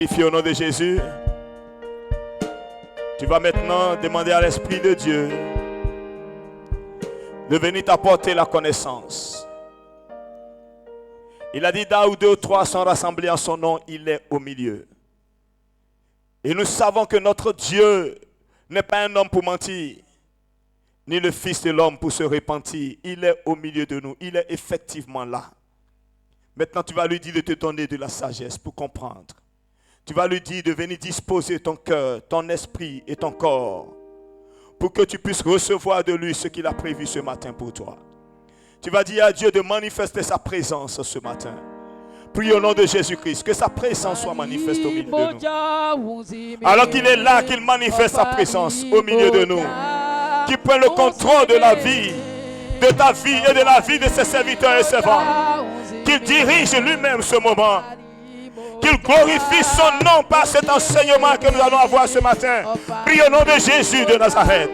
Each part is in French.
Au nom de Jésus, tu vas maintenant demander à l'Esprit de Dieu de venir t'apporter la connaissance. Il a dit, là où 2 ou 3 sont rassemblés en son nom, il est au milieu. Et nous savons que notre Dieu n'est pas un homme pour mentir, ni le Fils de l'homme pour se repentir. Il est au milieu de nous, il est effectivement là. Maintenant, tu vas lui dire de te donner de la sagesse pour comprendre. Tu vas lui dire de venir disposer ton cœur, ton esprit et ton corps pour que tu puisses recevoir de lui ce qu'il a prévu ce matin pour toi. Tu vas dire à Dieu de manifester sa présence ce matin. Prie au nom de Jésus-Christ, que sa présence soit manifeste au milieu de nous. Alors qu'il est là, qu'il manifeste sa présence au milieu de nous. Qu'il prenne le contrôle de la vie, de ta vie et de la vie de ses serviteurs et servants. Qu'il dirige lui-même ce moment. Qu'il glorifie son nom par cet enseignement que nous allons avoir ce matin. Prie au nom de Jésus de Nazareth.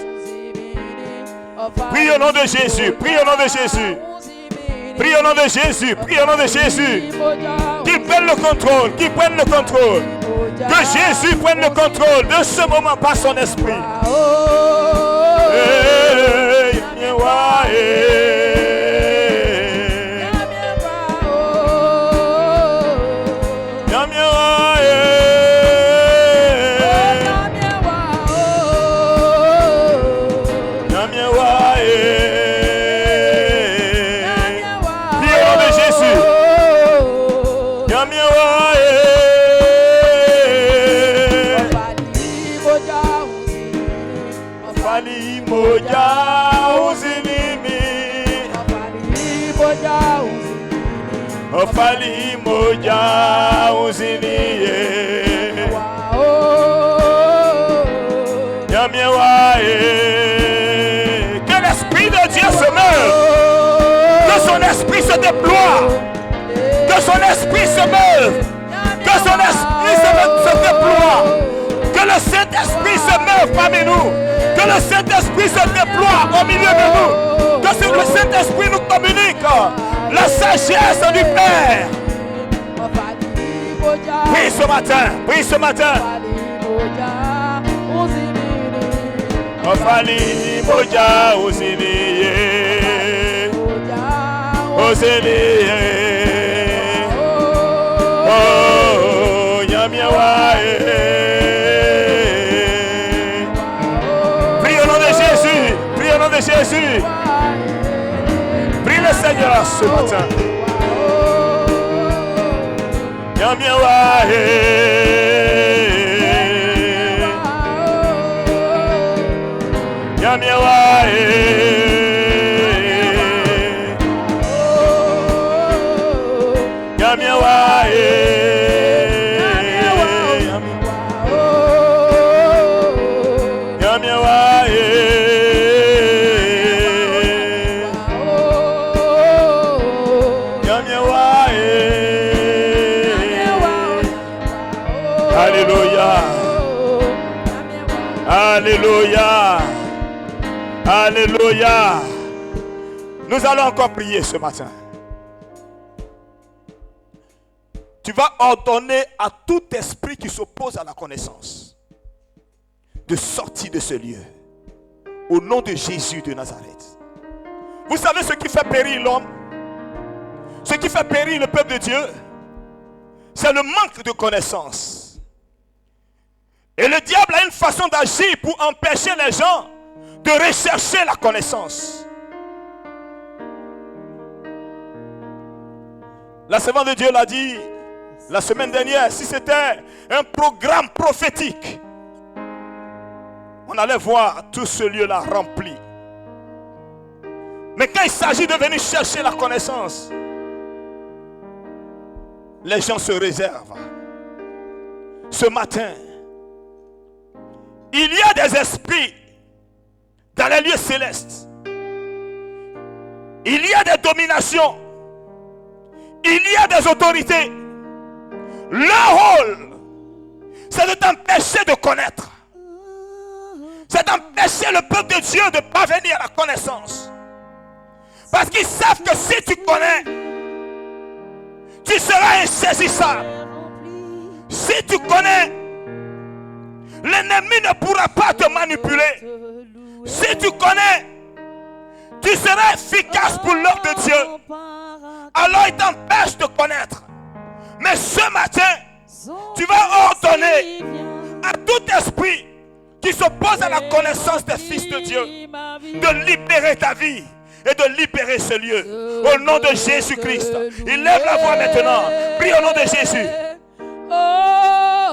Prie au nom de Jésus. Prie au nom de Jésus. Prie au nom de Jésus. Prie au nom de Jésus. Qu'il prenne le contrôle. Qu'il prenne le contrôle. Que Jésus prenne le contrôle de ce moment par son esprit. Ofali moja uziniye Yamiewae. Que l'esprit de Dieu se meure, que son esprit se déploie, que son esprit se meure, que son esprit se déploie, que le Saint-Esprit se meure parmi nous, que le Saint-Esprit se déploie au milieu de nous, que le Saint-Esprit nous communique la sagesse du Père. Prie ce matin, prie ce matin. Ofali moja uziniye, uziniye. Oh, yamiewae. Prie au nom de Jésus, prie au nom de Jésus. Prie le Seigneur ce matin. Yamiewae. Yamiewae. Alléluia. Alléluia. Alléluia. Nous allons encore prier ce matin. Tu vas ordonner à tout esprit qui s'oppose à la connaissance de sortir de ce lieu. Au nom de Jésus de Nazareth. Vous savez ce qui fait périr l'homme? Ce qui fait périr le peuple de Dieu, c'est le manque de connaissance. Et le diable a une façon d'agir pour empêcher les gens de rechercher la connaissance. La servante de Dieu l'a dit la semaine dernière, si c'était un programme prophétique, on allait voir tout ce lieu-là rempli. Mais quand il s'agit de venir chercher la connaissance, les gens se réservent. Ce matin, il y a des esprits dans les lieux célestes. Il y a des dominations. Il y a des autorités. Leur rôle, c'est de t'empêcher de connaître. C'est d'empêcher le peuple de Dieu de parvenir à la connaissance. Parce qu'ils savent que si tu connais, tu seras insaisissable. Si tu connais, l'ennemi ne pourra pas te manipuler. Si tu connais, tu seras efficace pour l'œuvre de Dieu. Alors il t'empêche de connaître. Mais ce matin, tu vas ordonner à tout esprit qui s'oppose à la connaissance des fils de Dieu de libérer ta vie et de libérer ce lieu. Au nom de Jésus-Christ. Il lève la voix maintenant. Prie au nom de Jésus.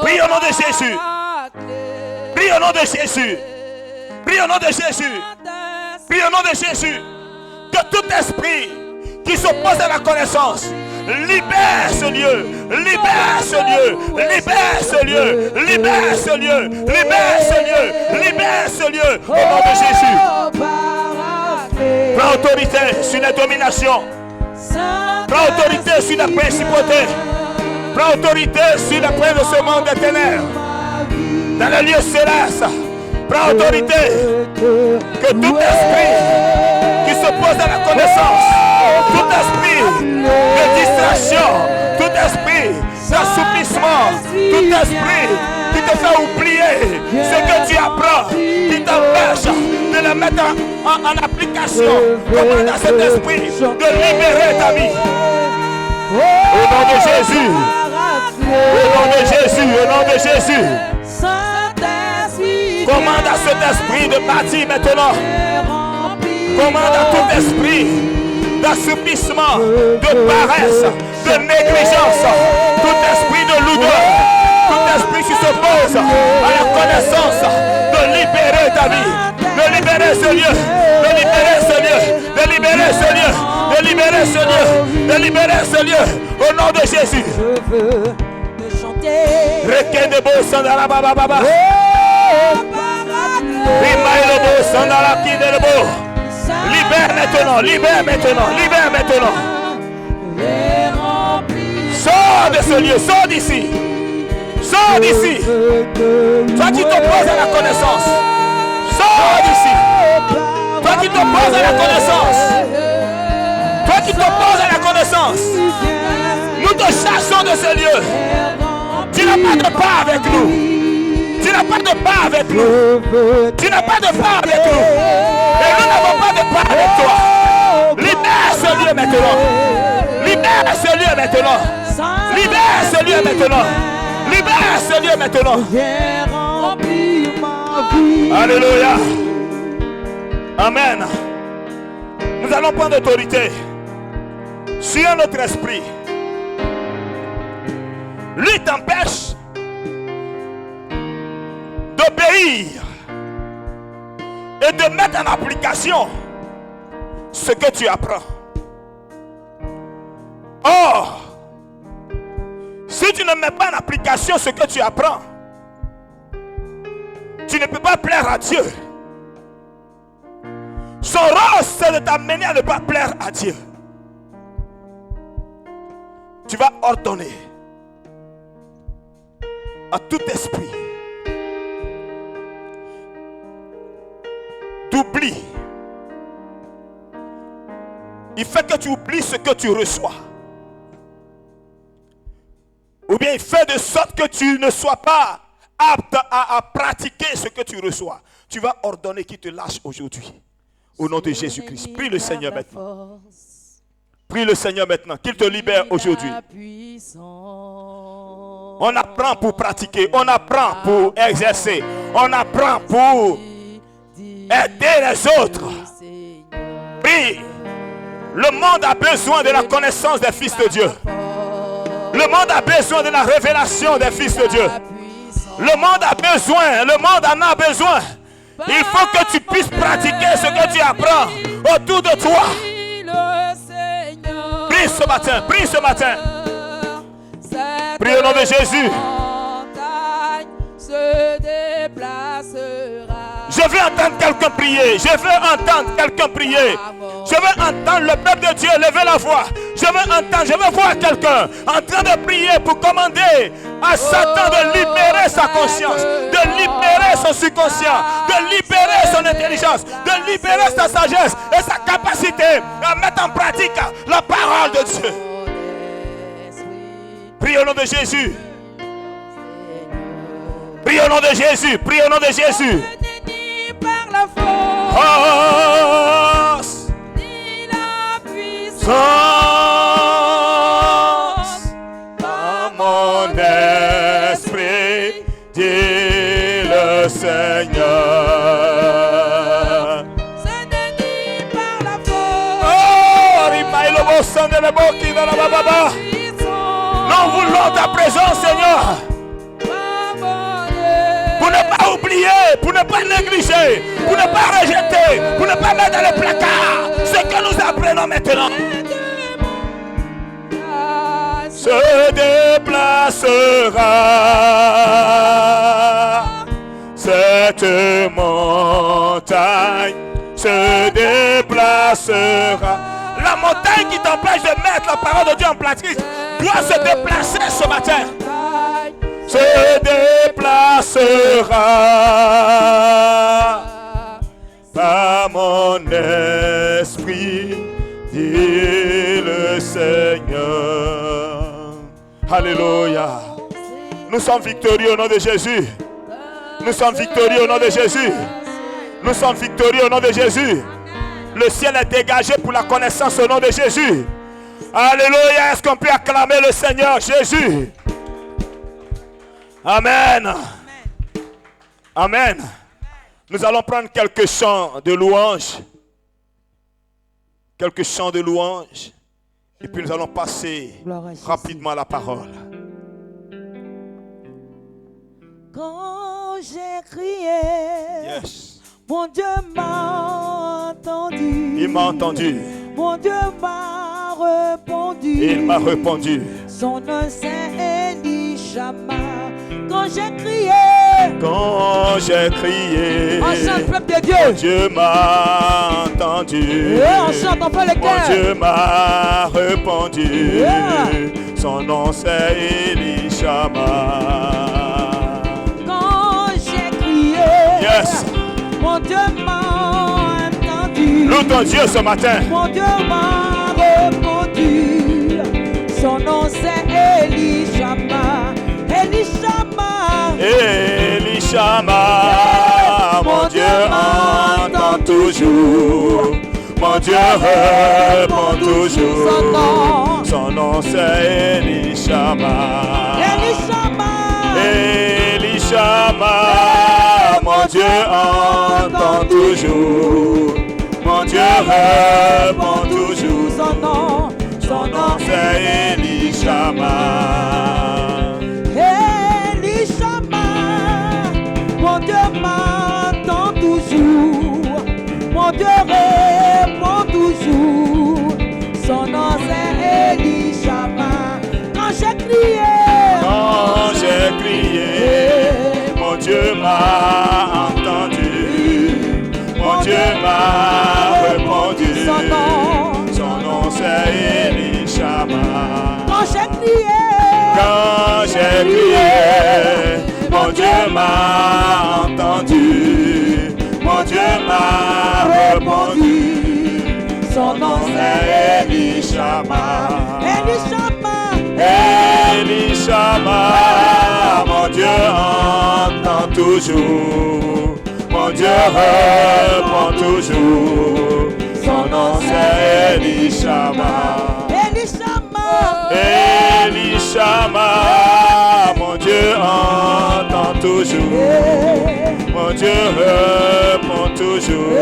Prie au nom de Jésus. Prie au nom de Jésus. Prie au nom de Jésus. Prie au nom de Jésus. Que tout esprit qui s'oppose à la connaissance libère ce lieu. Libère ce lieu. Libère ce lieu. Libère ce lieu. Libère ce lieu. Libère ce lieu. Au nom de Jésus. Prends autorité sur la domination. Prends autorité sur la principauté. Prends autorité sur la prince de ce monde des ténèbres. Dans le lieu céleste. Prends autorité. Que tout esprit qui s'oppose à la connaissance, tout esprit de distraction, tout esprit d'assouplissement, tout esprit qui te fait oublier ce que tu apprends, qui t'empêche de le mettre en application, commande à cet esprit de libérer ta vie. Au nom de Jésus. Au nom de Jésus. Au nom de Jésus. Commande à cet esprit de partir maintenant. Commande à tout esprit d'assouplissement, de paresse, de négligence, tout esprit de lourdeur, tout esprit qui s'oppose à la connaissance, de libérer ta vie, de libérer ce lieu, de libérer ce lieu, de libérer ce lieu, de libérer ce lieu, de libérer ce lieu, au nom de Jésus. Je veux te chanter. Rekenebo sandala baba baba. Libère maintenant, libère maintenant, libère maintenant. Sors de ce lieu, sors d'ici. Sors d'ici. Toi qui t'opposes à la connaissance. Sors d'ici. Toi qui t'opposes à la connaissance. Toi qui t'opposes à la connaissance. Nous te chassons de ce lieu. Tu n'as pas de part avec nous. Tu n'as pas de part avec nous. Tu n'as pas de part avec nous. Et nous n'avons pas de part avec toi. Libère ce lieu maintenant. Libère ce lieu maintenant. Libère ce lieu maintenant. Libère ce lieu maintenant. Alléluia. Amen. Nous allons prendre autorité sur notre esprit. Lui t'empêche d'obéir et de mettre en application ce que tu apprends. Or, si tu ne mets pas en application ce que tu apprends, tu ne peux pas plaire à Dieu. Son rôle, c'est de t'amener à ne pas plaire à Dieu. Tu vas ordonner à tout esprit d'oubli. Il fait que tu oublies ce que tu reçois. Ou bien il fait de sorte que tu ne sois pas apte à pratiquer ce que tu reçois. Tu vas ordonner qu'il te lâche aujourd'hui. Au nom de Jésus-Christ. Prie le Seigneur maintenant. Prie le Seigneur maintenant. Qu'il te libère aujourd'hui. On apprend pour pratiquer. On apprend pour exercer. On apprend pour aider les autres. Prie. Le monde a besoin de la connaissance des fils de Dieu. Le monde a besoin de la révélation des fils de Dieu. Le monde a besoin. Le monde en a besoin. Il faut que tu puisses pratiquer ce que tu apprends autour de toi. Prie ce matin. Prie ce matin. Prie au nom de Jésus. Je veux entendre quelqu'un prier. Je veux entendre quelqu'un prier. Je veux entendre le peuple de Dieu lever la voix. Je veux entendre, je veux voir quelqu'un en train de prier pour commander à Satan de libérer sa conscience, de libérer son subconscient, de libérer son intelligence, de libérer sa sagesse et sa capacité à mettre en pratique la parole de Dieu. Prie au nom de Jésus. au nom de Jésus. Prie au nom de Jésus. Ni par la force, Force. ni la puissance, Par mon esprit, dit le Seigneur. ce n'est ni par la force, Oh, Rimaïlo Bossande le Boki dans la Baba. puissance, Nous voulons ta présence, Seigneur. par mon Pour ne pas oublier, pour ne pas négliger, pour ne pas rejeter, pour ne pas mettre dans le placard ce que nous apprenons maintenant. Se déplacera cette montagne, se déplacera. La montagne qui t'empêche de mettre la parole de Dieu en pratique doit se déplacer ce matin. Se déplacera par mon esprit, dit le Seigneur. Alléluia. Nous sommes victorieux au nom de Jésus. Nous sommes victorieux au nom de Jésus. Nous sommes victorieux au nom de Jésus. Le ciel est dégagé pour la connaissance au nom de Jésus. Alléluia. Est-ce qu'on peut acclamer le Seigneur Jésus? Amen. Amen. Nous allons prendre quelques chants de louange. Quelques chants de louange. Et puis nous allons passer rapidement à la parole. Quand j'ai crié, Yes. mon Dieu m'a entendu. Il m'a entendu. Mon Dieu m'a répondu. Il m'a répondu. Son nom c'est Elishama. Quand j'ai crié, Quand j'ai crié, enchante peuple de Dieu. Dieu m'a entendu. Et enchante enfin le Mon cœur. Dieu m'a répondu. Yeah. Son nom c'est Elishama. Quand j'ai crié, Yes. mon Dieu m'a entendu. Loue ton Dieu ce matin. Mon Dieu m'a répondu. Son nom c'est Elishama. Elishama. Elishama, mon Dieu entend toujours. Mon Dieu répond toujours. Son nom c'est Elishama. Elishama. Elishama, mon Dieu entend toujours. Mon Dieu répond toujours. Son nom c'est Elishama. Elishama, mon Dieu m'entend toujours. Mon Dieu répond toujours. Son nom c'est Elishama. Quand j'ai crié, Mon Dieu m'a entendu. Mon Dieu m'a répondu. Son nom c'est Elishama. quand j'ai crié, Mon Dieu m'a entendu. Mon Dieu m'a répondu. son nom c'est Elishama. Elishama. Elishama, mon Dieu entend toujours. Mon Dieu répond toujours. Son nom c'est Elishama. Elishama. Elishama, mon Dieu entend toujours. Mon Dieu répond toujours.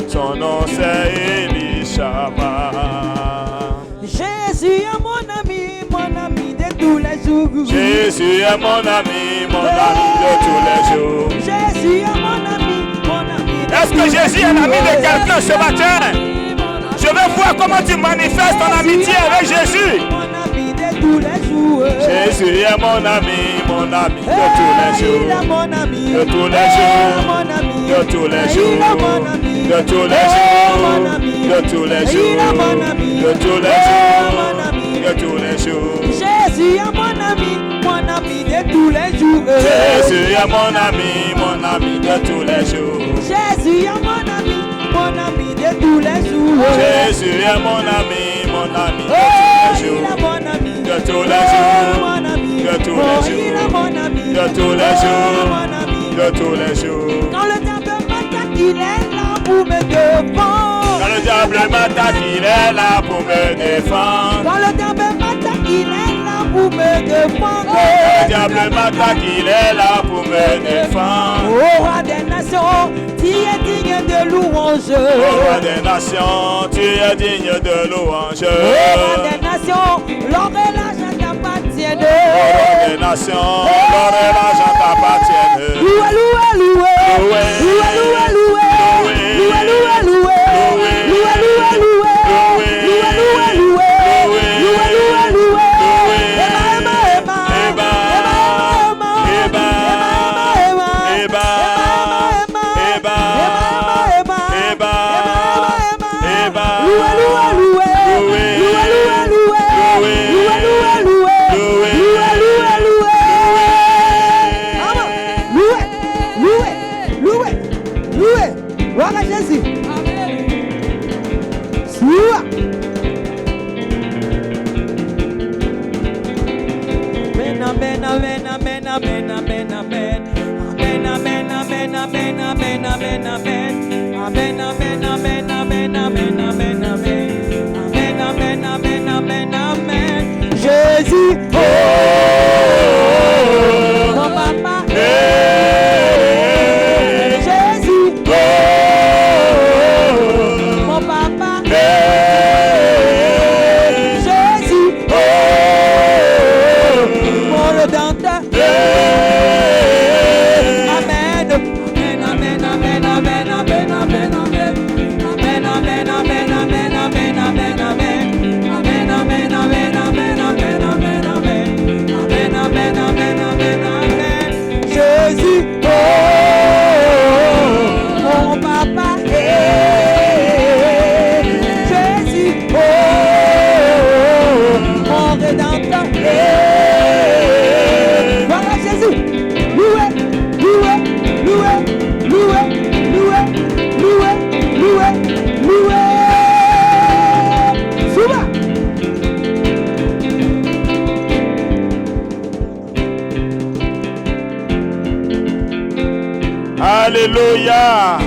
Son nom c'est Elishama. Jésus est mon ami de tous les jours. Jésus est mon ami de tous les jours. Jésus est mon ami Est-ce que Jésus est l'ami de quelqu'un ce matin? Je veux voir comment tu manifestes ton amitié avec Jésus. Mon ami de tous les jours. Jésus est mon ami de tous les jours. Il est mon ami De tous les jours. mon ami De tous les Il jours. est mon ami De tous les mon jours. ami De tous les Il jours. est mon ami De tous les mon jours. ami De tous les jours. Jésus est mon ami de tous les jours. Jésus est mon ami de tous les jours. Jésus est mon ami de tous les jours. Jésus est mon ami de tous les Il est jours. mon ami De tous les jours. mon ami De tous les Il est jours. mon ami De tous les jours. de tous les jours. Quand le diable m'attaque, il est là pour me défendre. Quand le diable m'attaque, il est là pour me défendre. Quand le diable m'attaque, il est là pour me défendre. Quand le diable m'attaque, il est là pour me défendre. Au roi des nations, tu es digne de louange. Au roi des nations, tu es digne de louange. Au roi des nations, l'or et l'argent t'appartiennent. Au roi des nations, l'or et l'argent t'appartiennent. Loué, loué, loué. Loué, loué, loué. Loué, loué, loué. Loué, loué, loué. Loué, loué, loué. Loué, loué, loué. Eba, eba, eba. Eba, eba, eba. Eba, eba, eba. Eba, loué, loué, loué. Loué, loué, loué. Loué, loué, loué. Loué, loué, loué. Loué, loué, loué. Gloire à Jésus. Soua. Amen, amen, amen, amen, amen, amen, amen. Amen, amen, amen, amen, amen, amen, amen. Amen, amen, amen, amen, amen, amen, amen. Amen, amen, amen, amen, amen. Jésus, oh, mon papa. Jésus, oh, mon papa. Jésus, oh, mon rédempteur. Amen. Amen, amen, amen, amen, amen, amen, amen. Amen, amen, amen, amen, amen, amen, amen. Amen, amen, amen, amen, amen, amen, amen. Amen, amen, amen, amen, amen. Jésus, oh, mon papa. Jésus, oh, mon rédempteur. Voilà Jésus. Loué, loué, loué, loué, loué, loué, loué, loué. Souvent. Alléluia.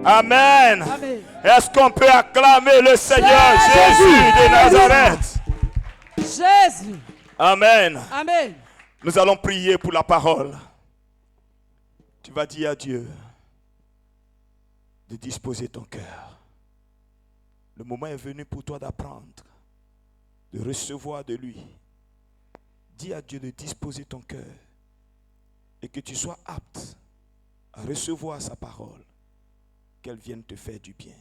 Amen. Amen. Est-ce qu'on peut acclamer le Seigneur Jésus de Nazareth? Jésus. Amen. Amen. Nous allons prier pour la parole. Tu vas dire à Dieu de disposer ton cœur. Le moment est venu pour toi d'apprendre, de recevoir de lui. Dis à Dieu de disposer ton cœur et que tu sois apte à recevoir sa parole, qu'elle vienne te faire du bien.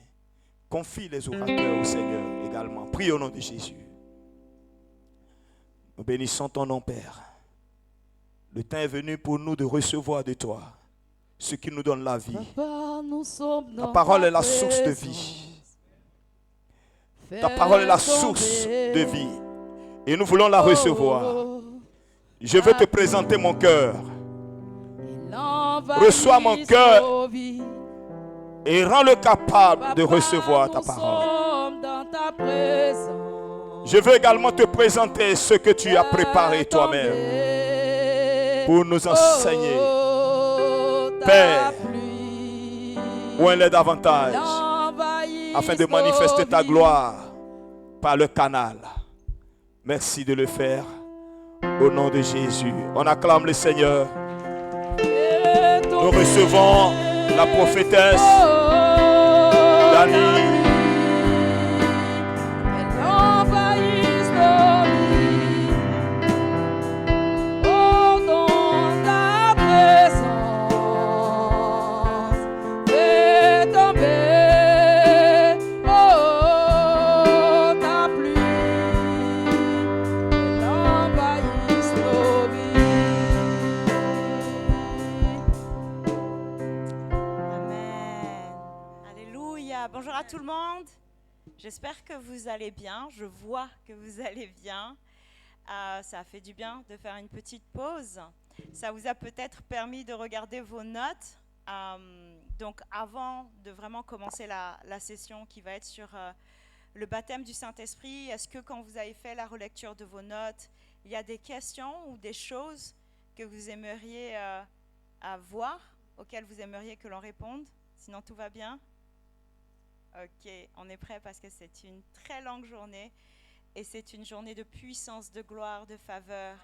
Confie les orateurs au Seigneur également. Prie au nom de Jésus. Nous bénissons ton nom, Père. Le temps est venu pour nous de recevoir de toi ce qui nous donne la vie. Ta parole est la source de vie. Ta parole est la source de vie. Et nous voulons la recevoir. Je veux te présenter mon cœur. Reçois mon cœur et rends-le capable de recevoir ta parole. Je veux également te présenter ce que tu as préparé toi-même pour nous enseigner. Père, où elle est davantage afin de manifester ta gloire par le canal. Merci de le faire au nom de Jésus. On acclame le Seigneur. Nous recevons la prophétesse Dani. Bonjour à tout le monde. J'espère que vous allez bien. Je vois que vous allez bien. Ça a fait du bien de faire une petite pause. Ça vous a peut-être permis de regarder vos notes. Donc avant de vraiment commencer la session qui va être sur le baptême du Saint-Esprit, est-ce que quand vous avez fait la relecture de vos notes, il y a des questions ou des choses que vous aimeriez à voir, auxquelles vous aimeriez que l'on réponde? Sinon, tout va bien? Ok, on est prêt parce que c'est une très longue journée et c'est une journée de puissance, de gloire, de faveur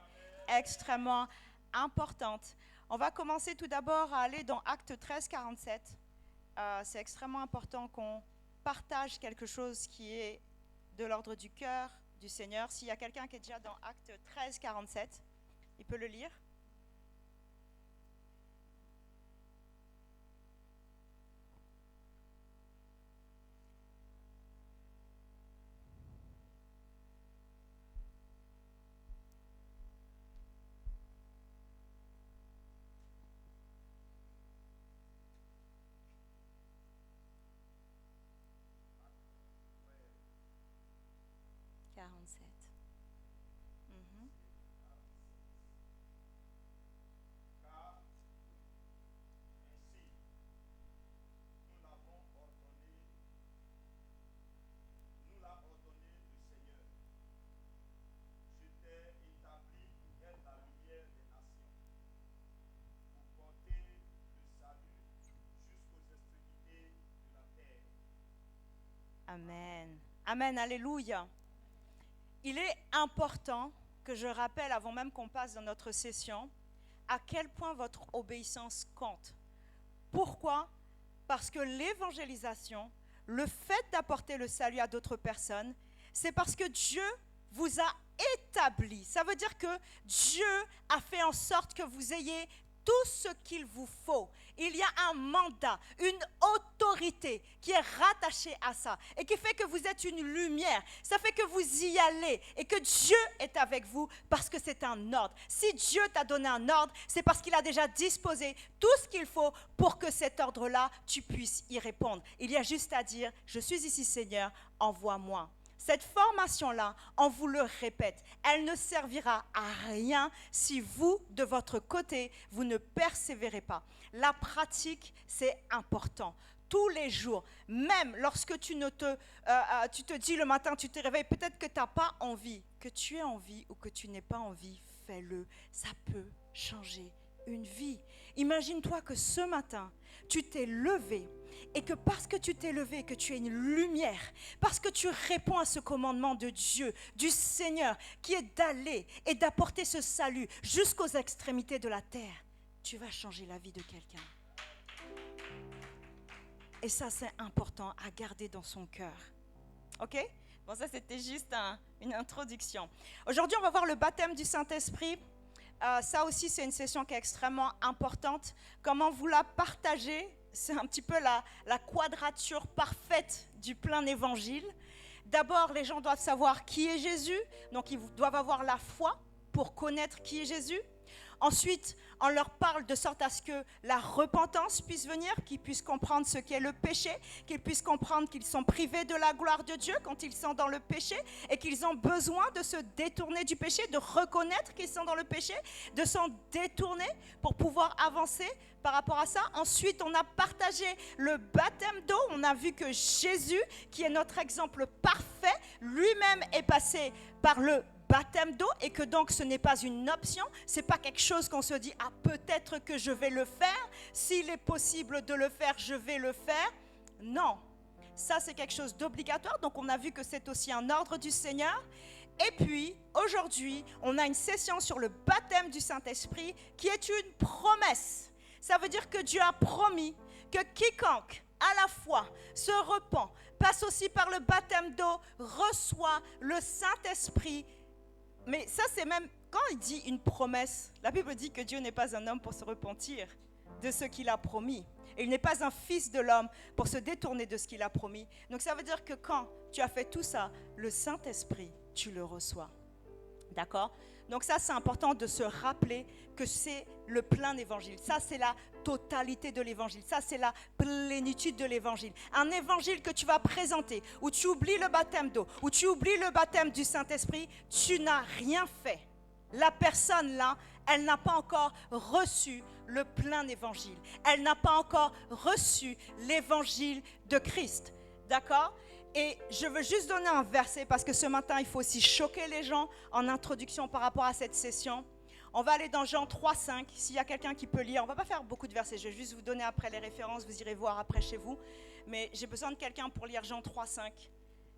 extrêmement importante. On va commencer tout d'abord à aller dans Actes 13, 47. C'est extrêmement important qu'on partage quelque chose qui est de l'ordre du cœur du Seigneur. S'il y a quelqu'un qui est déjà dans Actes 13, 47, il peut le lire. Mhm. Car ainsi, nous l'a ordonné le Seigneur. Je t'ai établi pour être la lumière des nations, pour porter le salut jusqu'aux extrémités de la terre. Amen. Amen, alléluia. Il est important que je rappelle, avant même qu'on passe dans notre session, à quel point votre obéissance compte. Pourquoi? Parce que l'évangélisation, le fait d'apporter le salut à d'autres personnes, c'est parce que Dieu vous a établi. Ça veut dire que Dieu a fait en sorte que vous ayez tout ce qu'il vous faut. Il y a un mandat, une autorité qui est rattachée à ça et qui fait que vous êtes une lumière. Ça fait que vous y allez et que Dieu est avec vous parce que c'est un ordre. Si Dieu t'a donné un ordre, c'est parce qu'il a déjà disposé tout ce qu'il faut pour que cet ordre-là, tu puisses y répondre. Il y a juste à dire, je suis ici Seigneur, envoie-moi. Cette formation-là, on vous le répète, elle ne servira à rien si vous, de votre côté, vous ne persévérez pas. La pratique, c'est important. Tous les jours, même lorsque tu te dis le matin, tu te réveilles, peut-être que tu n'as pas envie, que tu aies envie ou que tu n'aies pas envie, fais-le. Ça peut changer une vie. Imagine-toi que ce matin, tu t'es levé et que parce que tu t'es levé, que tu es une lumière, parce que tu réponds à ce commandement de Dieu, du Seigneur, qui est d'aller et d'apporter ce salut jusqu'aux extrémités de la terre, tu vas changer la vie de quelqu'un. Et ça, c'est important à garder dans son cœur. Ok? Bon, ça, c'était juste une introduction. Aujourd'hui, on va voir le baptême du Saint-Esprit. Ça aussi, c'est une session qui est extrêmement importante. Comment vous la partagez? C'est un petit peu la quadrature parfaite du plein évangile. D'abord, les gens doivent savoir qui est Jésus. Donc, ils doivent avoir la foi pour connaître qui est Jésus. Ensuite, on leur parle de sorte à ce que la repentance puisse venir, qu'ils puissent comprendre ce qu'est le péché, qu'ils puissent comprendre qu'ils sont privés de la gloire de Dieu quand ils sont dans le péché et qu'ils ont besoin de se détourner du péché, de reconnaître qu'ils sont dans le péché, de s'en détourner pour pouvoir avancer par rapport à ça. Ensuite, on a partagé le baptême d'eau. On a vu que Jésus, qui est notre exemple parfait, lui-même est passé par le baptême d'eau et que donc ce n'est pas une option, c'est pas quelque chose qu'on se dit ah peut-être que je vais le faire, s'il est possible de le faire, je vais le faire. Non, ça c'est quelque chose d'obligatoire, donc on a vu que c'est aussi un ordre du Seigneur. Et puis aujourd'hui, on a une session sur le baptême du Saint-Esprit qui est une promesse. Ça veut dire que Dieu a promis que quiconque à la fois se repent, passe aussi par le baptême d'eau, reçoit le Saint-Esprit. Mais ça, c'est même, quand il dit une promesse, la Bible dit que Dieu n'est pas un homme pour se repentir de ce qu'il a promis. Et il n'est pas un fils de l'homme pour se détourner de ce qu'il a promis. Donc ça veut dire que quand tu as fait tout ça, le Saint-Esprit, tu le reçois. D'accord ? Donc ça, c'est important de se rappeler que c'est le plein évangile. Ça, c'est la totalité de l'évangile. Ça, c'est la plénitude de l'évangile. Un évangile que tu vas présenter, où tu oublies le baptême d'eau, où tu oublies le baptême du Saint-Esprit, tu n'as rien fait. La personne là, elle n'a pas encore reçu le plein évangile. Elle n'a pas encore reçu l'évangile de Christ. D'accord ? Et je veux juste donner un verset parce que ce matin, il faut aussi choquer les gens en introduction par rapport à cette session. On va aller dans Jean 3,5. S'il y a quelqu'un qui peut lire, on ne va pas faire beaucoup de versets. Je vais juste vous donner après les références. Vous irez voir après chez vous. Mais j'ai besoin de quelqu'un pour lire Jean 3,5.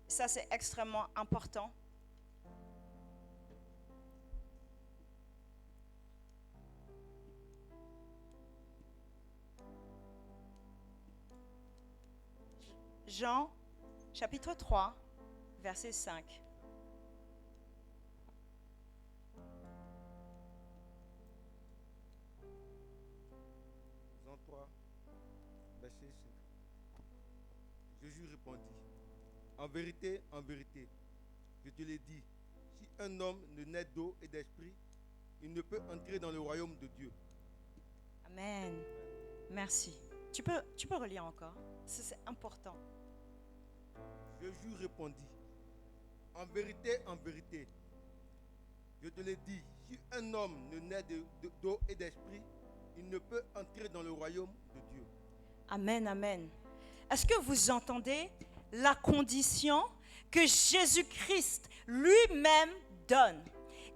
Ça, c'est extrêmement important. Jean, chapitre 3, verset 5. Jean 3, verset 5. Jésus répondit, en vérité, je te l'ai dit, si un homme ne naît d'eau et d'esprit, il ne peut entrer dans le royaume de Dieu. Amen. Merci. Tu peux relire encore. C'est important. Jésus répondit, en vérité, je te l'ai dit, si un homme ne naît d'eau et d'esprit, il ne peut entrer dans le royaume de Dieu. Amen, amen. Est-ce que vous entendez la condition que Jésus-Christ lui-même donne?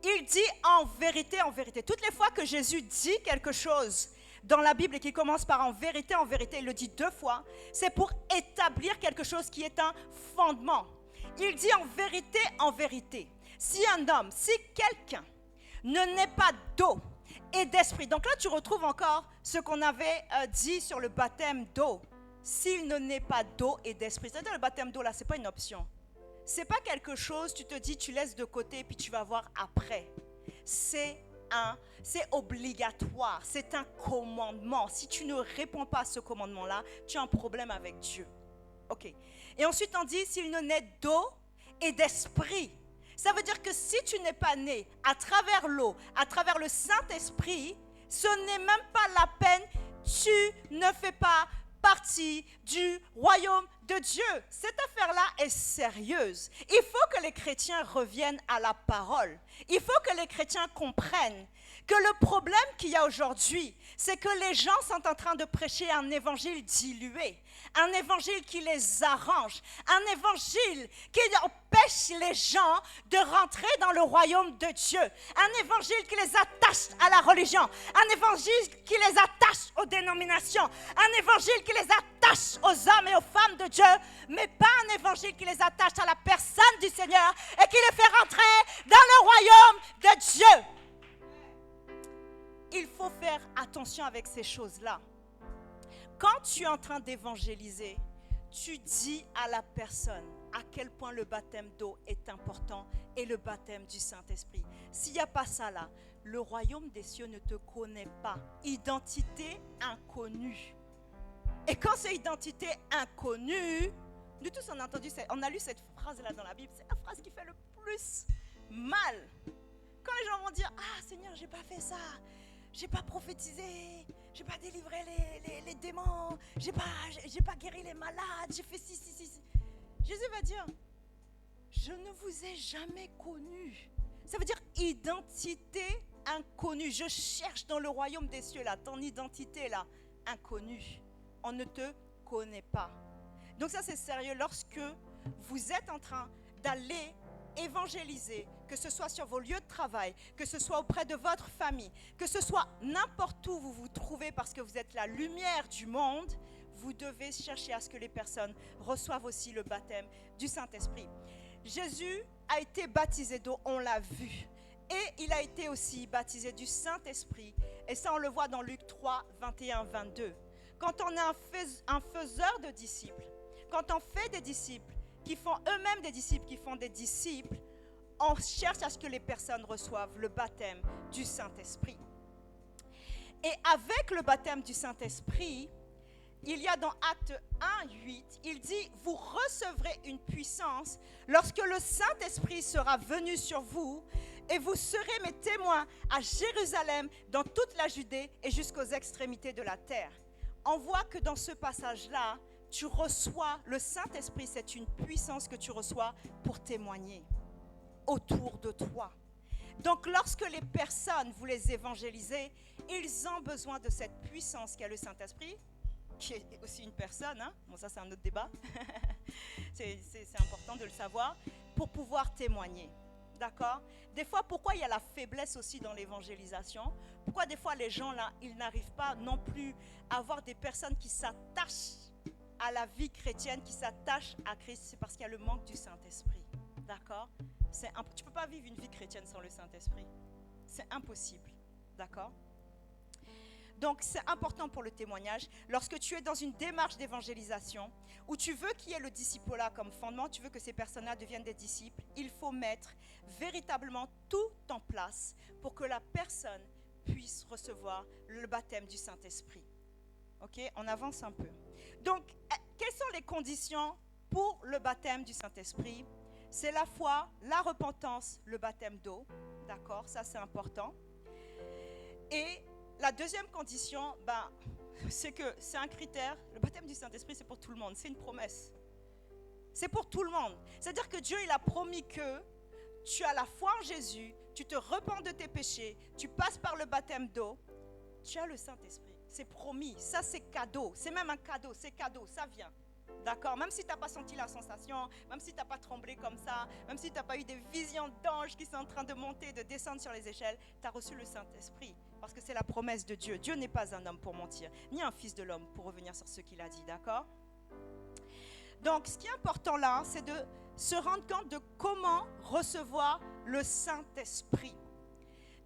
Il dit en vérité, toutes les fois que Jésus dit quelque chose dans la Bible et qui commence par en vérité, il le dit 2 fois, c'est pour établir quelque chose qui est un fondement. Il dit en vérité, si quelqu'un ne naît pas d'eau et d'esprit, donc là tu retrouves encore ce qu'on avait dit sur le baptême d'eau, s'il ne naît pas d'eau et d'esprit, c'est-à-dire le baptême d'eau là, c'est pas une option. C'est pas quelque chose, tu te dis, tu laisses de côté et puis tu vas voir après. C'est obligatoire, c'est un commandement. Si tu ne réponds pas à ce commandement-là, tu as un problème avec Dieu. Ok. Et ensuite on dit, s'il ne naît d'eau et d'esprit, ça veut dire que si tu n'es pas né à travers l'eau, à travers le Saint-Esprit, ce n'est même pas la peine, tu ne fais pas partie du royaume de Dieu. Cette affaire-là est sérieuse. Il faut que les chrétiens reviennent à la parole. Il faut que les chrétiens comprennent que le problème qu'il y a aujourd'hui, c'est que les gens sont en train de prêcher un évangile dilué, un évangile qui les arrange, un évangile qui empêche les gens de rentrer dans le royaume de Dieu, un évangile qui les attache à la religion, un évangile qui les attache aux dénominations, un évangile qui les attache aux hommes et aux femmes de Dieu, mais pas un évangile qui les attache à la personne du Seigneur et qui les fait rentrer dans le royaume de Dieu. Il faut faire attention avec ces choses-là. Quand tu es en train d'évangéliser, tu dis à la personne à quel point le baptême d'eau est important et le baptême du Saint-Esprit. S'il n'y a pas ça là, le royaume des cieux ne te connaît pas. Identité inconnue. Et quand c'est identité inconnue, nous tous on a lu cette phrase-là dans la Bible, c'est la phrase qui fait le plus mal. Quand les gens vont dire, ah Seigneur, j'ai pas fait ça. J'ai pas prophétisé, j'ai pas délivré les démons, j'ai pas guéri les malades, j'ai fait ci. Jésus va dire, je ne vous ai jamais connu. Ça veut dire identité inconnue. Je cherche dans le royaume des cieux là, ton identité là, inconnue. On ne te connaît pas. Donc ça c'est sérieux lorsque vous êtes en train d'aller évangéliser, que ce soit sur vos lieux de travail, que ce soit auprès de votre famille, que ce soit n'importe où vous vous trouvez parce que vous êtes la lumière du monde, vous devez chercher à ce que les personnes reçoivent aussi le baptême du Saint-Esprit. Jésus a été baptisé d'eau, on l'a vu, et il a été aussi baptisé du Saint-Esprit, et ça on le voit dans Luc 3, 21-22. Quand on est un faiseur de disciples, quand on fait des disciples, qui font eux-mêmes des disciples, qui font des disciples, on cherche à ce que les personnes reçoivent le baptême du Saint-Esprit. Et avec le baptême du Saint-Esprit, il y a dans Actes 1, 8, il dit, vous recevrez une puissance lorsque le Saint-Esprit sera venu sur vous et vous serez mes témoins à Jérusalem, dans toute la Judée et jusqu'aux extrémités de la terre. On voit que dans ce passage-là, tu reçois le Saint-Esprit, c'est une puissance que tu reçois pour témoigner autour de toi. Donc lorsque les personnes, vous les évangélisez, ils ont besoin de cette puissance qu'est le Saint-Esprit, qui est aussi une personne, hein? Bon ça c'est un autre débat, c'est important de le savoir, pour pouvoir témoigner. D'accord? Des fois, pourquoi il y a la faiblesse aussi dans l'évangélisation? Pourquoi des fois les gens là, ils n'arrivent pas non plus à avoir des personnes qui s'attachent à la vie chrétienne, qui s'attachent à Christ? C'est parce qu'il y a le manque du Saint-Esprit. D'accord? Tu ne peux pas vivre une vie chrétienne sans le Saint-Esprit. C'est impossible. D'accord? Donc, c'est important pour le témoignage. Lorsque tu es dans une démarche d'évangélisation, où tu veux qu'il y ait le discipulat comme fondement, tu veux que ces personnes-là deviennent des disciples, il faut mettre véritablement tout en place pour que la personne puisse recevoir le baptême du Saint-Esprit. Ok, on avance un peu. Donc, quelles sont les conditions pour le baptême du Saint-Esprit? C'est la foi, la repentance, le baptême d'eau. D'accord, ça c'est important. Et la deuxième condition, c'est que c'est un critère. Le baptême du Saint-Esprit, c'est pour tout le monde. C'est une promesse. C'est pour tout le monde. C'est-à-dire que Dieu, il a promis que tu as la foi en Jésus, tu te repens de tes péchés, tu passes par le baptême d'eau, tu as le Saint-Esprit. C'est promis. Ça, c'est cadeau. C'est même un cadeau. C'est cadeau. Ça vient. D'accord? Même si tu n'as pas senti la sensation, même si tu n'as pas tremblé comme ça, même si tu n'as pas eu des visions d'anges qui sont en train de monter, de descendre sur les échelles, tu as reçu le Saint-Esprit. Parce que c'est la promesse de Dieu. Dieu n'est pas un homme pour mentir, ni un fils de l'homme pour revenir sur ce qu'il a dit. D'accord? Donc, ce qui est important là, c'est de se rendre compte de comment recevoir le Saint-Esprit.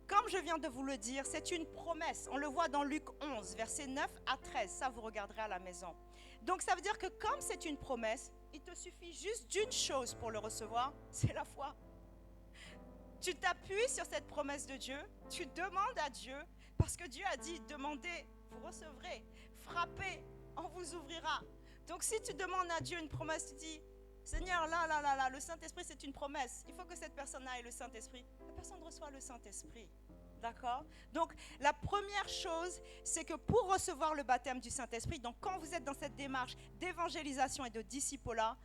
Comme je viens de vous le dire, c'est une promesse. On le voit dans Luc 11, versets 9 à 13. Ça, vous regarderez à la maison. Donc, ça veut dire que comme c'est une promesse, il te suffit juste d'une chose pour le recevoir, c'est la foi. Tu t'appuies sur cette promesse de Dieu, tu demandes à Dieu, parce que Dieu a dit, demandez, vous recevrez, frappez, on vous ouvrira. Donc, si tu demandes à Dieu une promesse, tu dis, Seigneur, là, le Saint-Esprit, c'est une promesse. Il faut que cette personne-là ait le Saint-Esprit. La personne reçoit le Saint-Esprit. D'accord? Donc, la première chose, c'est que pour recevoir le baptême du Saint-Esprit, donc quand vous êtes dans cette démarche d'évangélisation et de discipulat,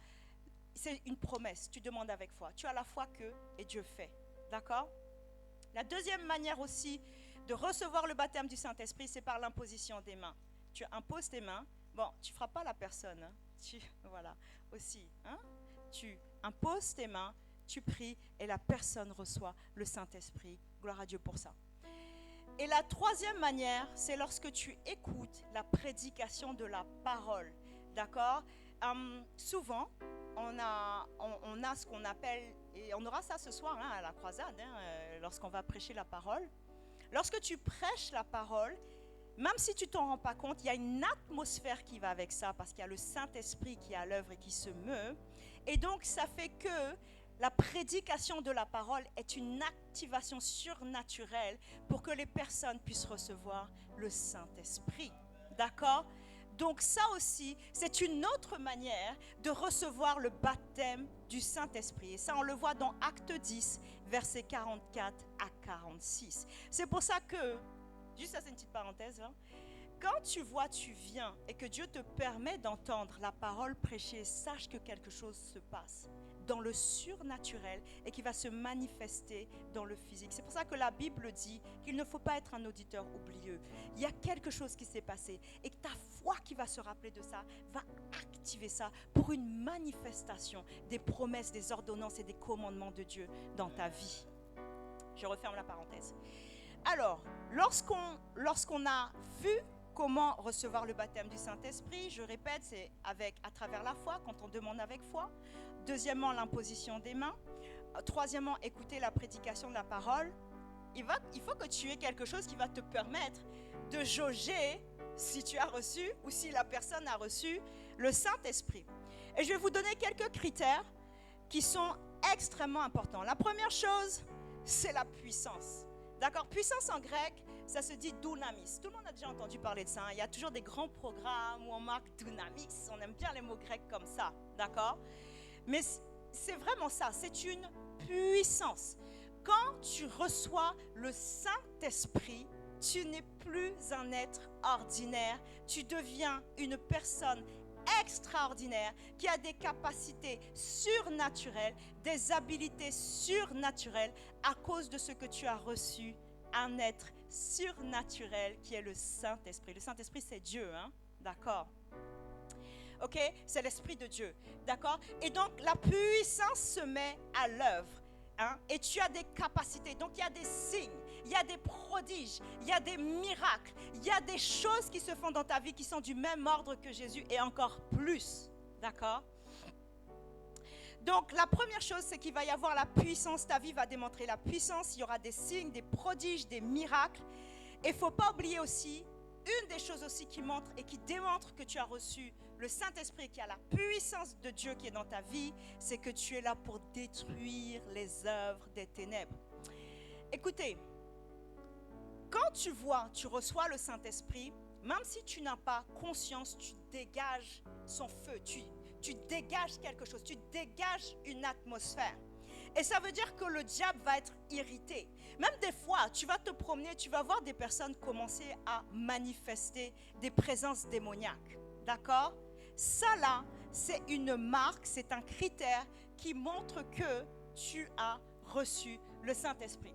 c'est une promesse. Tu demandes avec foi. Tu as la foi que, et Dieu fait. D'accord? La deuxième manière aussi de recevoir le baptême du Saint-Esprit, c'est par l'imposition des mains. Tu imposes tes mains. Bon, tu ne frappes pas la personne. Hein? Voilà, aussi. Hein? Tu imposes tes mains, tu pries et la personne reçoit le Saint-Esprit. Gloire à Dieu pour ça. Et la troisième manière, c'est lorsque tu écoutes la prédication de la parole. D'accord? Souvent, on a ce qu'on appelle, et on aura ça ce soir à la croisade, lorsqu'on va prêcher la parole. Lorsque tu prêches la parole, même si tu t'en rends pas compte, il y a une atmosphère qui va avec ça, parce qu'il y a le Saint-Esprit qui est à l'œuvre et qui se meut. Et donc, ça fait que la prédication de la parole est une activation surnaturelle pour que les personnes puissent recevoir le Saint-Esprit. D'accord? Donc ça aussi, c'est une autre manière de recevoir le baptême du Saint-Esprit. Et ça, on le voit dans Acte 10, versets 44 à 46. C'est pour ça que, juste ça c'est une petite parenthèse, hein, quand tu vois, tu viens et que Dieu te permet d'entendre la parole prêchée, sache que quelque chose se passe dans le surnaturel et qui va se manifester dans le physique. C'est pour ça que la Bible dit qu'il ne faut pas être un auditeur oublieux. Il y a quelque chose qui s'est passé et que ta foi qui va se rappeler de ça va activer ça pour une manifestation des promesses, des ordonnances et des commandements de Dieu dans ta vie. Je referme la parenthèse. Alors, lorsqu'on a vu comment recevoir le baptême du Saint-Esprit, je répète, c'est à travers la foi, quand on demande avec foi. Deuxièmement, l'imposition des mains. Troisièmement, écouter la prédication de la parole. Il faut que tu aies quelque chose qui va te permettre de jauger si tu as reçu ou si la personne a reçu le Saint-Esprit. Et je vais vous donner quelques critères qui sont extrêmement importants. La première chose, c'est la puissance. D'accord? Puissance en grec, ça se dit dunamis. Tout le monde a déjà entendu parler de ça. Hein? Il y a toujours des grands programmes où on marque dunamis. On aime bien les mots grecs comme ça. D'accord? Mais c'est vraiment ça. C'est une puissance. Quand tu reçois le Saint-Esprit, tu n'es plus un être ordinaire. Tu deviens une personne extraordinaire qui a des capacités surnaturelles, des habilités surnaturelles à cause de ce que tu as reçu, un être surnaturel qui est le Saint-Esprit. Le Saint-Esprit, c'est Dieu, hein? D'accord? Ok? C'est l'Esprit de Dieu, d'accord? Et donc, la puissance se met à l'œuvre. hein, et tu as des capacités. Donc il y a des signes, il y a des prodiges, il y a des miracles, il y a des choses qui se font dans ta vie qui sont du même ordre que Jésus et encore plus. D'accord? Donc la première chose, c'est qu'il va y avoir la puissance. Ta vie va démontrer la puissance. Il y aura des signes, des prodiges, des miracles. Et il ne faut pas oublier aussi, une des choses aussi qui montre et qui démontre que tu as reçu le Saint-Esprit, qui a la puissance de Dieu qui est dans ta vie, c'est que tu es là pour détruire les œuvres des ténèbres. Écoutez, quand tu reçois le Saint-Esprit, même si tu n'as pas conscience, tu dégages son feu, tu dégages quelque chose, tu dégages une atmosphère. Et ça veut dire que le diable va être irrité. Même des fois, tu vas te promener, tu vas voir des personnes commencer à manifester des présences démoniaques. D'accord? Ça là, c'est une marque, c'est un critère qui montre que tu as reçu le Saint-Esprit.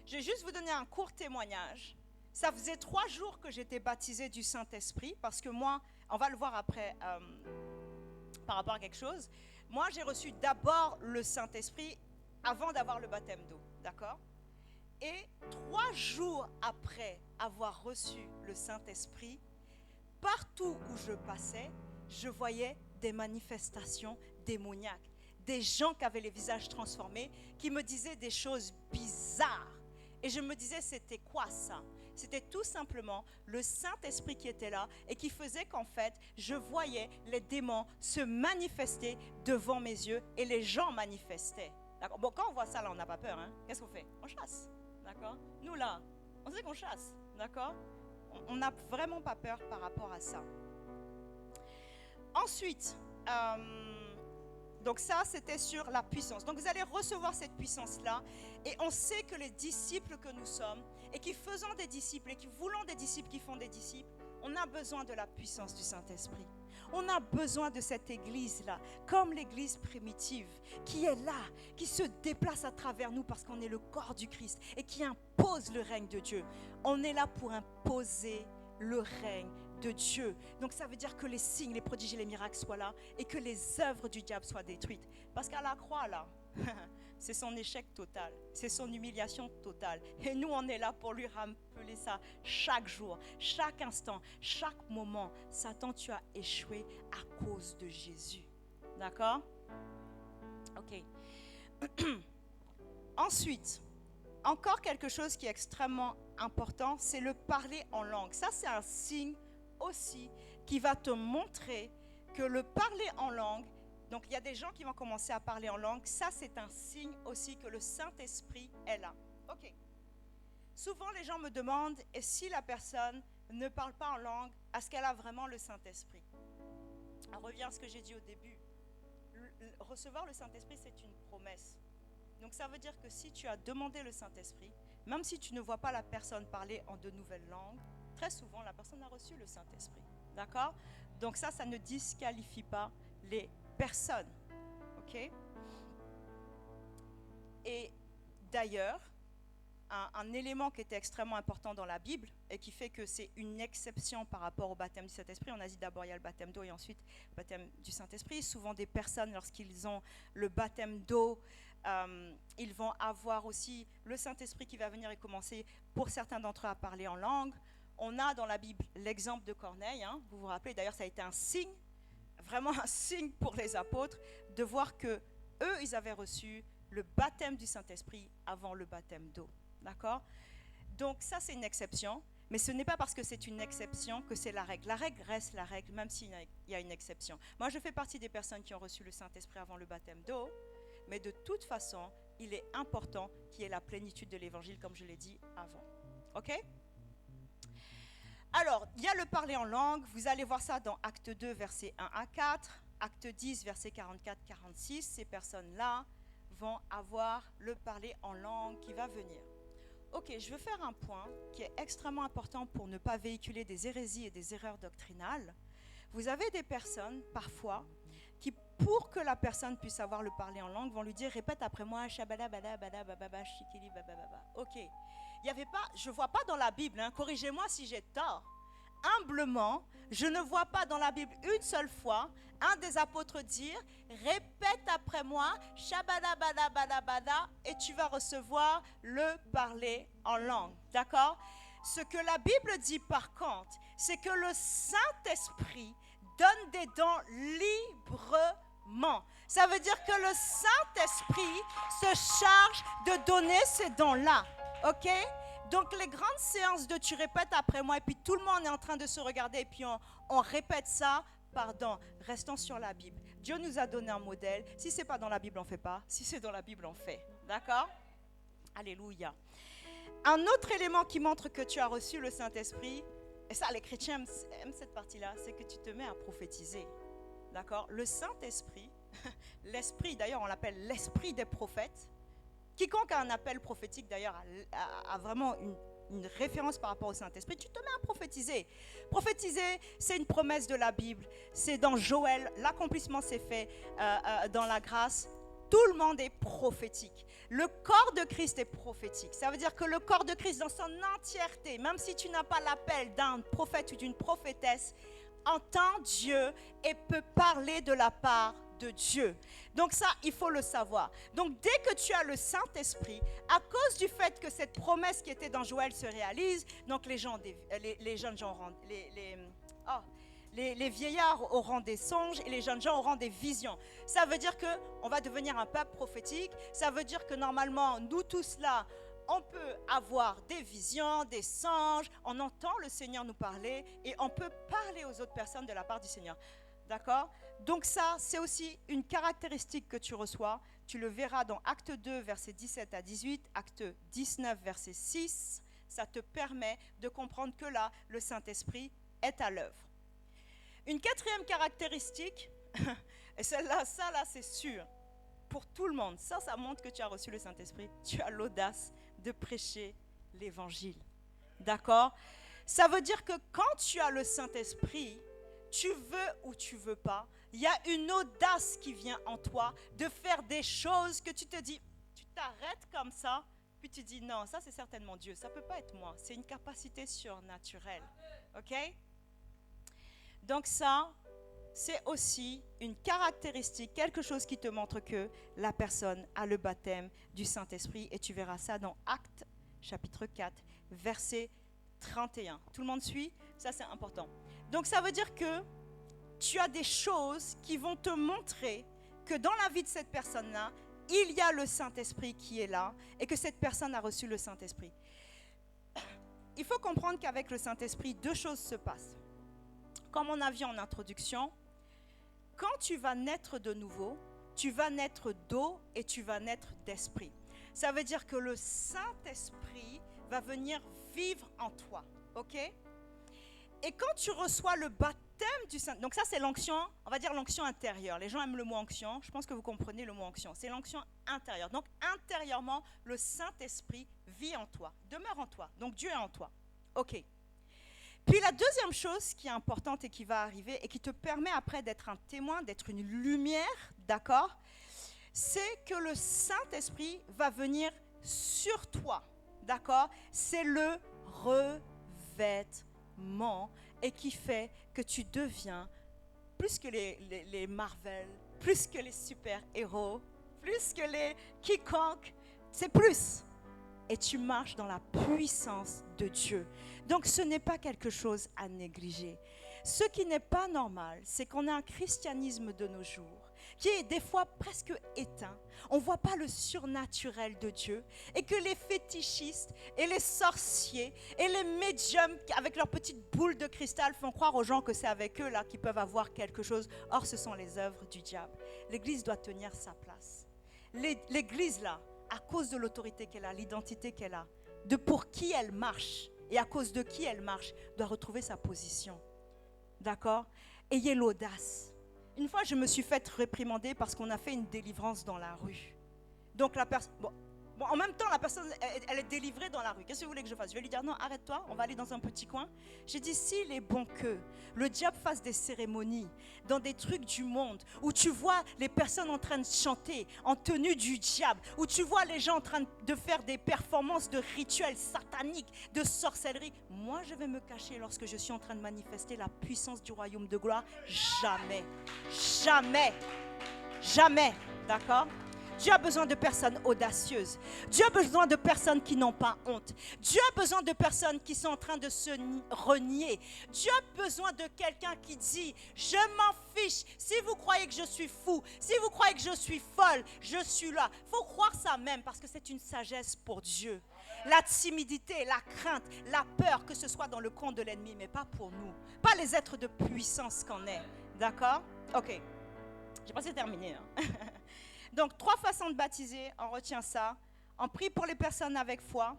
Je vais juste vous donner un court témoignage. Ça faisait 3 jours que j'étais baptisée du Saint-Esprit, parce que moi, on va le voir après par rapport à quelque chose. Moi, j'ai reçu d'abord le Saint-Esprit avant d'avoir le baptême d'eau, d'accord? Et 3 jours après avoir reçu le Saint-Esprit, partout où je passais, je voyais des manifestations démoniaques, des gens qui avaient les visages transformés, qui me disaient des choses bizarres. Et je me disais, c'était quoi ça? C'était tout simplement le Saint-Esprit qui était là et qui faisait qu'en fait, je voyais les démons se manifester devant mes yeux et les gens manifestaient. D'accord? Bon, quand on voit ça, là, on n'a pas peur. Hein? Qu'est-ce qu'on fait? On chasse. D'accord? Nous, là, on sait qu'on chasse. D'accord? On n'a vraiment pas peur par rapport à ça. Ensuite, donc ça, c'était sur la puissance. Donc vous allez recevoir cette puissance-là. Et on sait que les disciples que nous sommes, et qui faisons des disciples, et qui voulons des disciples qui font des disciples, on a besoin de la puissance du Saint-Esprit. On a besoin de cette église-là, comme l'église primitive, qui est là, qui se déplace à travers nous parce qu'on est le corps du Christ, et qui impose le règne de Dieu. On est là pour imposer le règne de Dieu. Donc ça veut dire que les signes, les prodiges et les miracles soient là et que les œuvres du diable soient détruites. Parce qu'à la croix, là, c'est son échec total, c'est son humiliation totale. Et nous, on est là pour lui rappeler ça chaque jour, chaque instant, chaque moment. Satan, tu as échoué à cause de Jésus. D'accord? Ok. Ensuite, encore quelque chose qui est extrêmement important, c'est le parler en langue. Ça, c'est un signe aussi qui va te montrer que le parler en langue, donc il y a des gens qui vont commencer à parler en langue, ça c'est un signe aussi que le Saint-Esprit est là. Ok. Souvent les gens me demandent, et si la personne ne parle pas en langue, est-ce qu'elle a vraiment le Saint-Esprit? On revient à ce que j'ai dit au début. Recevoir le Saint-Esprit, c'est une promesse. Donc ça veut dire que si tu as demandé le Saint-Esprit, même si tu ne vois pas la personne parler en de nouvelles langues, très souvent la personne a reçu le Saint-Esprit. D'accord? Donc ça ne disqualifie pas les personnes. Ok? Et d'ailleurs, un élément qui était extrêmement important dans la Bible et qui fait que c'est une exception par rapport au baptême du Saint-Esprit. On a dit d'abord il y a le baptême d'eau et ensuite le baptême du Saint-Esprit. Souvent des personnes, lorsqu'ils ont le baptême d'eau, ils vont avoir aussi le Saint-Esprit qui va venir et commencer pour certains d'entre eux à parler en langue. On a dans la Bible l'exemple de Corneille, hein, vous vous rappelez, d'ailleurs ça a été un signe, vraiment un signe pour les apôtres, de voir que eux, ils avaient reçu le baptême du Saint-Esprit avant le baptême d'eau. D'accord? Donc ça, c'est une exception, mais ce n'est pas parce que c'est une exception que c'est la règle. La règle reste la règle, même s'il y a une exception. Moi, je fais partie des personnes qui ont reçu le Saint-Esprit avant le baptême d'eau, mais de toute façon, il est important qu'il y ait la plénitude de l'Évangile, comme je l'ai dit avant. OK? Alors, il y a le parler en langue. Vous allez voir ça dans Acte 2, versets 1 à 4. Acte 10, versets 44-46. Ces personnes-là vont avoir le parler en langue qui va venir. Ok, je veux faire un point qui est extrêmement important pour ne pas véhiculer des hérésies et des erreurs doctrinales. Vous avez des personnes, parfois, qui, pour que la personne puisse avoir le parler en langue, vont lui dire « Répète après moi, shabada bada bada baba shikili baba baba ». Ok, il y avait pas, je ne vois pas dans la Bible, hein, corrigez-moi si j'ai tort, humblement, je ne vois pas dans la Bible une seule fois un des apôtres dire « Répète après moi, shabadabadabadabada » et tu vas recevoir le parler en langue. D'accord? Ce que la Bible dit par contre, c'est que le Saint-Esprit donne des dons librement. Ça veut dire que le Saint-Esprit se charge de donner ces dons-là. OK? Donc les grandes séances de tu répètes après moi et puis tout le monde est en train de se regarder et puis on répète ça, pardon, restons sur la Bible. Dieu nous a donné un modèle. Si ce n'est pas dans la Bible, on ne fait pas. Si c'est dans la Bible, on fait. D'accord? Alléluia. Un autre élément qui montre que tu as reçu le Saint-Esprit, et ça les chrétiens aiment cette partie-là, c'est que tu te mets à prophétiser. D'accord? Le Saint-Esprit, l'Esprit, d'ailleurs on l'appelle l'Esprit des prophètes. Quiconque a un appel prophétique, d'ailleurs, a vraiment une référence par rapport au Saint-Esprit, tu te mets à prophétiser. Prophétiser, c'est une promesse de la Bible. C'est dans Joël, l'accomplissement s'est fait dans la grâce. Tout le monde est prophétique. Le corps de Christ est prophétique. Ça veut dire que le corps de Christ dans son entièreté, même si tu n'as pas l'appel d'un prophète ou d'une prophétesse, entend Dieu et peut parler de la part de Dieu. Donc ça, il faut le savoir. Donc dès que tu as le Saint-Esprit, à cause du fait que cette promesse qui était dans Joël se réalise, donc les jeunes gens les vieillards auront des songes et les jeunes gens auront des visions. Ça veut dire qu'on va devenir un peuple prophétique. Ça veut dire que normalement, nous tous là, on peut avoir des visions, des songes, on entend le Seigneur nous parler et on peut parler aux autres personnes de la part du Seigneur. D'accord? Donc ça, c'est aussi une caractéristique que tu reçois. Tu le verras dans Acte 2, versets 17 à 18, Acte 19, verset 6. Ça te permet de comprendre que là, le Saint-Esprit est à l'œuvre. Une quatrième caractéristique, et celle-là, ça là, c'est sûr, pour tout le monde, ça montre que tu as reçu le Saint-Esprit. Tu as l'audace de prêcher l'Évangile. D'accord? Ça veut dire que quand tu as le Saint-Esprit, tu veux ou tu veux pas, il y a une audace qui vient en toi de faire des choses que tu te dis, tu t'arrêtes comme ça, puis tu dis non, ça c'est certainement Dieu, ça peut pas être moi, c'est une capacité surnaturelle. OK? Donc ça, c'est aussi une caractéristique, quelque chose qui te montre que la personne a le baptême du Saint-Esprit et tu verras ça dans Actes chapitre 4, verset 31. Tout le monde suit? Ça c'est important. Donc ça veut dire que tu as des choses qui vont te montrer que dans la vie de cette personne-là, il y a le Saint-Esprit qui est là et que cette personne a reçu le Saint-Esprit. Il faut comprendre qu'avec le Saint-Esprit, deux choses se passent. Comme on a vu en introduction, quand tu vas naître de nouveau, tu vas naître d'eau et tu vas naître d'esprit. Ça veut dire que le Saint-Esprit va venir vivre en toi. OK? Et quand tu reçois le baptême du Saint, donc ça c'est l'onction, on va dire l'onction intérieure. Les gens aiment le mot onction, je pense que vous comprenez le mot onction. C'est l'onction intérieure. Donc intérieurement, le Saint-Esprit vit en toi, demeure en toi. Donc Dieu est en toi. OK. Puis la deuxième chose qui est importante et qui va arriver et qui te permet après d'être un témoin, d'être une lumière, d'accord, c'est que le Saint-Esprit va venir sur toi, d'accord? C'est le revêtement et qui fait que tu deviens plus que les Marvel, plus que les super-héros, plus que les quiconque, c'est plus. Et tu marches dans la puissance de Dieu. Donc ce n'est pas quelque chose à négliger. Ce qui n'est pas normal, c'est qu'on a un christianisme de nos jours qui est des fois presque éteint. On ne voit pas le surnaturel de Dieu et que les fétichistes et les sorciers et les médiums avec leurs petites boules de cristal font croire aux gens que c'est avec eux là qu'ils peuvent avoir quelque chose. Or, ce sont les œuvres du diable. L'Église doit tenir sa place. L'Église là, à cause de l'autorité qu'elle a, l'identité qu'elle a, de pour qui elle marche et à cause de qui elle marche, doit retrouver sa position. D'accord? Ayez l'audace. Une fois, je me suis faite réprimander parce qu'on a fait une délivrance dans la rue. Donc la personne... Bon, Bon, en même temps, la personne, elle est délivrée dans la rue. Qu'est-ce que vous voulez que je fasse? Je vais lui dire, non, arrête-toi, on va aller dans un petit coin. J'ai dit, s'il est bon que le diable fasse des cérémonies dans des trucs du monde, où tu vois les personnes en train de chanter en tenue du diable, où tu vois les gens en train de faire des performances de rituels sataniques, de sorcellerie, moi, je vais me cacher lorsque je suis en train de manifester la puissance du royaume de gloire. Jamais, jamais, jamais, d'accord? Dieu a besoin de personnes audacieuses. Dieu a besoin de personnes qui n'ont pas honte. Dieu a besoin de personnes qui sont en train de se renier. Dieu a besoin de quelqu'un qui dit, je m'en fiche. Si vous croyez que je suis fou, si vous croyez que je suis folle, je suis là. Il faut croire ça même parce que c'est une sagesse pour Dieu. La timidité, la crainte, la peur, que ce soit dans le camp de l'ennemi, mais pas pour nous. Pas les êtres de puissance qu'on est. D'accord? Ok. J'ai pas terminé. Donc, 3 façons de baptiser, on retient ça. On prie pour les personnes avec foi.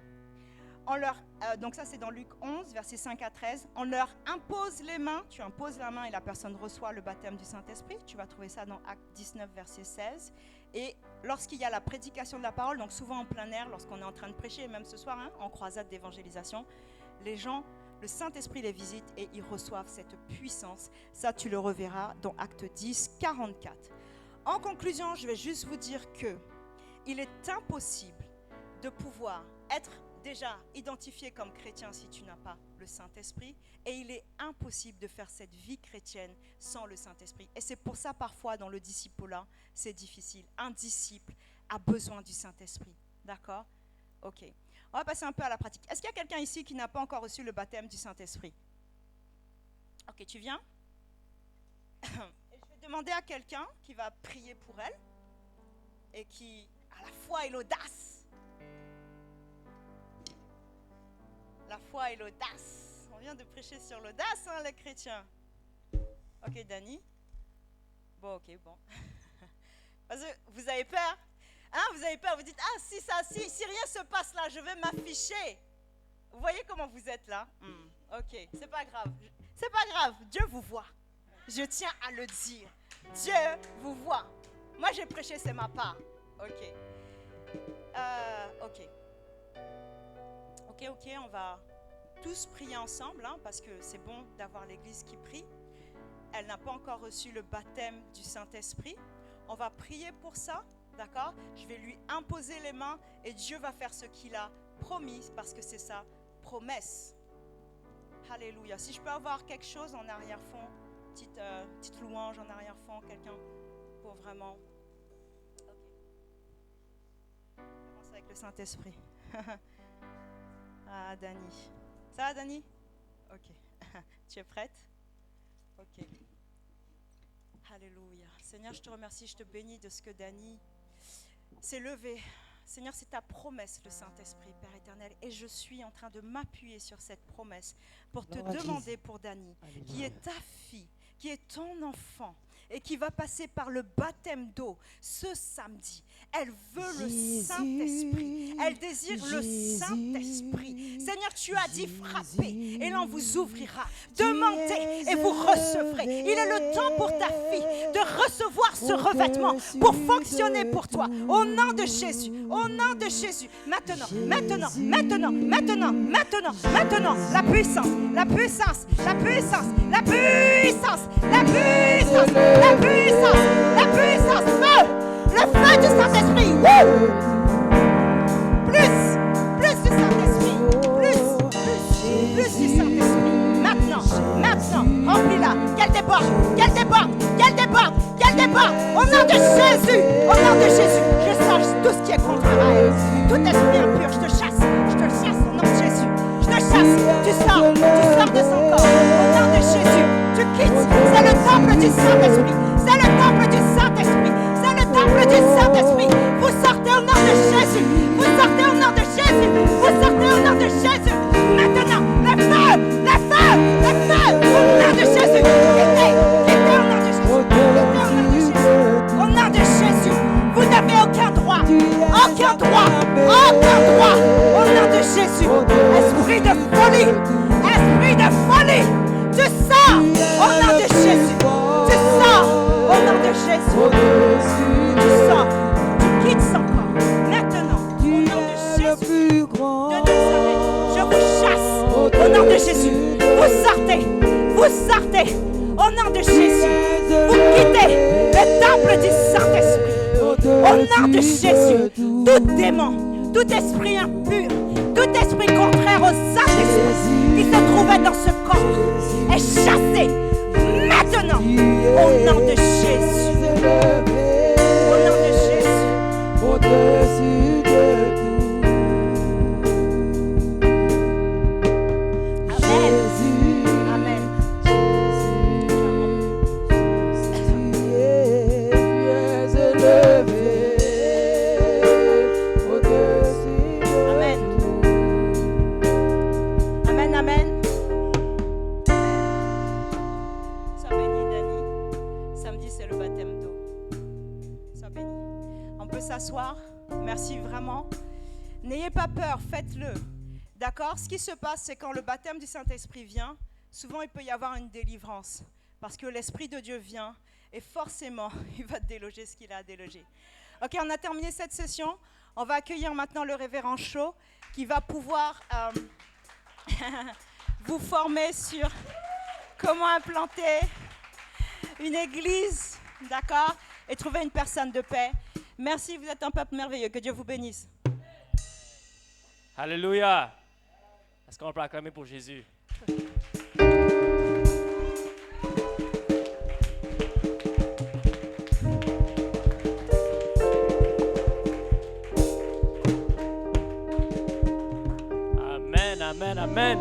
Donc ça, c'est dans Luc 11, versets 5 à 13. On leur impose les mains. Tu imposes la main et la personne reçoit le baptême du Saint-Esprit. Tu vas trouver ça dans Acte 19, verset 16. Et lorsqu'il y a la prédication de la parole, donc souvent en plein air, lorsqu'on est en train de prêcher, même ce soir, en croisade d'évangélisation, les gens, le Saint-Esprit les visite et ils reçoivent cette puissance. Ça, tu le reverras dans Acte 10, 44. En conclusion, je vais juste vous dire qu'il est impossible de pouvoir être déjà identifié comme chrétien si tu n'as pas le Saint-Esprit, et il est impossible de faire cette vie chrétienne sans le Saint-Esprit. Et c'est pour ça parfois dans le discipulat, c'est difficile. Un disciple a besoin du Saint-Esprit. D'accord? Ok. On va passer un peu à la pratique. Est-ce qu'il y a quelqu'un ici qui n'a pas encore reçu le baptême du Saint-Esprit? Ok, tu viens? Demander à quelqu'un qui va prier pour elle et qui a la foi et l'audace. La foi et l'audace. On vient de prêcher sur l'audace, les chrétiens. Ok, Dani. Bon, ok, bon. Parce que vous avez peur. Vous avez peur. Vous dites, si rien se passe là, je vais m'afficher. Vous voyez comment vous êtes là? Ok, c'est pas grave. C'est pas grave. Dieu vous voit. Je tiens à le dire. Dieu vous voit. Moi, j'ai prêché, c'est ma part. Ok, on va tous prier ensemble, parce que c'est bon d'avoir l'église qui prie. Elle n'a pas encore reçu le baptême du Saint-Esprit. On va prier pour ça, d'accord? Je vais lui imposer les mains et Dieu va faire ce qu'il a promis parce que c'est sa promesse. Alléluia. Si je peux avoir quelque chose en arrière-fond, petite louange en arrière-fond, quelqu'un pour vraiment... Ok. On commence avec le Saint-Esprit. Dani. Ça va, Dani? Ok. Tu es prête? Ok. Alléluia. Seigneur, je te remercie, je te bénis de ce que Dani s'est levé. Seigneur, c'est ta promesse, le Saint-Esprit, Père éternel. Et je suis en train de m'appuyer sur cette promesse pour te demander pour Dani, qui est ta fille, qui est ton enfant et qui va passer par le baptême d'eau ce samedi. Elle veut le Saint-Esprit. Elle désire le Saint-Esprit. Seigneur, tu as dit frappez et l'on vous ouvrira. Demandez et vous recevrez. Il est le temps pour ta fille de recevoir ce revêtement pour fonctionner pour toi. Au nom de Jésus. Au nom de Jésus. Maintenant. La puissance. La puissance. La puissance. La puissance. La puissance. La puissance. La puissance. Feu. Le feu du Saint-Esprit. Plus du Saint-Esprit. Plus du Saint-Esprit. Maintenant. Remplis-la. Qu'elle déborde. Au nom de Jésus. Je sache tout ce qui est contraire à elle. Tout esprit impur, je te chasse au nom de Jésus. Je te chasse. Tu sors de son corps. Au nom de Jésus. Tu quittes. C'est le temple du Saint-Esprit. Vous sortez au nom de Jésus. Maintenant, le feu. Au nom de Jésus. Au nom de Jésus. Vous n'avez aucun droit. Au nom de Jésus. Esprit de folie. Tu sors au nom de Jésus. Tu sors. Tu quittes son corps. Maintenant, au nom Jésus, vous sortez. Vous sortez. Au nom de Jésus, vous quittez le temple du Saint-Esprit. Au nom de Jésus, tout démon, tout esprit impur, tout esprit contraire au Saint-Esprit qui se trouvait dans ce corps est chassé maintenant. Au nom de Jésus. Au nom de Jésus. Au-dessus de tout. Amen. Jésus, Amen. tu es élevé. Au-dessus de Amen. Amen, amen. Sois béni, Dani. Samedi, c'est le baptême d'eau. Sois béni. On peut s'asseoir. Merci vraiment. N'ayez pas peur, faites-le. D'accord? Ce qui se passe, c'est quand le baptême du Saint-Esprit vient, souvent il peut y avoir une délivrance. Parce que l'Esprit de Dieu vient et forcément, il va déloger ce qu'il a à déloger. Ok, on a terminé cette session. On va accueillir maintenant le révérend Shaw qui va pouvoir vous former sur comment implanter une église, d'accord, et trouver une personne de paix. Merci, vous êtes un peuple merveilleux. Que Dieu vous bénisse. Alléluia. Est-ce qu'on peut acclamer pour Jésus? Amen, amen, amen.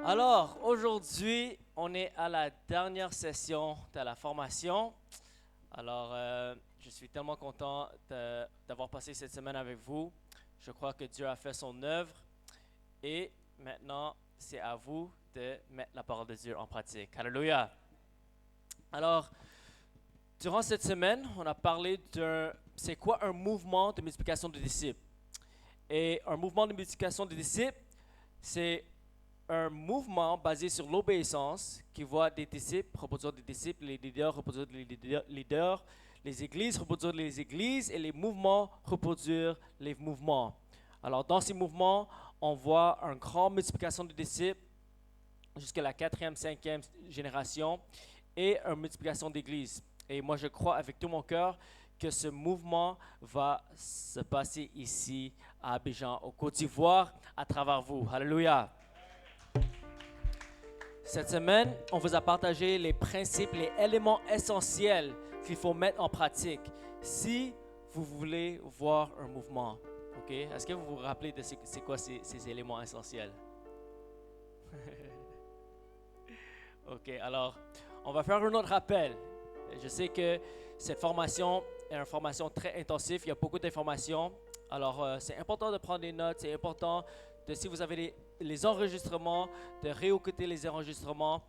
Alors, aujourd'hui, on est à la dernière session de la formation. Alors, je suis tellement content d'avoir passé cette semaine avec vous. Je crois que Dieu a fait son œuvre et maintenant, c'est à vous de mettre la parole de Dieu en pratique. Alléluia. Alors, durant cette semaine, on a parlé c'est quoi un mouvement de multiplication de disciples. Et un mouvement de multiplication de disciples, c'est un mouvement basé sur l'obéissance qui voit des disciples reproduire des disciples, les leaders reproduire les leaders, les églises reproduire les églises et les mouvements reproduire les mouvements. Alors dans ces mouvements, on voit une grande multiplication de disciples jusqu'à la 4e, 5e génération et une multiplication d'églises. Et moi je crois avec tout mon cœur que ce mouvement va se passer ici à Abidjan, au Côte d'Ivoire, à travers vous. Alléluia. Cette semaine, on vous a partagé les principes, les éléments essentiels qu'il faut mettre en pratique si vous voulez voir un mouvement. Ok? Est-ce que vous vous rappelez de c'est quoi ces éléments essentiels? Ok, alors, on va faire un autre rappel. Je sais que cette formation est une formation très intensive, il y a beaucoup d'informations. Alors, c'est important de prendre des notes, c'est important de, si vous avez les enregistrements, de réécouter les enregistrements.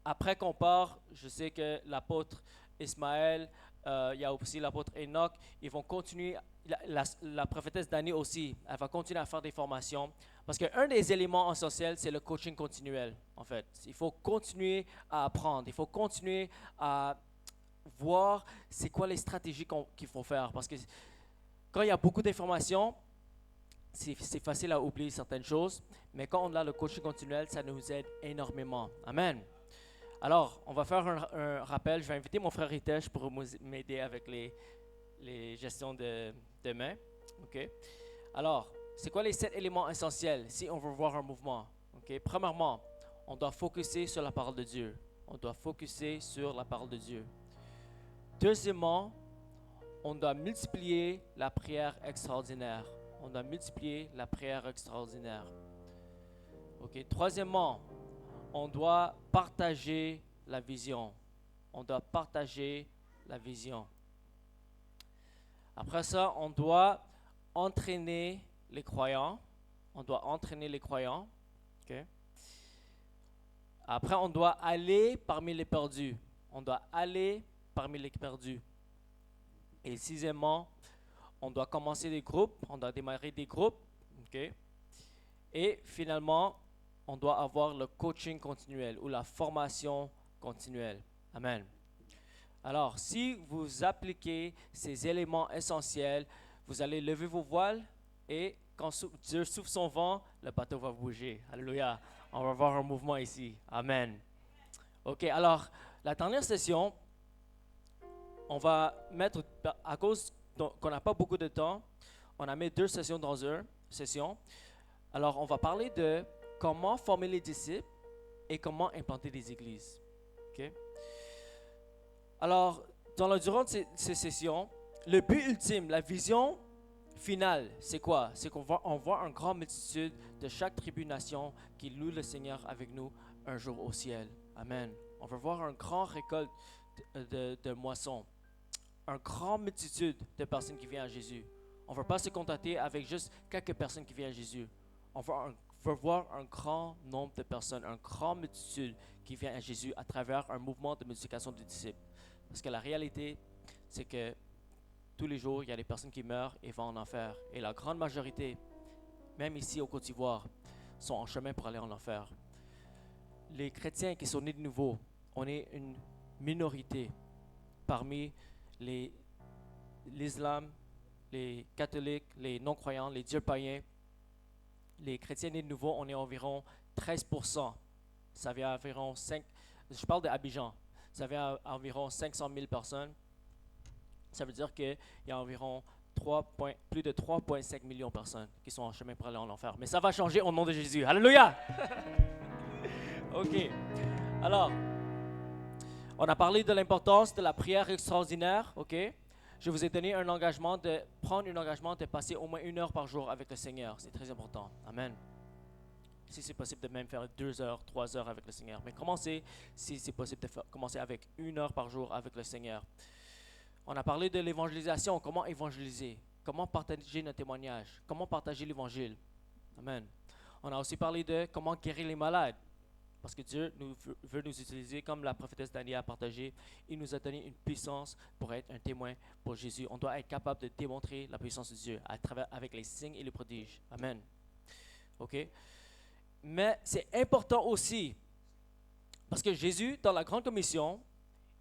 Après qu'on part, je sais que l'apôtre Ismaël, il y a aussi l'apôtre Enoch, ils vont continuer, la prophétesse Dani aussi, elle va continuer à faire des formations. Parce qu'un des éléments essentiels, c'est le coaching continuel, en fait. Il faut continuer à apprendre, il faut continuer à voir c'est quoi les stratégies qu'il faut faire. Parce que quand il y a beaucoup d'informations, c'est facile à oublier certaines choses, mais quand on a le coaching continuel, ça nous aide énormément. Amen. Alors, on va faire un rappel. Je vais inviter mon frère Ritesh pour m'aider avec les gestions de main. OK? Alors, c'est quoi les 7 éléments essentiels si on veut voir un mouvement? OK? Premièrement, on doit focuser sur la parole de Dieu. On doit focuser sur la parole de Dieu. Deuxièmement, on doit multiplier la prière extraordinaire. On doit multiplier la prière extraordinaire. OK. Troisièmement, on doit partager la vision. On doit partager la vision. Après ça, on doit entraîner les croyants. On doit entraîner les croyants. OK. Après, on doit aller parmi les perdus. On doit aller parmi les perdus. Et sixièmement, on doit commencer des groupes, on doit démarrer des groupes, ok? Et finalement, on doit avoir le coaching continuel ou la formation continuelle. Amen. Alors, si vous appliquez ces éléments essentiels, vous allez lever vos voiles et quand Dieu souffle son vent, le bateau va bouger. Alléluia. On va voir un mouvement ici. Amen. OK, alors, la dernière session, on va mettre, à cause qu'on n'a pas beaucoup de temps, on a mis 2 sessions dans une session. Alors, on va parler de comment former les disciples et comment implanter des églises. OK? Alors, durant ces sessions, le but ultime, la vision finale, c'est quoi? C'est qu'on voit une grande multitude de chaque tribu nation qui loue le Seigneur avec nous un jour au ciel. Amen. On veut voir une grande récolte de moissons. Une grande multitude de personnes qui viennent à Jésus. On ne veut pas se contenter avec juste quelques personnes qui viennent à Jésus. On veut voir un grand nombre de personnes, une grande multitude qui vient à Jésus à travers un mouvement de multiplication de disciples. Parce que la réalité, c'est que tous les jours, il y a des personnes qui meurent et vont en enfer. Et la grande majorité, même ici au Côte d'Ivoire, sont en chemin pour aller en enfer. Les chrétiens qui sont nés de nouveau, on est une minorité parmi l'islam, les catholiques, les non-croyants, les dieux païens. Les chrétiens nés de nouveau, on est environ 13%. Ça vient à environ 5, je parle d'Abidjan, ça vient à environ 500 000 personnes. Ça veut dire qu'il y a environ plus de 3,5 millions de personnes qui sont en chemin pour aller en enfer. Mais ça va changer au nom de Jésus. Alléluia! OK. Alors, on a parlé de l'importance de la prière extraordinaire. OK? Je vous ai donné un engagement de prendre un engagement de passer au moins 1 heure par jour avec le Seigneur. C'est très important. Amen. Si c'est possible de même faire 2 heures, 3 heures avec le Seigneur. Mais commencez, si c'est possible, de commencer avec 1 heure par jour avec le Seigneur. On a parlé de l'évangélisation, comment évangéliser, comment partager notre témoignage, comment partager l'évangile. Amen. On a aussi parlé de comment guérir les malades, parce que Dieu veut nous utiliser comme la prophétesse Danielle a partagé. Il nous a donné une puissance pour être un témoin pour Jésus. On doit être capable de démontrer la puissance de Dieu à travers avec les signes et les prodiges. Amen. OK? Mais c'est important aussi, parce que Jésus, dans la Grande Commission,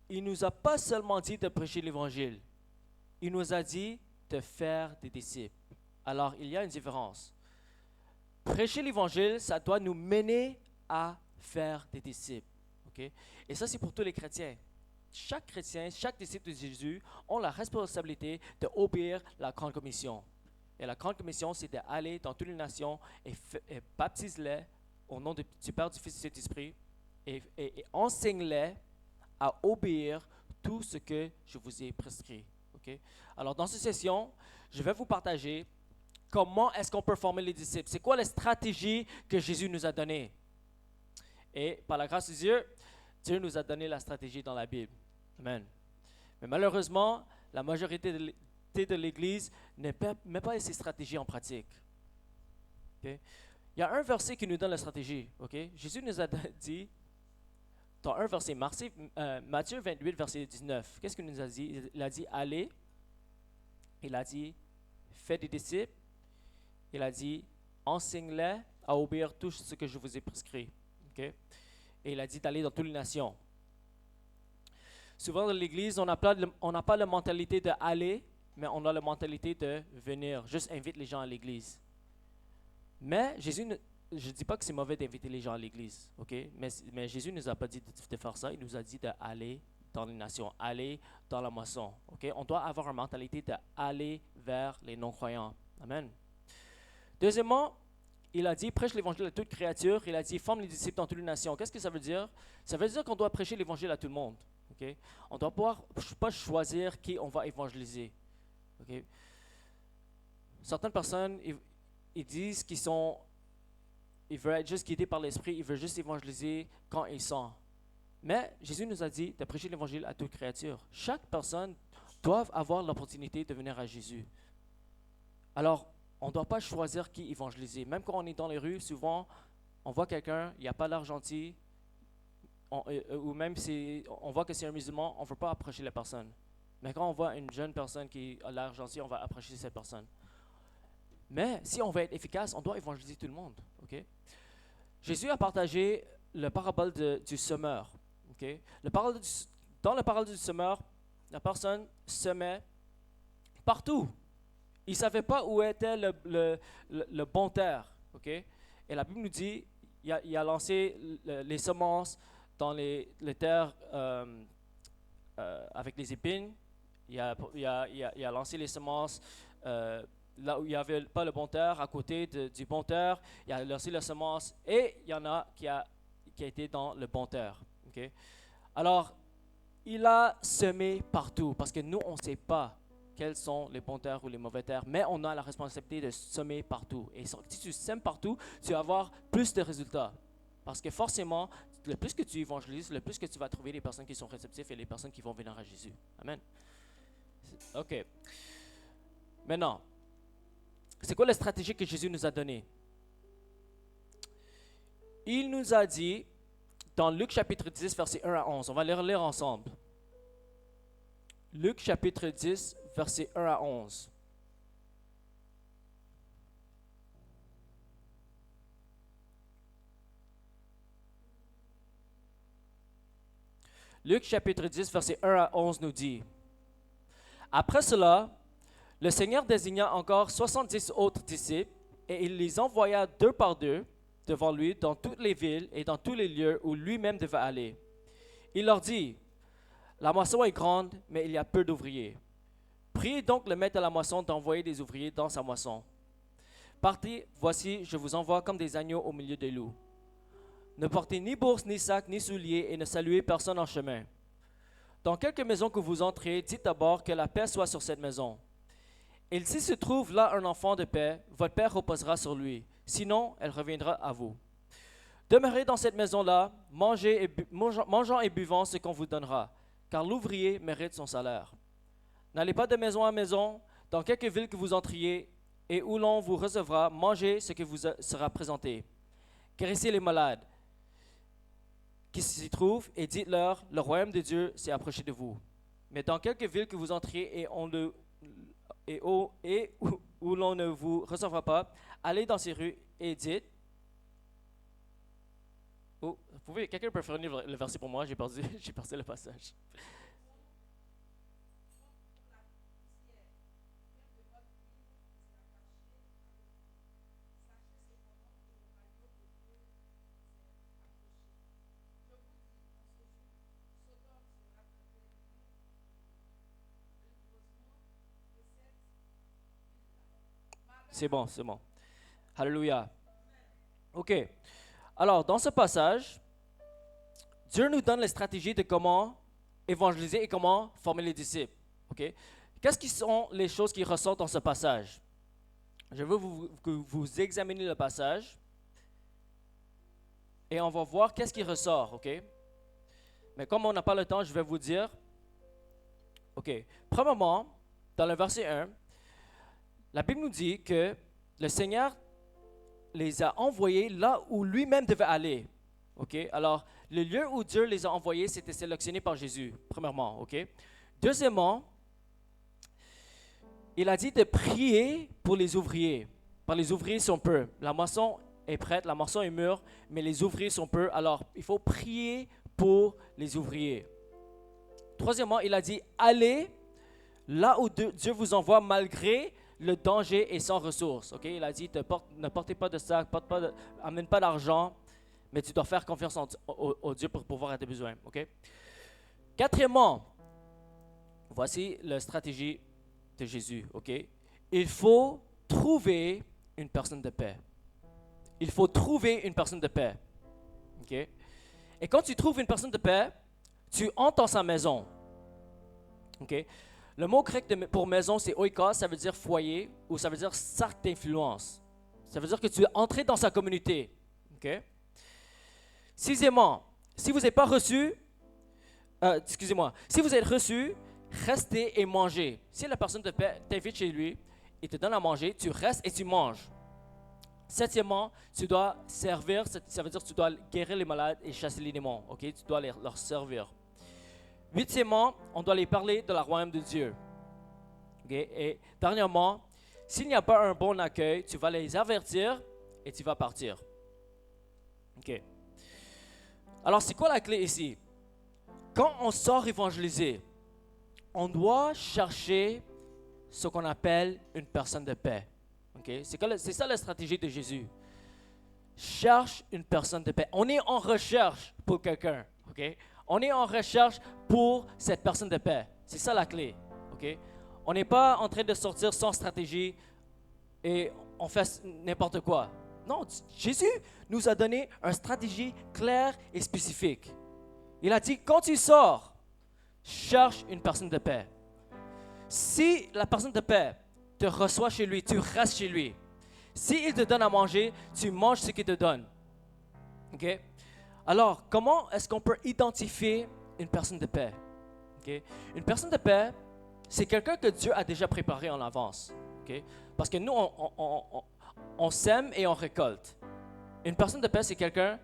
il ne nous a pas seulement dit de prêcher l'Évangile. Il nous a dit de faire des disciples. Alors, il y a une différence. Prêcher l'Évangile, ça doit nous mener à faire des disciples. Okay? Et ça, c'est pour tous les chrétiens. Chaque chrétien, chaque disciple de Jésus ont la responsabilité d'obéir la Grande Commission. Et la Grande Commission, c'est d'aller dans toutes les nations et baptise-les au nom du Père, du Fils et du Saint-Esprit et enseigne-les à obéir tout ce que je vous ai prescrit. Okay? Alors, dans cette session, je vais vous partager comment est-ce qu'on peut former les disciples. C'est quoi la stratégie que Jésus nous a donnée? Et par la grâce de Dieu, Dieu nous a donné la stratégie dans la Bible. Amen. Mais malheureusement, la majorité de l'Église ne met pas ces stratégies en pratique. Okay? Il y a un verset qui nous donne la stratégie. Okay? Jésus nous a dit, dans un verset, Matthieu 28, verset 19, qu'est-ce qu'il nous a dit? Il a dit, allez. Il a dit, faites des disciples. Il a dit, enseigne-les à obéir tout ce que je vous ai prescrit. Okay? Et il a dit d'aller dans toutes les nations. Souvent dans l'Église, on n'a pas la mentalité d'aller, mais on a la mentalité de venir. Juste invite les gens à l'Église. Mais Jésus, je ne dis pas que c'est mauvais d'inviter les gens à l'Église, okay? Mais Jésus ne nous a pas dit de faire ça. Il nous a dit d'aller dans les nations, aller dans la moisson. Okay? On doit avoir une mentalité d'aller vers les non-croyants. Amen. Deuxièmement, il a dit, prêche l'évangile à toute créature. Il a dit, forme les disciples dans toutes les nations. Qu'est-ce que ça veut dire? Ça veut dire qu'on doit prêcher l'évangile à tout le monde. Okay? On ne doit pas choisir qui on va évangéliser. Okay? Certaines personnes, ils disent ils veulent être juste guidés par l'Esprit, ils veulent juste évangéliser quand ils sont. Mais Jésus nous a dit de prêcher l'évangile à toute créature. Chaque personne doit avoir l'opportunité de venir à Jésus. Alors, on ne doit pas choisir qui évangéliser. Même quand on est dans les rues, souvent, on voit quelqu'un, il n'a pas l'air gentil, ou même si on voit que c'est un musulman, on ne veut pas approcher la personne. Mais quand on voit une jeune personne qui a l'air gentille, on va approcher cette personne. Mais si on veut être efficace, on doit évangéliser tout le monde. Okay? Jésus a partagé la parabole du semeur. Okay? Dans la parole du semeur, la personne semait partout. ils ne savaient pas où était le bon terre. OK? Et la Bible nous dit, il a lancé les semences dans les terres avec les épines. Il a lancé les semences là où il n'y avait pas le bon terre, à côté du bon terre. Il a lancé les semences et il y en a qui a été dans le bon terre. Okay? Alors, il a semé partout parce que nous, on ne sait pas quels sont les bons terres ou les mauvais terres, mais on a la responsabilité de semer partout. Et si tu sèmes partout, tu vas avoir plus de résultats. Parce que forcément, le plus que tu évangélises, le plus que tu vas trouver les personnes qui sont réceptives et les personnes qui vont venir à Jésus. Amen. OK. Maintenant, c'est quoi la stratégie que Jésus nous a donnée? Il nous a dit, dans Luc chapitre 10, versets 1 à 11, on va les relire ensemble. Luc chapitre 10, versets 1 à 11. Luc chapitre 10, versets 1 à 11 nous dit, « Après cela, le Seigneur désigna encore 70 autres disciples et il les envoya deux par deux devant lui dans toutes les villes et dans tous les lieux où lui-même devait aller. Il leur dit, « La moisson est grande, mais il y a peu d'ouvriers. Priez donc le maître de la moisson d'envoyer des ouvriers dans sa moisson. Partez, voici, je vous envoie comme des agneaux au milieu des loups. Ne portez ni bourse, ni sac, ni souliers, et ne saluez personne en chemin. Dans quelque maison que vous entrez, dites d'abord que la paix soit sur cette maison. Et s'il se trouve là un enfant de paix, votre paix reposera sur lui. Sinon, elle reviendra à vous. Demeurez dans cette maison-là, mangeant et buvant ce qu'on vous donnera, car l'ouvrier mérite son salaire. N'allez pas de maison à maison, dans quelque ville que vous entriez, et où l'on vous recevra, mangez ce qui vous sera présenté. Guérissez les malades qui s'y trouvent, et dites-leur, le royaume de Dieu s'est approché de vous. Mais dans quelque ville que vous entriez où l'on ne vous recevra pas, allez dans ces rues et dites... Oh, quelqu'un peut faire le verset pour moi? J'ai perdu le passage. C'est bon, c'est bon. Alléluia. OK. Alors, dans ce passage, Dieu nous donne les stratégies de comment évangéliser et comment former les disciples. OK? Qu'est-ce qui sont les choses qui ressortent dans ce passage? Je veux que vous examiniez le passage et on va voir qu'est-ce qui ressort. OK? Mais comme on n'a pas le temps, je vais vous dire. OK. Premièrement, dans le verset 1, la Bible nous dit que le Seigneur les a envoyés là où lui-même devait aller. OK? Alors, le lieu où Dieu les a envoyés, c'était sélectionné par Jésus, premièrement. OK? Deuxièmement, il a dit de prier pour les ouvriers. Car les ouvriers sont peu. La moisson est prête, la moisson est mûre, mais les ouvriers sont peu. Alors, il faut prier pour les ouvriers. Troisièmement, il a dit, allez là où Dieu vous envoie malgré le danger est sans ressources. Okay? Il a dit, ne portez pas de sac, amène pas d'argent, mais tu dois faire confiance au Dieu pour pouvoir à tes besoins. Okay? Quatrièmement, voici la stratégie de Jésus. Okay? Il faut trouver une personne de paix. Il faut trouver une personne de paix. Okay? Et quand tu trouves une personne de paix, tu entres dans sa maison. Okay? Le mot grec pour maison, c'est oikos, ça veut dire foyer, ou ça veut dire cercle d'influence. Ça veut dire que tu es entré dans sa communauté. Okay? Sixièmement, si vous n'êtes pas reçu, si vous êtes reçu, restez et mangez. Si la personne t'invite chez lui et te donne à manger, tu restes et tu manges. Septièmement, tu dois servir, ça veut dire que tu dois guérir les malades et chasser les démons. Okay? Tu dois leur servir. Huitièmement, on doit les parler de la royaume de Dieu. Okay? Et dernièrement, s'il n'y a pas un bon accueil, tu vas les avertir et tu vas partir. Okay. Alors, c'est quoi la clé ici? Quand on sort évangéliser, on doit chercher ce qu'on appelle une personne de paix. Okay? C'est ça la stratégie de Jésus. Cherche une personne de paix. On est en recherche pour quelqu'un. Okay? On est en recherche pour cette personne de paix. C'est ça la clé. Okay? On n'est pas en train de sortir sans stratégie et on fait n'importe quoi. Non, Jésus nous a donné une stratégie claire et spécifique. Il a dit, quand tu sors, cherche une personne de paix. Si la personne de paix te reçoit chez lui, tu restes chez lui. S'il te donne à manger, tu manges ce qu'il te donne. Okay? Alors, comment est-ce qu'on peut identifier une personne de paix? Okay? Une personne de paix, c'est quelqu'un que Dieu a déjà préparé en avance. Okay? Parce que nous, on sème et on récolte. Une personne de paix, c'est quelqu'un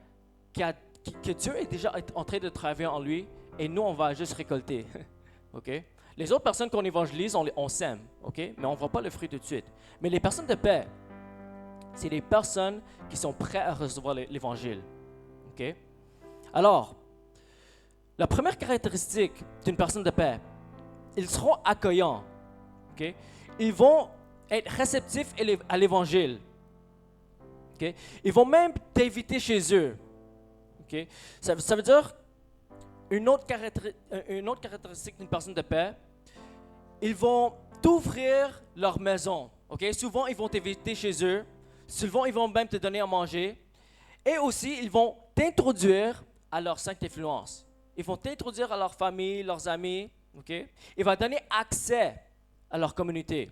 que Dieu est déjà en train de travailler en lui et nous, on va juste récolter. Okay? Les autres personnes qu'on évangélise, on sème, okay? Mais on ne voit pas le fruit tout de suite. Mais les personnes de paix, c'est des personnes qui sont prêtes à recevoir l'évangile. Okay? Alors, la première caractéristique d'une personne de paix, ils seront accueillants. Okay? Ils vont être réceptifs à l'évangile. Okay? Ils vont même t'inviter chez eux. Okay? Ça veut dire, une autre caractéristique d'une personne de paix, ils vont t'ouvrir leur maison. Okay? Souvent, ils vont t'inviter chez eux. Souvent, ils vont même te donner à manger. Et aussi, ils vont t'introduire à leur sainte influence. Ils vont t'introduire à leur famille, leurs amis. Okay? Ils vont donner accès à leur communauté.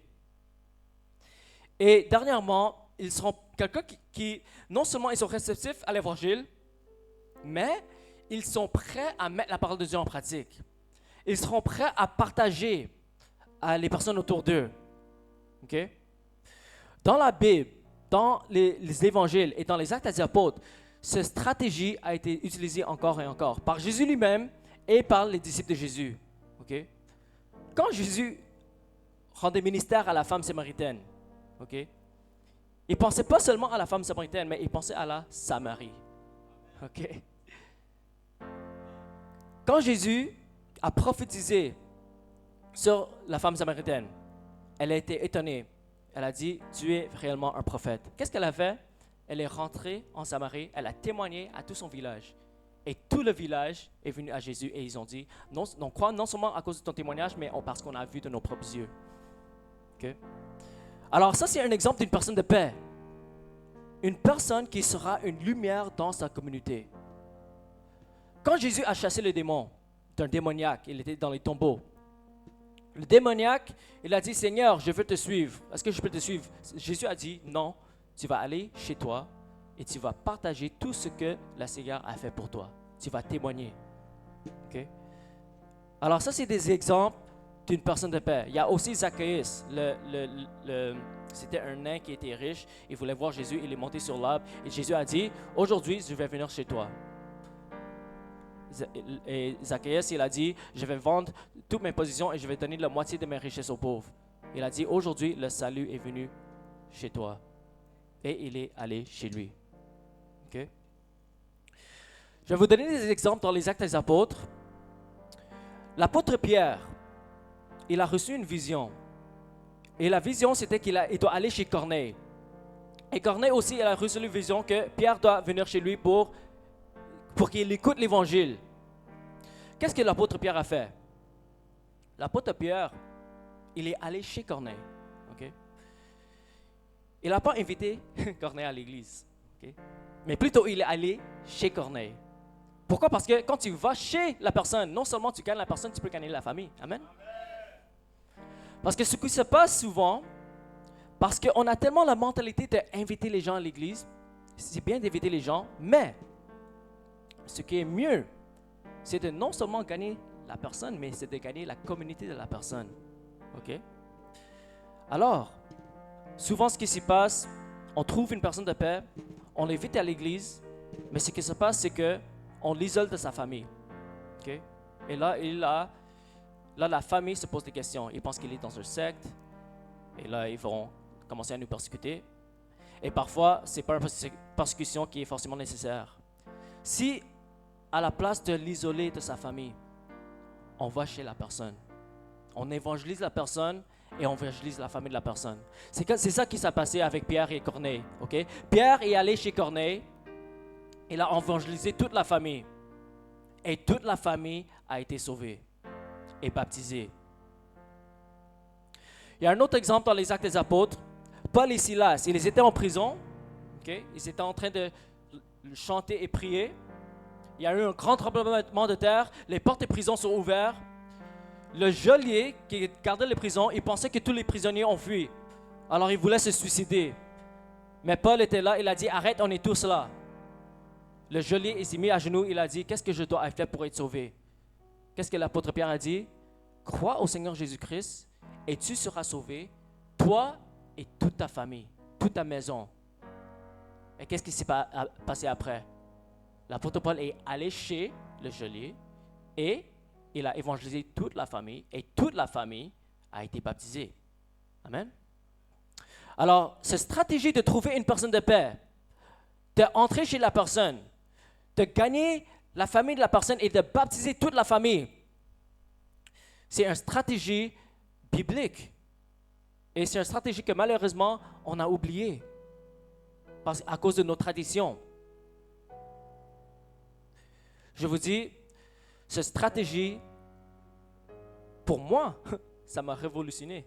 Et dernièrement, ils seront quelqu'un qui non seulement ils sont réceptifs à l'évangile, mais ils sont prêts à mettre la parole de Dieu en pratique. Ils seront prêts à partager à les personnes autour d'eux. Okay? Dans la Bible, dans les évangiles et dans les actes des apôtres, cette stratégie a été utilisée encore et encore par Jésus lui-même et par les disciples de Jésus. Okay? Quand Jésus rendait ministère à la femme samaritaine, okay, il ne pensait pas seulement à la femme samaritaine, mais il pensait à la Samarie. Okay? Quand Jésus a prophétisé sur la femme samaritaine, elle a été étonnée. Elle a dit, tu es réellement un prophète. Qu'est-ce qu'elle a fait? Elle est rentrée en Samarie, elle a témoigné à tout son village. Et tout le village est venu à Jésus et ils ont dit, on croit non seulement à cause de ton témoignage, mais parce qu'on a vu de nos propres yeux. Okay? Alors ça, c'est un exemple d'une personne de paix. Une personne qui sera une lumière dans sa communauté. Quand Jésus a chassé le démon d'un démoniaque, il était dans les tombeaux. Le démoniaque, il a dit, Seigneur, je veux te suivre. Est-ce que je peux te suivre? Jésus a dit, non, tu vas aller chez toi et tu vas partager tout ce que le Seigneur a fait pour toi. Tu vas témoigner. Okay? Alors ça, c'est des exemples d'une personne de paix. Il y a aussi Zacchaeus, c'était un nain qui était riche. Il voulait voir Jésus, il est monté sur l'arbre et Jésus a dit, aujourd'hui, je vais venir chez toi. Et Zacchaeus, il a dit, je vais vendre toutes mes positions et je vais donner la moitié de mes richesses aux pauvres. Il a dit, aujourd'hui, le salut est venu chez toi. Et il est allé chez lui. Okay? Je vais vous donner des exemples dans les Actes des Apôtres. L'apôtre Pierre, il a reçu une vision. Et la vision, c'était qu'il doit aller chez Corneille. Et Corneille aussi, il a reçu une vision que Pierre doit venir chez lui pour qu'il écoute l'évangile. Qu'est-ce que l'apôtre Pierre a fait? L'apôtre Pierre, il est allé chez Corneille. Okay? Il n'a pas invité Corneille à l'église. Okay? Mais plutôt, il est allé chez Corneille. Pourquoi? Parce que quand tu vas chez la personne, non seulement tu gagnes la personne, tu peux gagner la famille. Amen? Parce que ce qui se passe souvent, parce qu'on a tellement la mentalité d'inviter les gens à l'église, c'est bien d'inviter les gens, mais ce qui est mieux, c'est de non seulement gagner la personne, mais c'est de gagner la communauté de la personne. OK? Alors, souvent ce qui se passe, on trouve une personne de paix, on l'invite à l'église, mais ce qui se passe, c'est qu'on l'isole de sa famille. OK? Et là, la famille se pose des questions. Ils pensent qu'il est dans une secte, et là, ils vont commencer à nous persécuter. Et parfois, ce n'est pas une persécution qui est forcément nécessaire. Si, à la place de l'isoler de sa famille, on va chez la personne, on évangélise la personne et on évangélise la famille de la personne. C'est ça qui s'est passé avec Pierre et Corneille. Okay? Pierre est allé chez Corneille, il a évangélisé toute la famille. Et toute la famille a été sauvée et baptisée. Il y a un autre exemple dans les Actes des Apôtres. Paul et Silas, ils étaient en prison. Okay? Ils étaient en train de chanter et prier. Il y a eu un grand tremblement de terre. Les portes des prisons sont ouvertes. Le geôlier qui gardait les prisons, il pensait que tous les prisonniers ont fui. Alors il voulait se suicider. Mais Paul était là, il a dit, arrête, on est tous là. Le geôlier il s'est mis à genoux, il a dit, qu'est-ce que je dois faire pour être sauvé? Qu'est-ce que l'apôtre Pierre a dit? Crois au Seigneur Jésus-Christ et tu seras sauvé, toi et toute ta famille, toute ta maison. Et qu'est-ce qui s'est passé après? L'apôtre Paul est allé chez le geôlier et il a évangélisé toute la famille et toute la famille a été baptisée. Amen. Alors, cette stratégie de trouver une personne de paix, d'entrer chez la personne, de gagner la famille de la personne et de baptiser toute la famille, c'est une stratégie biblique. Et c'est une stratégie que malheureusement, on a oubliée à cause de nos traditions. Je vous dis, cette stratégie, pour moi, ça m'a révolutionné.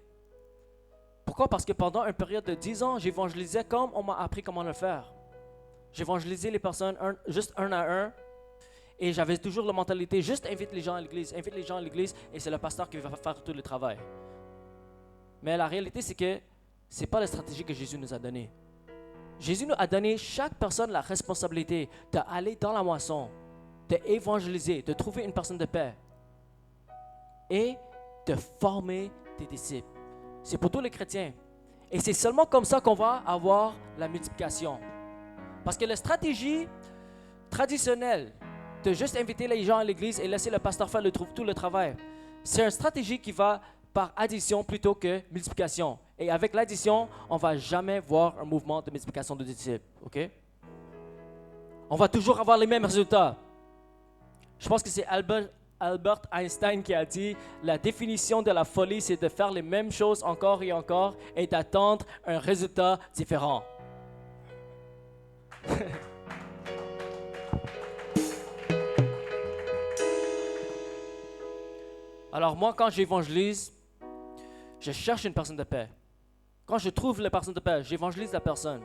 Pourquoi? Parce que pendant une période de 10 ans, j'évangélisais comme on m'a appris comment le faire. J'évangélisais les personnes juste un à un. Et j'avais toujours la mentalité, juste invite les gens à l'église et c'est le pasteur qui va faire tout le travail. Mais la réalité, c'est que ce n'est pas la stratégie que Jésus nous a donnée. Jésus nous a donné chaque personne la responsabilité d'aller dans la moisson, d'évangéliser, de trouver une personne de paix et de former des disciples. C'est pour tous les chrétiens. Et c'est seulement comme ça qu'on va avoir la multiplication. Parce que la stratégie traditionnelle de juste inviter les gens à l'église et laisser le pasteur faire tout le travail, c'est une stratégie qui va par addition plutôt que multiplication. Et avec l'addition, on ne va jamais voir un mouvement de multiplication de disciples. Okay? On va toujours avoir les mêmes résultats. Je pense que c'est Albert Einstein qui a dit « La définition de la folie, c'est de faire les mêmes choses encore et encore et d'attendre un résultat différent. » Alors moi, quand j'évangélise, je cherche une personne de paix. Quand je trouve la personne de paix, j'évangélise la personne.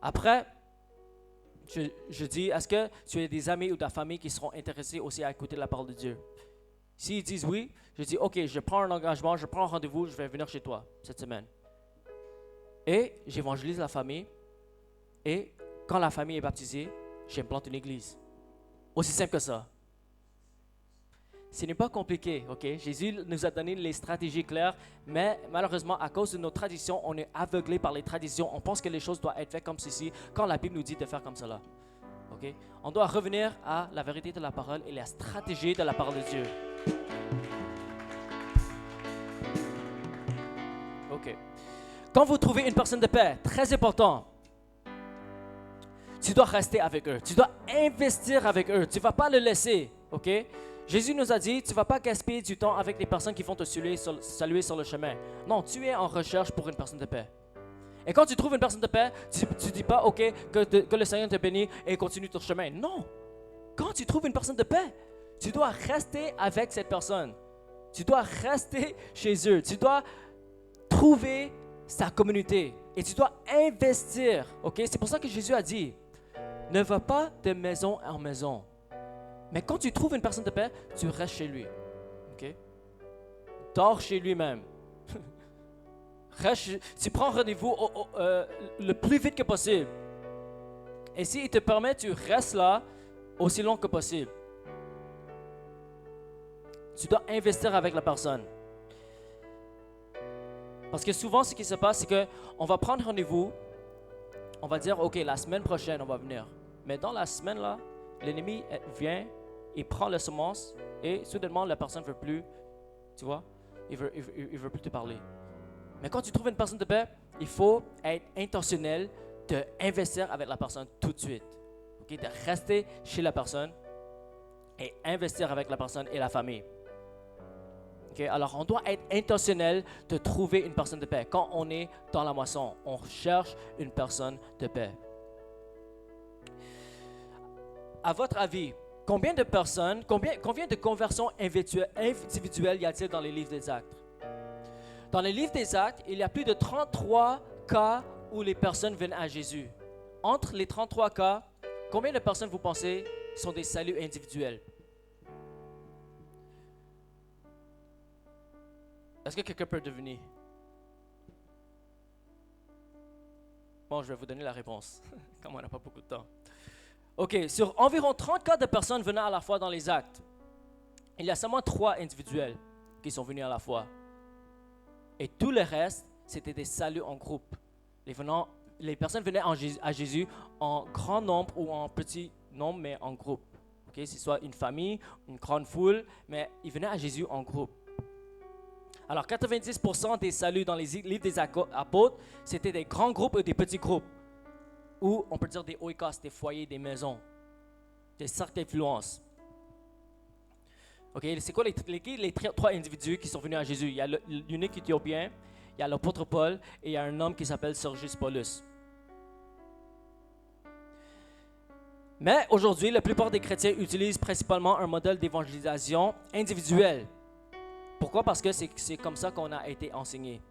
Après, je dis, est-ce que tu as des amis ou de la famille qui seront intéressés aussi à écouter la parole de Dieu? S'ils disent oui, je dis, ok, je prends un engagement, je prends un rendez-vous, je vais venir chez toi cette semaine. Et j'évangélise la famille. Et quand la famille est baptisée, j'implante une église. Aussi simple que ça. Ce n'est pas compliqué, ok? Jésus nous a donné les stratégies claires, mais malheureusement, à cause de nos traditions, on est aveuglé par les traditions. On pense que les choses doivent être faites comme ceci, quand la Bible nous dit de faire comme cela. Ok? On doit revenir à la vérité de la parole et la stratégie de la parole de Dieu. Ok. Quand vous trouvez une personne de paix, très important, tu dois rester avec eux. Tu dois investir avec eux. Tu ne vas pas le laisser, ok? Jésus nous a dit, tu ne vas pas gaspiller du temps avec les personnes qui vont te saluer sur le chemin. Non, tu es en recherche pour une personne de paix. Et quand tu trouves une personne de paix, tu ne dis pas, ok, que le Seigneur te bénisse et continue ton chemin. Non. Quand tu trouves une personne de paix, tu dois rester avec cette personne. Tu dois rester chez eux. Tu dois trouver sa communauté. Et tu dois investir. Ok? C'est pour ça que Jésus a dit, ne va pas de maison en maison. Mais quand tu trouves une personne de paix, tu restes chez lui. Ok? Dors chez lui-même. Tu prends rendez-vous le plus vite que possible. Et s'il te permet, tu restes là aussi long que possible. Tu dois investir avec la personne. Parce que souvent, ce qui se passe, c'est qu'on va prendre rendez-vous. On va dire, ok, la semaine prochaine, on va venir. Mais dans la semaine, là, l'ennemi vient, il prend la semence et soudainement, la personne ne veut plus, tu vois, il veut plus te parler. Mais quand tu trouves une personne de paix, il faut être intentionnel d'investir avec la personne tout de suite. Okay? De rester chez la personne et investir avec la personne et la famille. Okay? Alors, on doit être intentionnel de trouver une personne de paix. Quand on est dans la moisson, on cherche une personne de paix. À votre avis, combien de personnes, combien de conversions individuelles y a-t-il dans les livres des Actes? Dans les livres des Actes, il y a plus de 33 cas où les personnes viennent à Jésus. Entre les 33 cas, combien de personnes vous pensez sont des saluts individuels? Est-ce que quelqu'un peut deviner? Bon, je vais vous donner la réponse, comme on n'a pas beaucoup de temps. OK, sur environ 30 cas de personnes venant à la foi dans les Actes, il y a seulement 3 individuels qui sont venus à la foi. Et tout le reste, c'était des saluts en groupe. Les personnes venaient à Jésus en grand nombre ou en petit nombre, mais en groupe. Okay? C'est soit une famille, une grande foule, mais ils venaient à Jésus en groupe. Alors, 90% des saluts dans les livres des apôtres, c'était des grands groupes et des petits groupes. Ou on peut dire des oikos, des foyers, des maisons, des cercles d'influence. Okay? C'est quoi les 3 individus qui sont venus à Jésus? Il y a l'unique Éthiopien, il y a l'apôtre Paul et il y a un homme qui s'appelle Sergius Paulus. Mais aujourd'hui, la plupart des chrétiens utilisent principalement un modèle d'évangélisation individuelle. Pourquoi? Parce que c'est comme ça qu'on a été enseigné.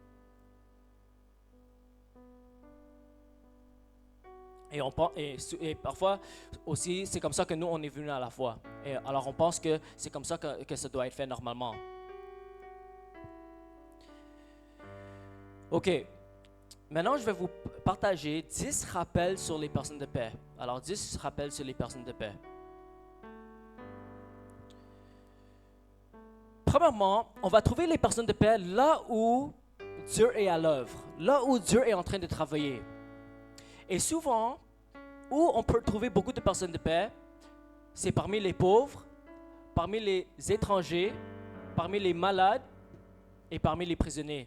Et parfois aussi, c'est comme ça que nous, on est venus à la foi. Et alors, on pense que c'est comme ça que ça doit être fait normalement. OK. Maintenant, je vais vous partager 10 rappels sur les personnes de paix. Alors, 10 rappels sur les personnes de paix. Premièrement, on va trouver les personnes de paix là où Dieu est à l'œuvre, là où Dieu est en train de travailler. Et souvent, où on peut trouver beaucoup de personnes de paix, c'est parmi les pauvres, parmi les étrangers, parmi les malades et parmi les prisonniers.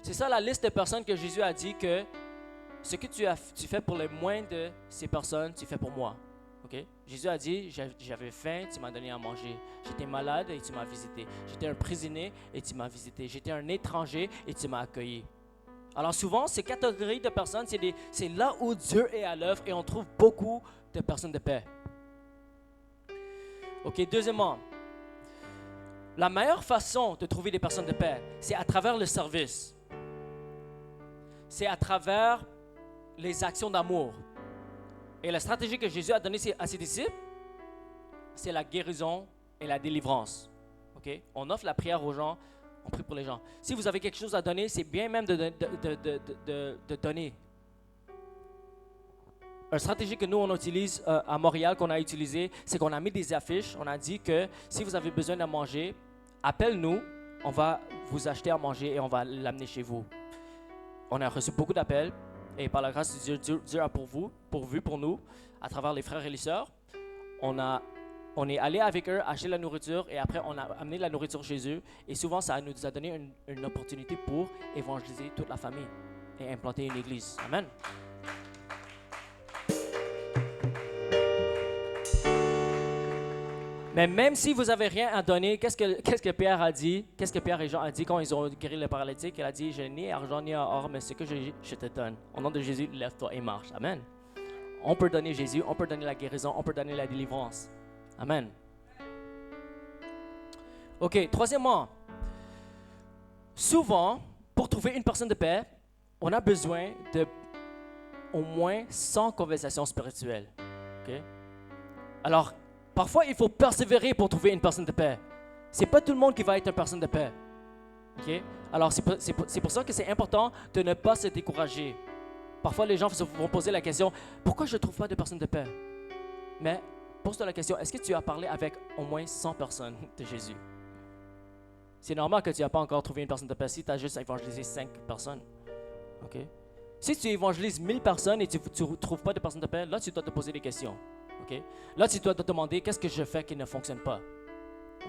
C'est ça la liste de personnes que Jésus a dit que ce que tu fais pour les moins de ces personnes, tu fais pour moi. Okay? Jésus a dit, j'avais faim, tu m'as donné à manger. J'étais malade et tu m'as visité. J'étais un prisonnier et tu m'as visité. J'étais un étranger et tu m'as accueilli. Alors souvent, ces catégories de personnes, c'est là où Dieu est à l'œuvre et on trouve beaucoup de personnes de paix. OK, deuxièmement, la meilleure façon de trouver des personnes de paix, c'est à travers le service. C'est à travers les actions d'amour. Et la stratégie que Jésus a donnée à ses disciples, c'est la guérison et la délivrance. Okay? On offre la prière aux gens, on prie pour les gens. Si vous avez quelque chose à donner, c'est bien même de donner. Une stratégie que nous, on utilise à Montréal, qu'on a utilisée, c'est qu'on a mis des affiches. On a dit que si vous avez besoin de manger, appelle-nous, on va vous acheter à manger et on va l'amener chez vous. On a reçu beaucoup d'appels. Et par la grâce de Dieu, Dieu a pourvu pour nous, à travers les frères et les sœurs. On est allé avec eux acheter la nourriture et après on a amené la nourriture chez eux. Et souvent, ça nous a donné une opportunité pour évangéliser toute la famille et implanter une église. Amen. Mais même si vous n'avez rien à donner, qu'est-ce que Pierre a dit? Qu'est-ce que Pierre et Jean ont dit quand ils ont guéri le paralytique? Il a dit, je n'ai ni argent ni or, mais ce que je te donne. Au nom de Jésus, lève-toi et marche. Amen. On peut donner Jésus, on peut donner la guérison, on peut donner la délivrance. Amen. OK, troisièmement, souvent, pour trouver une personne de paix, on a besoin de au moins 100 conversations spirituelles. OK? Alors, parfois, il faut persévérer pour trouver une personne de paix. C'est pas tout le monde qui va être une personne de paix. Okay? Alors, c'est pour ça que c'est important de ne pas se décourager. Parfois, les gens vont poser la question, pourquoi je ne trouve pas de personne de paix? Mais pose-toi la question, est-ce que tu as parlé avec au moins 100 personnes de Jésus? C'est normal que tu n'as pas encore trouvé une personne de paix si tu as juste évangélisé 5 personnes. Okay? Si tu évangélises 1000 personnes et tu ne trouves pas de personne de paix, là, tu dois te poser des questions. Okay? Là, tu dois te demander qu'est-ce que je fais qui ne fonctionne pas.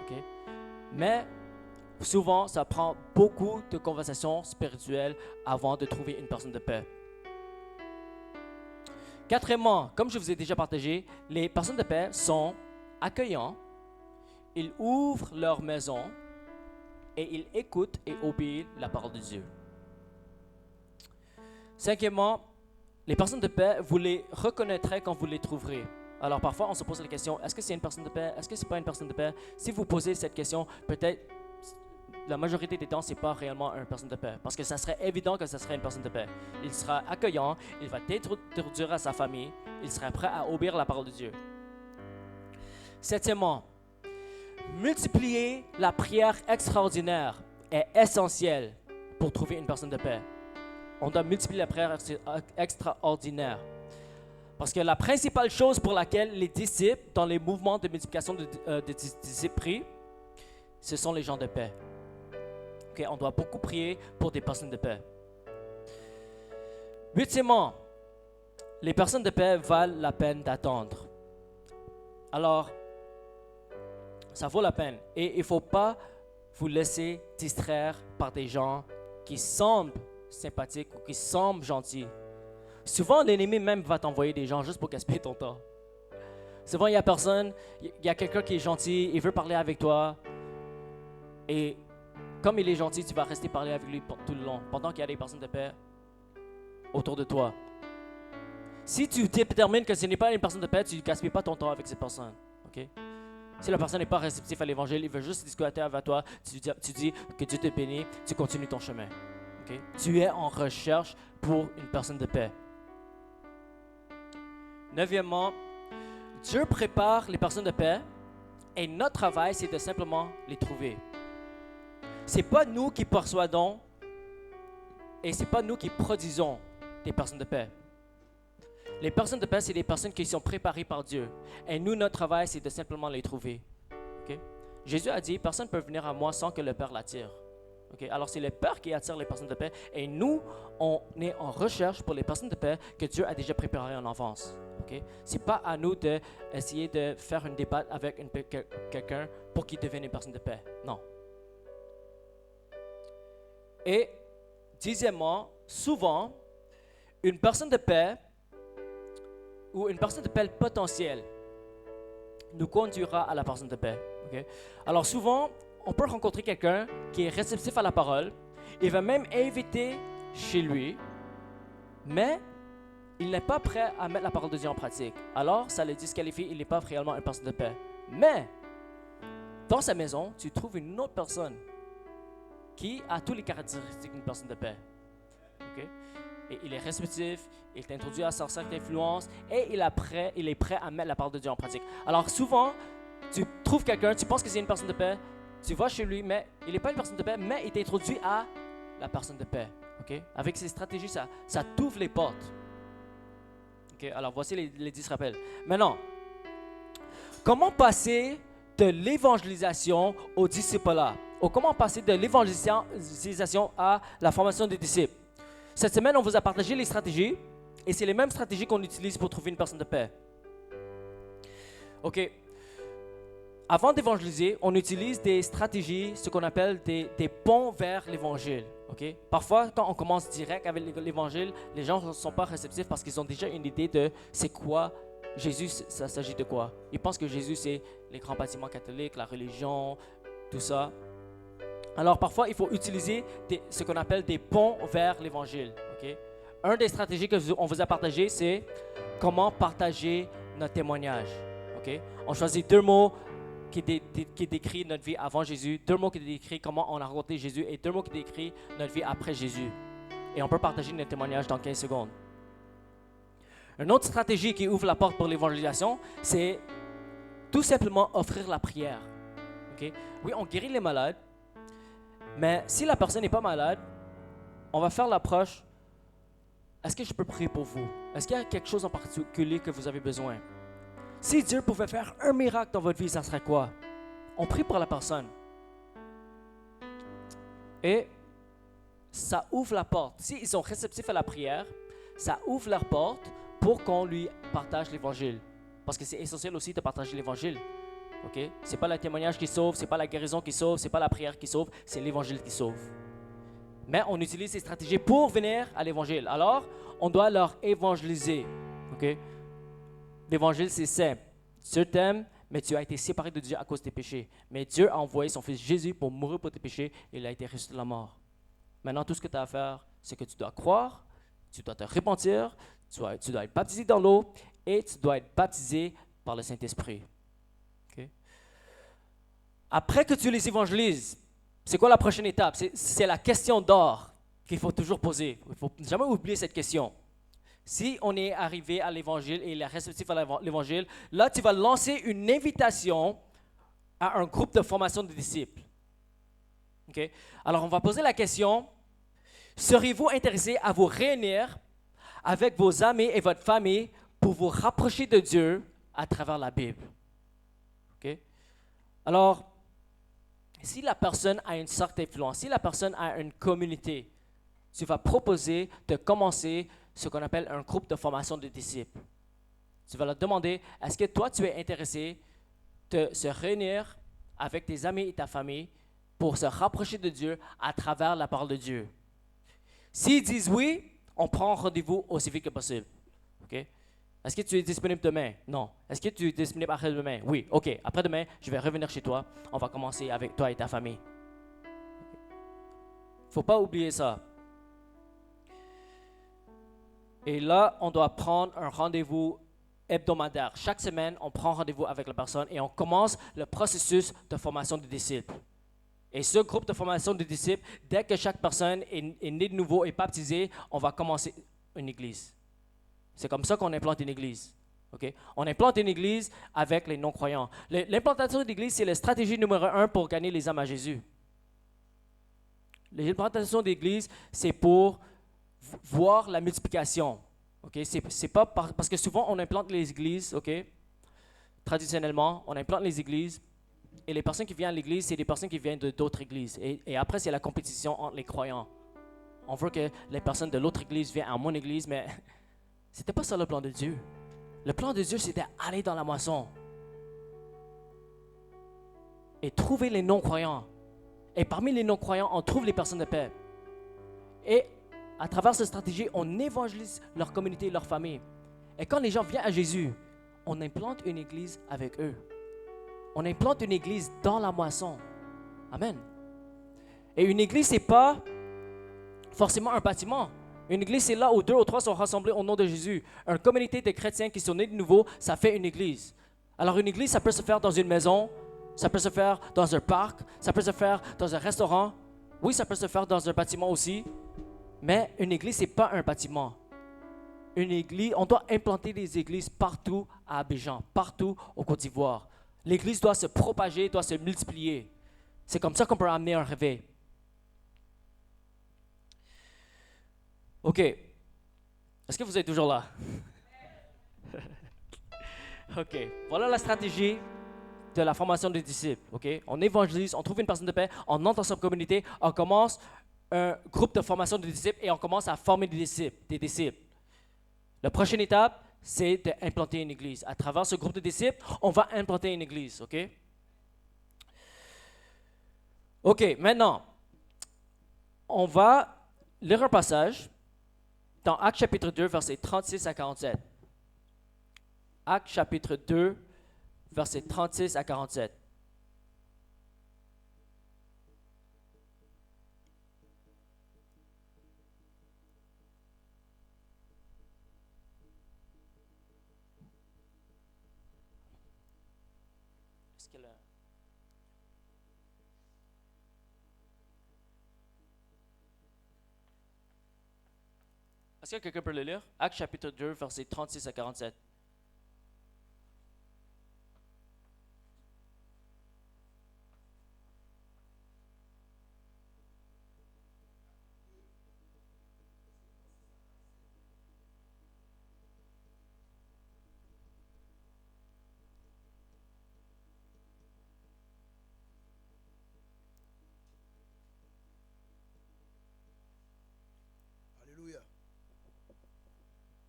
Okay? Mais souvent, ça prend beaucoup de conversations spirituelles avant de trouver une personne de paix. Quatrièmement, comme je vous ai déjà partagé, les personnes de paix sont accueillants, ils ouvrent leur maison et il écoute et obéit la parole de Dieu. Cinquièmement, les personnes de paix, vous les reconnaîtrez quand vous les trouverez. Alors parfois, on se pose la question, est-ce que c'est une personne de paix? Est-ce que c'est pas une personne de paix? Si vous posez cette question, peut-être la majorité des temps, c'est pas réellement une personne de paix. Parce que ça serait évident que ça serait une personne de paix. Il sera accueillant, il va t'introduire à sa famille, il sera prêt à obéir la parole de Dieu. Septièmement, multiplier la prière extraordinaire est essentiel pour trouver une personne de paix. On doit multiplier la prière extraordinaire. Parce que la principale chose pour laquelle les disciples, dans les mouvements de multiplication de disciples prient, ce sont les gens de paix. Okay, on doit beaucoup prier pour des personnes de paix. Huitièmement, les personnes de paix valent la peine d'attendre. Alors, ça vaut la peine. Et il ne faut pas vous laisser distraire par des gens qui semblent sympathiques ou qui semblent gentils. Souvent, l'ennemi même va t'envoyer des gens juste pour gaspiller ton temps. Souvent, il y a quelqu'un qui est gentil, il veut parler avec toi. Et comme il est gentil, tu vas rester parler avec lui tout le long, pendant qu'il y a des personnes de paix autour de toi. Si tu détermines que ce n'est pas une personne de paix, tu ne gaspilles pas ton temps avec cette personne. Okay? Si la personne n'est pas réceptive à l'évangile, il veut juste discuter avec toi, tu dis que Dieu te bénit, tu continues ton chemin. Okay? Tu es en recherche pour une personne de paix. Neuvièmement, Dieu prépare les personnes de paix et notre travail, c'est de simplement les trouver. Ce n'est pas nous qui persuadons et ce n'est pas nous qui produisons des personnes de paix. Les personnes de paix, c'est des personnes qui sont préparées par Dieu. Et nous, notre travail, c'est de simplement les trouver. Okay? Jésus a dit, personne ne peut venir à moi sans que le Père l'attire. Okay? Alors, c'est le Père qui attire les personnes de paix. Et nous, on est en recherche pour les personnes de paix que Dieu a déjà préparées en avance. Okay? Ce n'est pas à nous d'essayer de faire une débat avec quelqu'un pour qu'il devienne une personne de paix. Non. Et, dixièmement, souvent, une personne de paix ou une personne de paix potentielle nous conduira à la personne de paix. Okay? Alors souvent, on peut rencontrer quelqu'un qui est réceptif à la parole, il va même inviter chez lui, mais il n'est pas prêt à mettre la parole de Dieu en pratique. Alors, ça le disqualifie, il n'est pas réellement une personne de paix. Mais, dans sa maison, tu trouves une autre personne qui a toutes les caractéristiques d'une personne de paix. Okay? Et il est réceptif, il t'introduit à sa cercle d'influence et il est prêt à mettre la parole de Dieu en pratique. Alors souvent, tu trouves quelqu'un, tu penses que c'est une personne de paix, tu vas chez lui, mais il n'est pas une personne de paix, mais il t'introduit à la personne de paix. Okay? Avec ces stratégies, ça t'ouvre les portes. Okay? Alors voici les 10 rappels. Maintenant, comment passer de l'évangélisation au discipulat? Ou comment passer de l'évangélisation à la formation des disciples? Cette semaine, on vous a partagé les stratégies et c'est les mêmes stratégies qu'on utilise pour trouver une personne de paix. OK. Avant d'évangéliser, on utilise des stratégies, ce qu'on appelle des ponts vers l'évangile. Okay? Parfois, quand on commence direct avec l'évangile, les gens ne sont pas réceptifs parce qu'ils ont déjà une idée de c'est quoi Jésus, ça s'agit de quoi. Ils pensent que Jésus, c'est les grands bâtiments catholiques, la religion, tout ça. Alors parfois, il faut utiliser ce qu'on appelle des ponts vers l'évangile. Okay? Un des stratégies qu'on vous a partagé, c'est comment partager notre témoignage. Okay? On choisit 2 mots qui décrivent notre vie avant Jésus, 2 mots qui décrivent comment on a rencontré Jésus et 2 mots qui décrivent notre vie après Jésus. Et on peut partager notre témoignage dans 15 secondes. Une autre stratégie qui ouvre la porte pour l'évangélisation, c'est tout simplement offrir la prière. Okay? Oui, on guérit les malades, mais si la personne n'est pas malade, on va faire l'approche. Est-ce que je peux prier pour vous? Est-ce qu'il y a quelque chose en particulier que vous avez besoin? Si Dieu pouvait faire un miracle dans votre vie, ça serait quoi? On prie pour la personne. Et ça ouvre la porte. S'ils sont réceptifs à la prière, ça ouvre leur porte pour qu'on lui partage l'évangile. Parce que c'est essentiel aussi de partager l'évangile. Okay? Ce n'est pas le témoignage qui sauve, ce n'est pas la guérison qui sauve, ce n'est pas la prière qui sauve, c'est l'évangile qui sauve. Mais on utilise ces stratégies pour venir à l'évangile. Alors, on doit leur évangéliser. Okay? L'évangile, c'est simple. Dieu t'aime, mais tu as été séparé de Dieu à cause de tes péchés. Mais Dieu a envoyé son Fils Jésus pour mourir pour tes péchés et il a été ressuscité de la mort. Maintenant, tout ce que tu as à faire, c'est que tu dois croire, tu dois te repentir, tu dois être baptisé dans l'eau et tu dois être baptisé par le Saint-Esprit. Okay? Après que tu les évangélises, c'est quoi la prochaine étape? C'est la question d'or qu'il faut toujours poser. Il ne faut jamais oublier cette question. Si on est arrivé à l'évangile et il est réceptif à l'évangile, là, tu vas lancer une invitation à un groupe de formation de disciples. Okay? Alors, on va poser la question, seriez-vous intéressé à vous réunir avec vos amis et votre famille pour vous rapprocher de Dieu à travers la Bible? Okay? Alors, si la personne a une sorte d'influence, si la personne a une communauté, tu vas proposer de commencer ce qu'on appelle un groupe de formation de disciples. Tu vas leur demander, est-ce que toi, tu es intéressé de se réunir avec tes amis et ta famille pour se rapprocher de Dieu à travers la parole de Dieu? S'ils disent oui, on prend rendez-vous aussi vite que possible. Okay? Est-ce que tu es disponible demain? Non. Est-ce que tu es disponible après-demain? Oui. OK. Après-demain, je vais revenir chez toi. On va commencer avec toi et ta famille. Il ne faut pas oublier ça. Et là, on doit prendre un rendez-vous hebdomadaire. Chaque semaine, on prend rendez-vous avec la personne et on commence le processus de formation des disciples. Et ce groupe de formation des disciples, dès que chaque personne est née de nouveau et baptisée, on va commencer une église. C'est comme ça qu'on implante une église. Okay? On implante une église avec les non-croyants. L'implantation d'église, c'est la stratégie numéro 1 pour gagner les âmes à Jésus. L'implantation d'église, c'est pour voir la multiplication. Okay? C'est pas parce que souvent on implante les églises, okay? Traditionnellement, on implante les églises et les personnes qui viennent à l'église, c'est des personnes qui viennent d'autres églises. Et après, c'est la compétition entre les croyants. On veut que les personnes de l'autre église viennent à mon église, mais c'était pas ça le plan de Dieu. Le plan de Dieu, c'était aller dans la moisson et trouver les non-croyants. Et parmi les non-croyants, on trouve les personnes de paix. Et à travers cette stratégie, on évangélise leur communauté et leur famille. Et quand les gens viennent à Jésus, on implante une église avec eux. On implante une église dans la moisson. Amen. Et une église, ce n'est pas forcément un bâtiment. Une église, c'est là où 2 ou 3 sont rassemblés au nom de Jésus. Une communauté de chrétiens qui sont nés de nouveau, ça fait une église. Alors une église, ça peut se faire dans une maison, ça peut se faire dans un parc, ça peut se faire dans un restaurant. Oui, ça peut se faire dans un bâtiment aussi. Mais une église, ce n'est pas un bâtiment. Une église, on doit implanter des églises partout à Abidjan, partout au Côte d'Ivoire. L'église doit se propager, doit se multiplier. C'est comme ça qu'on peut amener un réveil. OK. Est-ce que vous êtes toujours là? OK. Voilà la stratégie de la formation des disciples. OK? On évangélise, on trouve une personne de paix, on entre dans sa communauté, on commence un groupe de formation de disciples et on commence à former des disciples. La prochaine étape, c'est d'implanter une église. À travers ce groupe de disciples, on va implanter une église. OK? OK, maintenant, on va lire un passage dans Actes chapitre 2, versets 36 à 47. Actes chapitre 2, versets 36 à 47. Est-ce que quelqu'un peut le lire? Actes chapitre 2, versets 36 à 47. Alléluia.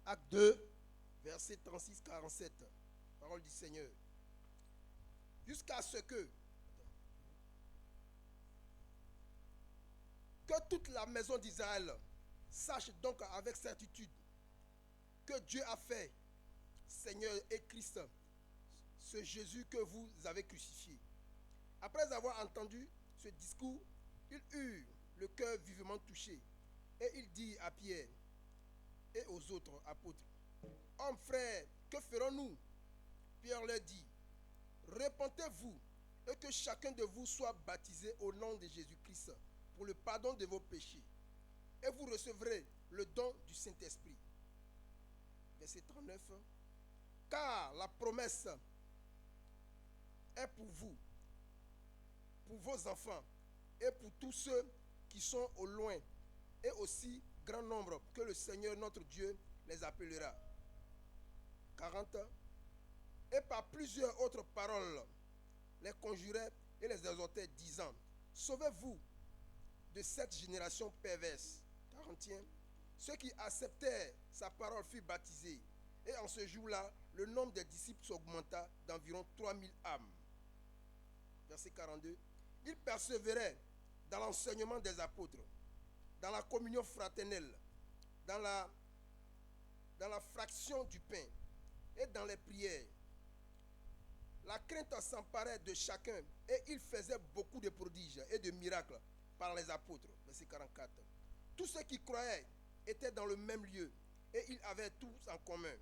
Acte 2, verset 36-47. Parole du Seigneur. Jusqu'à ce que toute la maison d'Israël sache donc avec certitude que Dieu a fait Seigneur et Christ, ce Jésus que vous avez crucifié. Après avoir entendu ce discours, il eut le cœur vivement touché et il dit à Pierre et aux autres apôtres, « Hommes, frères, que ferons-nous » Pierre leur dit, « Repentez-vous et que chacun de vous soit baptisé au nom de Jésus-Christ pour le pardon de vos péchés, et vous recevrez le don du Saint-Esprit. » Verset 39. « Car la promesse est pour vous, pour vos enfants et pour tous ceux qui sont au loin, et aussi grand nombre que le Seigneur notre Dieu les appellera. » 40. Et par plusieurs autres paroles les conjurait et les exhortait, disant, « Sauvez-vous de cette génération perverse. » 41. Ceux qui acceptèrent sa parole furent baptisés, et en ce jour-là, le nombre des disciples s'augmenta d'environ 3000 âmes. Verset 42. Ils persévéraient dans l'enseignement des apôtres, dans la communion fraternelle, dans la fraction du pain et dans les prières. La crainte s'emparait de chacun et il faisait beaucoup de prodiges et de miracles par les apôtres. Verset 44. Tous ceux qui croyaient étaient dans le même lieu et ils avaient tous en commun.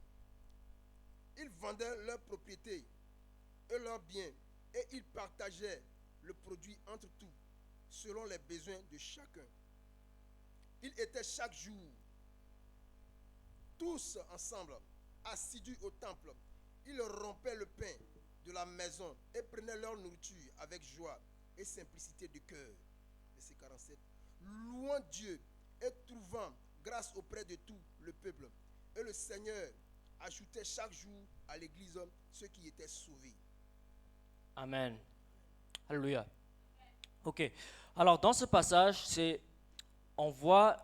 Ils vendaient leurs propriétés et leurs biens et ils partageaient le produit entre tous, selon les besoins de chacun. Ils étaient chaque jour, tous ensemble, assidus au temple. Ils rompaient le pain de la maison et prenaient leur nourriture avec joie et simplicité de cœur. Verset 47. Louant Dieu et trouvant grâce auprès de tout le peuple. Et le Seigneur ajoutait chaque jour à l'église ceux qui étaient sauvés. Amen. Alléluia. Ok. Alors, dans ce passage, on voit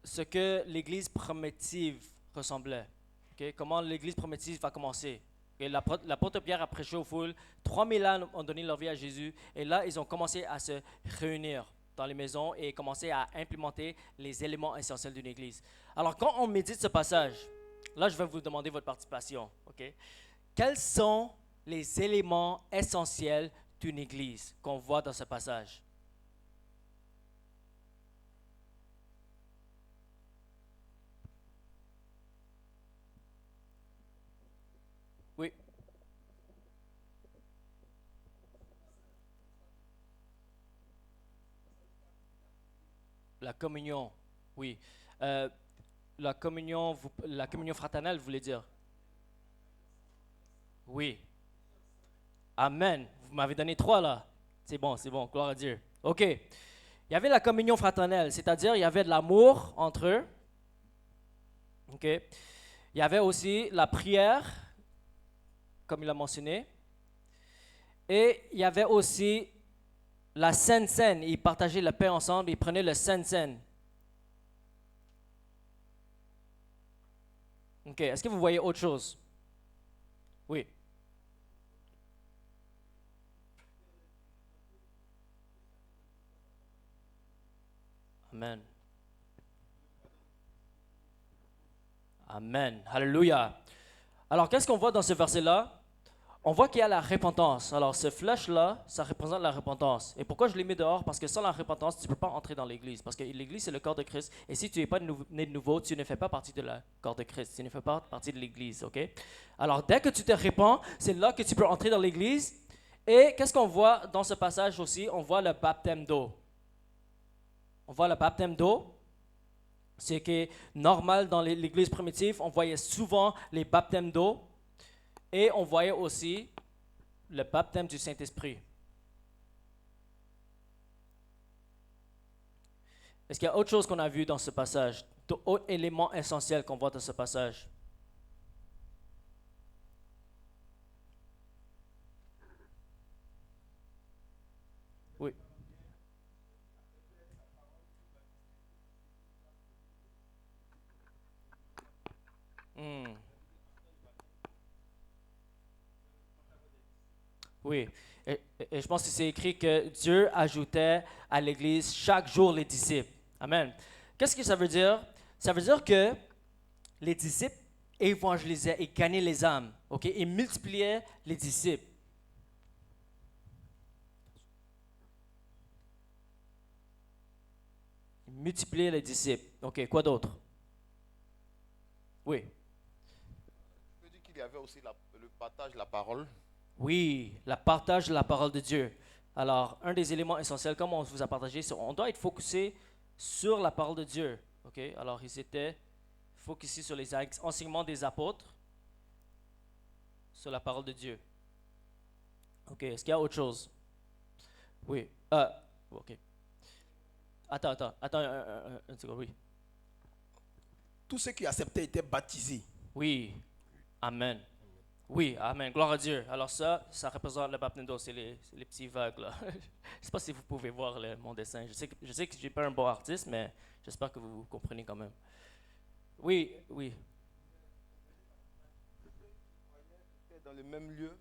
ce que l'église primitive ressemblait. Okay? Comment l'église primitive va commencer. Okay? L'apôtre Pierre a prêché aux foules. 3000 âmes ont donné leur vie à Jésus. Et là, ils ont commencé à se réunir dans les maisons et commencer à implémenter les éléments essentiels d'une église. Alors, quand on médite ce passage, là, je vais vous demander votre participation. Okay? Quels sont les éléments essentiels d'une église qu'on voit dans ce passage? Oui. La communion, oui. La communion fraternelle, vous voulez dire? Oui. Amen. Vous m'avez donné 3 là. C'est bon, gloire à Dieu. OK. Il y avait la communion fraternelle, c'est-à-dire il y avait de l'amour entre eux. OK. Il y avait aussi la prière, comme il a mentionné. Et il y avait aussi la Sainte Seine. Ils partageaient le pain ensemble, ils prenaient le Sainte Seine. OK. Est-ce que vous voyez autre chose? Oui. Amen. Amen. Alléluia. Alors, qu'est-ce qu'on voit dans ce verset-là? On voit qu'il y a la repentance. Alors, ce flèche-là, ça représente la repentance. Et pourquoi je l'ai mis dehors? Parce que sans la repentance, tu ne peux pas entrer dans l'Église. Parce que l'Église, c'est le corps de Christ. Et si tu n'es pas né de nouveau, tu ne fais pas partie de le corps de Christ. Tu ne fais pas partie de l'Église. OK? Alors, dès que tu te répands, c'est là que tu peux entrer dans l'Église. Et qu'est-ce qu'on voit dans ce passage aussi? On voit le baptême d'eau. On voit le baptême d'eau. C'est que normal dans l'Église primitive, on voyait souvent les baptêmes d'eau. Et on voyait aussi le baptême du Saint-Esprit. Est-ce qu'il y a autre chose qu'on a vu dans ce passage? D'autres éléments essentiels qu'on voit dans ce passage? Oui. Oui, et je pense que c'est écrit que Dieu ajoutait à l'Église chaque jour les disciples. Amen. Qu'est-ce que ça veut dire? Ça veut dire que les disciples, évangélisait et gagnait les âmes. OK? Et multipliait les disciples. Multiplier les disciples. OK, quoi d'autre? Oui. Je peux dire qu'il y avait aussi le partage de la parole. Oui, le partage de la parole de Dieu. Alors, un des éléments essentiels, comme on vous a partagé, c'est on doit être focusé sur la parole de Dieu. OK? Alors, ils étaient focusés sur les enseignements des apôtres, sur la parole de Dieu. OK, est-ce qu'il y a autre chose? Oui. OK. Attends, un second, oui. Tous ceux qui acceptaient étaient baptisés. Oui, amen. Oui, amen, gloire à Dieu. Alors ça représente le baptême d'eau, c'est les petits vagues là. Je ne sais pas si vous pouvez voir mon dessin. Je sais que je n'ai pas un bon artiste, mais j'espère que vous comprenez quand même. Oui. Ils étaient dans le même lieu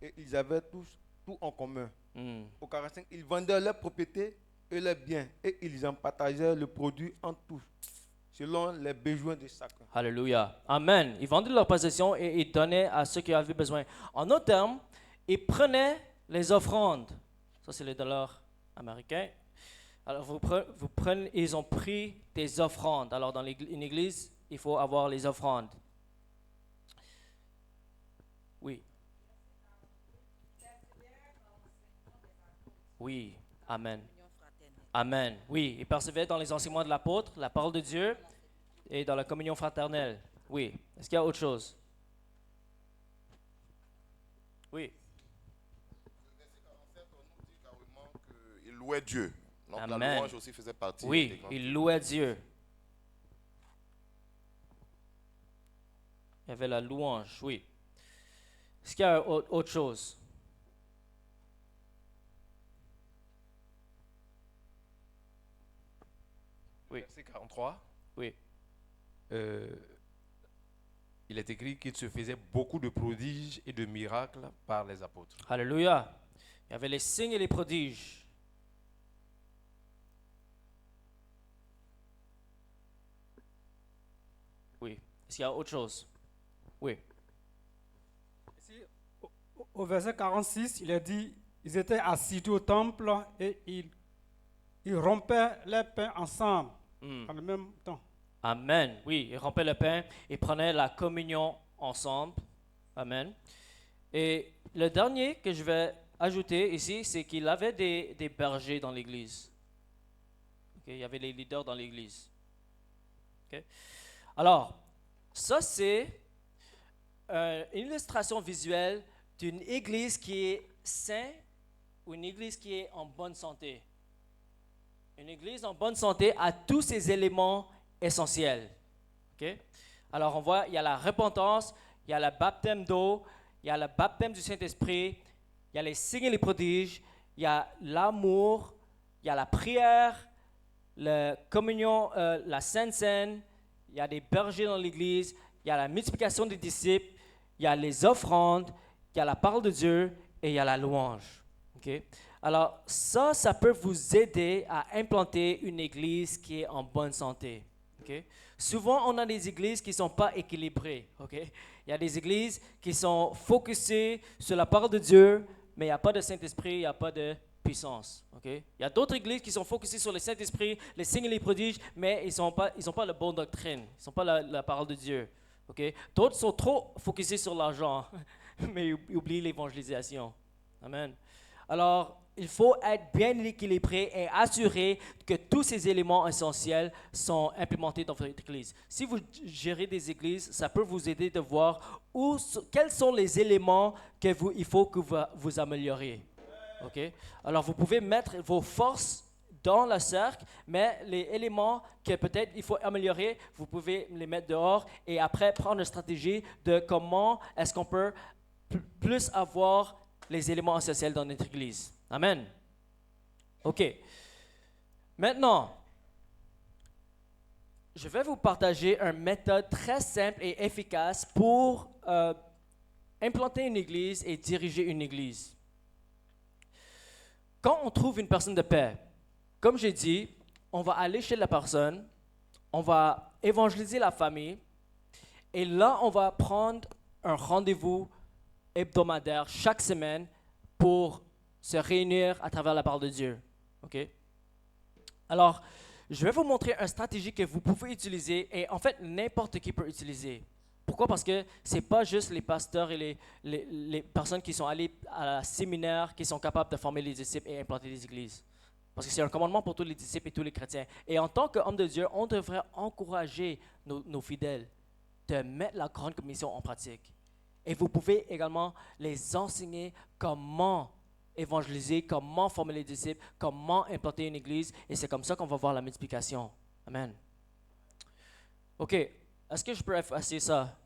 et ils avaient tous tout en commun. Hmm. Au 45, ils vendaient leurs propriétés et leurs biens et ils en partageaient le produit en tous, selon les besoins de chacun. Alléluia. Amen. Ils vendaient leurs possessions et ils donnaient à ceux qui avaient besoin. En d'autres termes, ils prenaient les offrandes. Ça, c'est les dollars américains. Alors, vous prenez, ils ont pris des offrandes. Alors, dans une église, il faut avoir les offrandes. Oui. Oui. Amen. Amen. Oui, ils persévéraient dans les enseignements de l'apôtre, la parole de Dieu, et dans la communion fraternelle. Oui. Est-ce qu'il y a autre chose? Oui. Verset 47, on nous dit carrément qu'il louait Dieu. Donc Amen. la louange aussi faisait partie. Oui, intégrante. ils louaient Dieu. Il y avait la louange, oui. Est-ce qu'il y a autre chose? Oui. Verset 43, Oui. il est écrit qu'il se faisait beaucoup de prodiges et de miracles par les apôtres. Alléluia. Il y avait les signes et les prodiges. Oui. Est-ce qu'il y a autre chose? Oui. Ici, au verset 46, il est dit, ils étaient assidus au temple et ils rompaient les pains ensemble en même temps. Amen. Oui, ils rompaient le pain et prenaient la communion ensemble. Amen. Et le dernier que je vais ajouter ici, c'est qu'il avait des bergers dans l'église. Okay? Il y avait les leaders dans l'église. Okay? Alors, ça c'est une illustration visuelle d'une église qui est saine ou une église qui est en bonne santé. Une église en bonne santé a tous ces éléments essentiels. Okay? Alors on voit, il y a la repentance, il y a le baptême d'eau, il y a le baptême du Saint-Esprit, il y a les signes et les prodiges, il y a l'amour, il y a la prière, la communion, la Sainte Seine, il y a des bergers dans l'église, il y a la multiplication des disciples, il y a les offrandes, il y a la parole de Dieu et il y a la louange. Okay? Alors ça peut vous aider à implanter une église qui est en bonne santé. Okay? Souvent, on a des églises qui ne sont pas équilibrées. Okay? Il y a des églises qui sont focusées sur la parole de Dieu, mais il n'y a pas de Saint-Esprit, il n'y a pas de puissance. Okay? Il y a d'autres églises qui sont focusées sur le Saint-Esprit, les signes et les prodiges, mais ils n'ont pas la bonne doctrine, ils n'ont pas la parole de Dieu. Okay? D'autres sont trop focusés sur l'argent, mais ils oublient l'évangélisation. Amen. Alors, il faut être bien équilibré et assurer que tous ces éléments essentiels sont implémentés dans votre église. Si vous gérez des églises, ça peut vous aider de voir quels sont les éléments il faut que vous amélioriez. Okay? Alors, vous pouvez mettre vos forces dans le cercle, mais les éléments que peut-être il faut améliorer, vous pouvez les mettre dehors et après prendre une stratégie de comment est-ce qu'on peut plus avoir les éléments essentiels dans notre église. Amen. OK. Maintenant, je vais vous partager une méthode très simple et efficace pour implanter une église et diriger une église. Quand on trouve une personne de paix, comme j'ai dit, on va aller chez la personne, on va évangéliser la famille Et là, on va prendre un rendez-vous hebdomadaire chaque semaine pour se réunir à travers la parole de Dieu. OK? Alors, je vais vous montrer une stratégie que vous pouvez utiliser et en fait, n'importe qui peut utiliser. Pourquoi? Parce que ce n'est pas juste les pasteurs et les personnes qui sont allés à la séminaire qui sont capables de former les disciples et implanter des églises. Parce que c'est un commandement pour tous les disciples et tous les chrétiens. Et en tant qu'homme de Dieu, on devrait encourager nos fidèles de mettre la grande commission en pratique. Et vous pouvez également les enseigner comment évangéliser, comment former les disciples, comment implanter une église. Et c'est comme ça qu'on va voir la multiplication. Amen. OK. Est-ce que je peux effacer ça?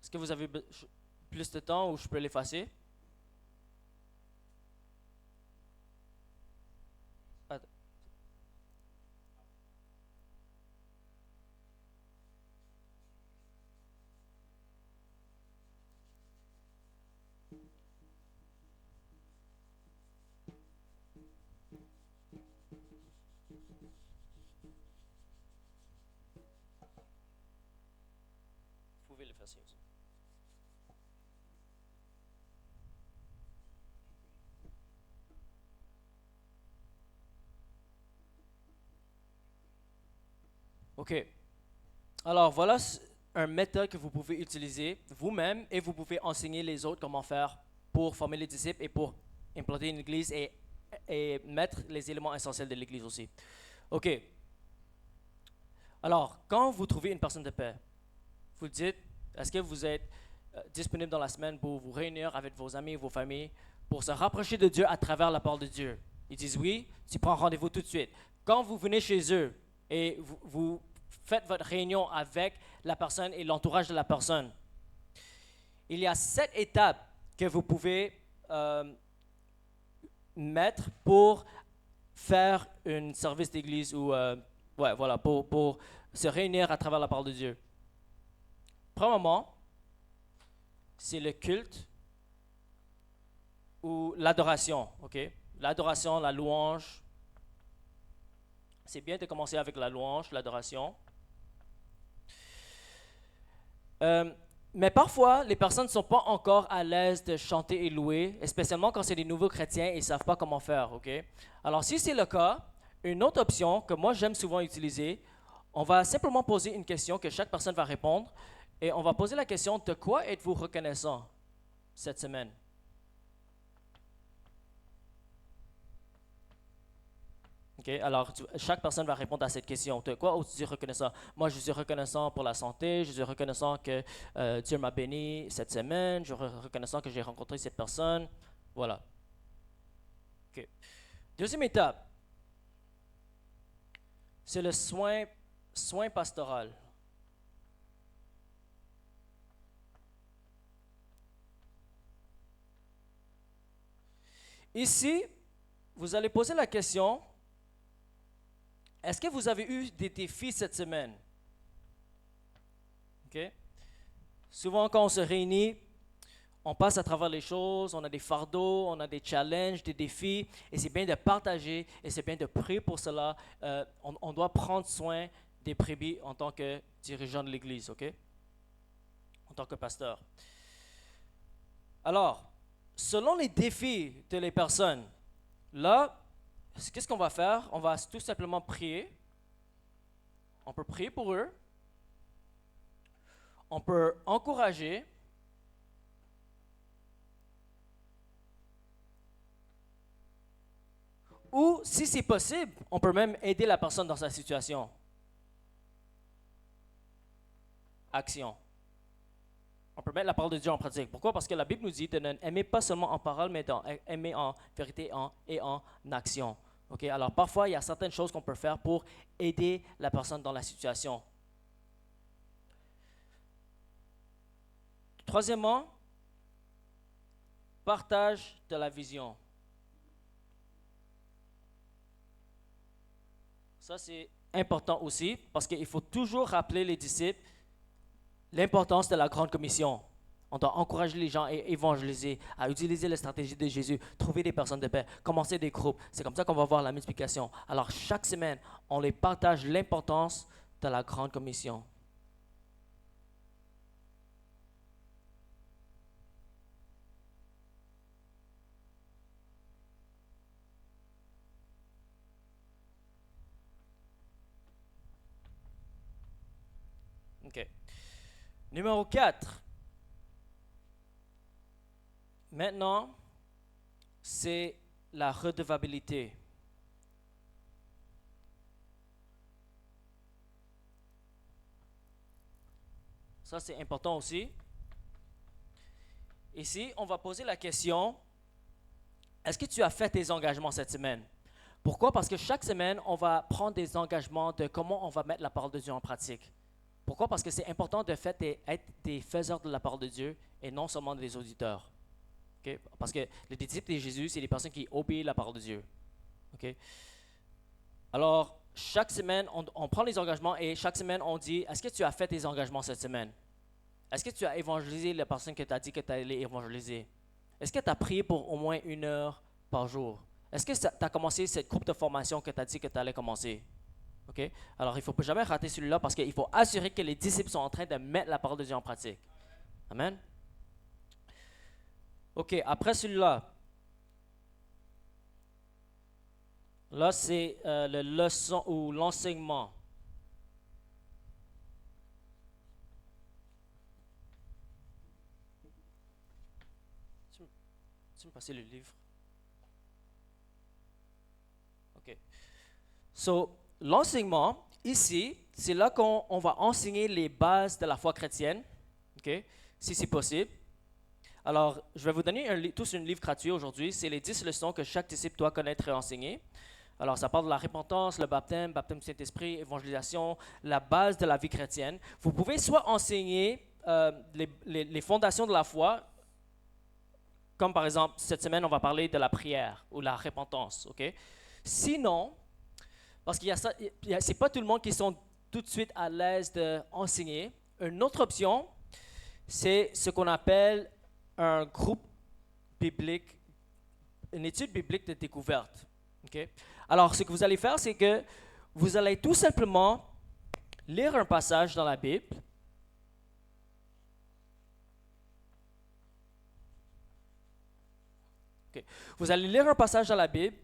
Est-ce que vous avez plus de temps ou je peux l'effacer? Vous pouvez l'effacer aussi. OK. Alors, voilà un méthode que vous pouvez utiliser vous-même et vous pouvez enseigner les autres comment faire pour former les disciples et pour implanter une église et mettre les éléments essentiels de l'église aussi. OK. Alors, quand vous trouvez une personne de paix, vous dites, est-ce que vous êtes disponible dans la semaine pour vous réunir avec vos amis, vos familles, pour se rapprocher de Dieu à travers la parole de Dieu? Ils disent oui, tu prends rendez-vous tout de suite. Quand vous venez chez eux et vous faites votre réunion avec la personne et l'entourage de la personne, il y a 7 étapes que vous pouvez mettre pour faire un service d'église ou pour se réunir à travers la parole de Dieu. Premièrement, c'est le culte ou l'adoration, ok? L'adoration, la louange. C'est bien de commencer avec la louange, l'adoration. Mais parfois, les personnes ne sont pas encore à l'aise de chanter et louer, spécialement quand c'est des nouveaux chrétiens et ils ne savent pas comment faire, ok? Alors, si c'est le cas, une autre option que moi j'aime souvent utiliser, on va simplement poser une question que chaque personne va répondre et on va poser la question: de quoi êtes-vous reconnaissant cette semaine? Okay, alors, chaque personne va répondre à cette question. De quoi es-tu reconnaissant? Moi, je suis reconnaissant pour la santé, je suis reconnaissant que Dieu m'a béni cette semaine, je suis reconnaissant que j'ai rencontré cette personne. Voilà. Okay. Deuxième étape, c'est le soin pastoral. Ici, vous allez poser la question: est-ce que vous avez eu des défis cette semaine? Okay. Souvent, quand on se réunit, on passe à travers les choses, on a des fardeaux, on a des challenges, des défis, et c'est bien de partager et c'est bien de prier pour cela. On doit prendre soin des brebis en tant que dirigeant de l'Église, ok? En tant que pasteur. Alors, selon les défis de les personnes, là, qu'est-ce qu'on va faire? On va tout simplement prier. On peut prier pour eux. On peut encourager. Ou, si c'est possible, on peut même aider la personne dans sa situation. Action. On peut mettre la parole de Dieu en pratique. Pourquoi? Parce que la Bible nous dit de n'aimer pas seulement en parole, mais d'aimer en vérité et en action. Okay? Alors parfois, il y a certaines choses qu'on peut faire pour aider la personne dans la situation. Troisièmement, partage de la vision. Ça, c'est important aussi parce qu'il faut toujours rappeler les disciples l'importance de la grande commission. On doit encourager les gens et évangéliser, à utiliser la stratégie de Jésus, trouver des personnes de paix, commencer des groupes. C'est comme ça qu'on va voir la multiplication. Alors chaque semaine, on les partage l'importance de la grande commission. OK. Numéro 4. Maintenant, c'est la redevabilité. Ça, c'est important aussi. Ici, on va poser la question, est-ce que tu as fait tes engagements cette semaine? Pourquoi? Parce que chaque semaine, on va prendre des engagements de comment on va mettre la parole de Dieu en pratique. Pourquoi? Parce que c'est important de être des faiseurs de la parole de Dieu et non seulement des auditeurs. Okay? Parce que les disciples de Jésus, c'est les personnes qui obéissent la parole de Dieu. Okay? Alors, chaque semaine, on prend les engagements et chaque semaine, on dit, est-ce que tu as fait tes engagements cette semaine? Est-ce que tu as évangélisé la personne que tu as dit que tu allais évangéliser? Est-ce que tu as prié pour au moins 1 heure par jour? Est-ce que tu as commencé cette groupe de formation que tu as dit que tu allais commencer? Okay? Alors, il ne faut jamais rater celui-là parce qu'il faut assurer que les disciples sont en train de mettre la parole de Dieu en pratique. Amen. OK, après celui-là, là, c'est le leçon ou l'enseignement. Tu me passer le livre? OK. So, l'enseignement, ici, c'est là qu'on va enseigner les bases de la foi chrétienne, okay, si c'est possible. Alors, je vais vous donner tous un livre gratuit aujourd'hui. C'est les 10 leçons que chaque disciple doit connaître et enseigner. Alors, ça parle de la repentance, le baptême du Saint-Esprit, évangélisation, la base de la vie chrétienne. Vous pouvez soit enseigner les fondations de la foi, comme par exemple, cette semaine, on va parler de la prière ou la repentance. Okay? Sinon, parce qu'il y a ça, c'est pas tout le monde qui sont tout de suite à l'aise d'enseigner. Une autre option, c'est ce qu'on appelle un groupe biblique, une étude biblique de découverte. Okay? Alors, ce que vous allez faire, c'est que vous allez tout simplement lire un passage dans la Bible. Okay. Vous allez lire un passage dans la Bible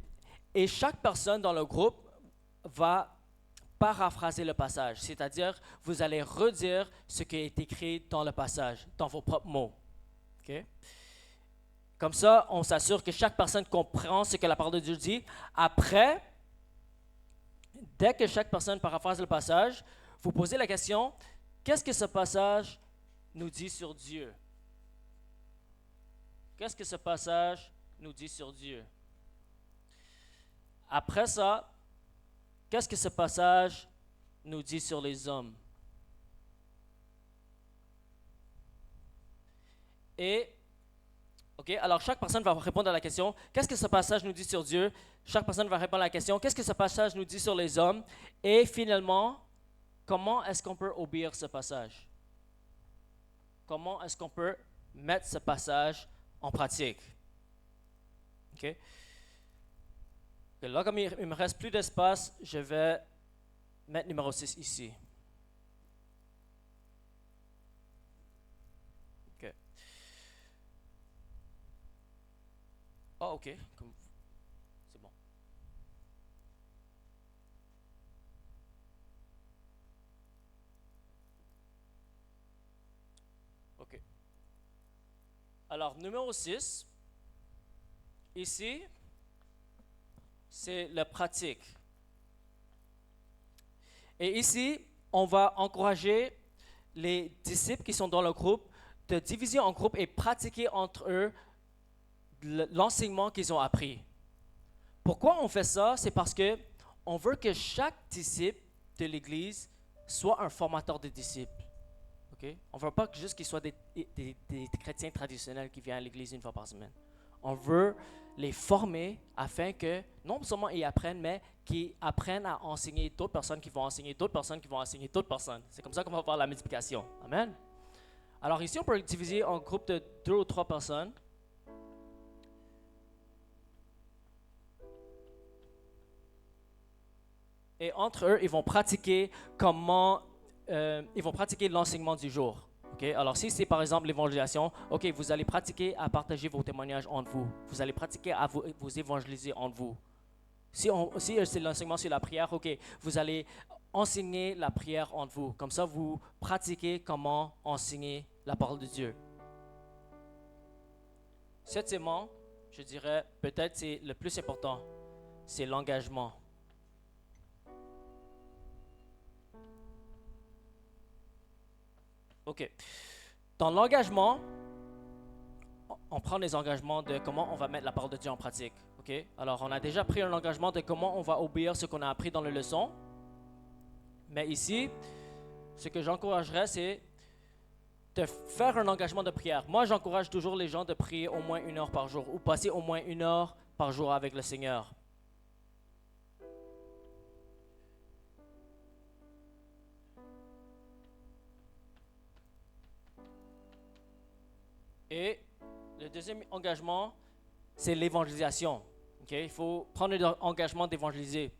et chaque personne dans le groupe va paraphraser le passage, c'est-à-dire vous allez redire ce qui est écrit dans le passage, dans vos propres mots. Okay? Comme ça, on s'assure que chaque personne comprend ce que la parole de Dieu dit. Après, dès que chaque personne paraphrase le passage, vous posez la question, qu'est-ce que ce passage nous dit sur Dieu? Qu'est-ce que ce passage nous dit sur Dieu? Après ça, qu'est-ce que ce passage nous dit sur les hommes? Et, OK, alors chaque personne va répondre à la question, qu'est-ce que ce passage nous dit sur Dieu? Chaque personne va répondre à la question, qu'est-ce que ce passage nous dit sur les hommes? Et finalement, comment est-ce qu'on peut obéir ce passage? Comment est-ce qu'on peut mettre ce passage en pratique? OK? Et là, comme il me reste plus d'espace, je vais mettre numéro 6 ici. OK. Ah, OK. C'est bon. OK. Alors, numéro 6, ici, c'est la pratique. Et ici, on va encourager les disciples qui sont dans le groupe de diviser en groupes et pratiquer entre eux l'enseignement qu'ils ont appris. Pourquoi on fait ça? C'est parce que on veut que chaque disciple de l'Église soit un formateur de disciples. Okay? On ne veut pas juste qu'ils soient des chrétiens traditionnels qui viennent à l'Église 1 fois par semaine. On veut les former afin que, non seulement ils apprennent, mais qu'ils apprennent à enseigner d'autres personnes qui vont enseigner d'autres personnes qui vont enseigner d'autres personnes. C'est comme ça qu'on va voir la multiplication. Amen. Alors ici, on peut diviser en groupe de 2 ou 3 personnes. Et entre eux, ils vont pratiquer l'enseignement du jour. Okay? Alors si c'est par exemple l'évangélisation, ok, vous allez pratiquer à partager vos témoignages entre vous. Vous allez pratiquer à vous évangéliser entre vous. Si c'est l'enseignement sur la prière, ok, vous allez enseigner la prière entre vous. Comme ça, vous pratiquez comment enseigner la parole de Dieu. Septièmement, je dirais, peut-être c'est le plus important, c'est l'engagement. OK. Dans l'engagement, on prend des engagements de comment on va mettre la parole de Dieu en pratique. OK? Alors, on a déjà pris un engagement de comment on va obéir ce qu'on a appris dans les leçons. Mais ici, ce que j'encouragerais, c'est de faire un engagement de prière. Moi, j'encourage toujours les gens de prier au moins 1 heure par jour ou passer au moins 1 heure par jour avec le Seigneur. Et le deuxième engagement, c'est l'évangélisation. Okay? Il faut prendre l'engagement d'évangéliser.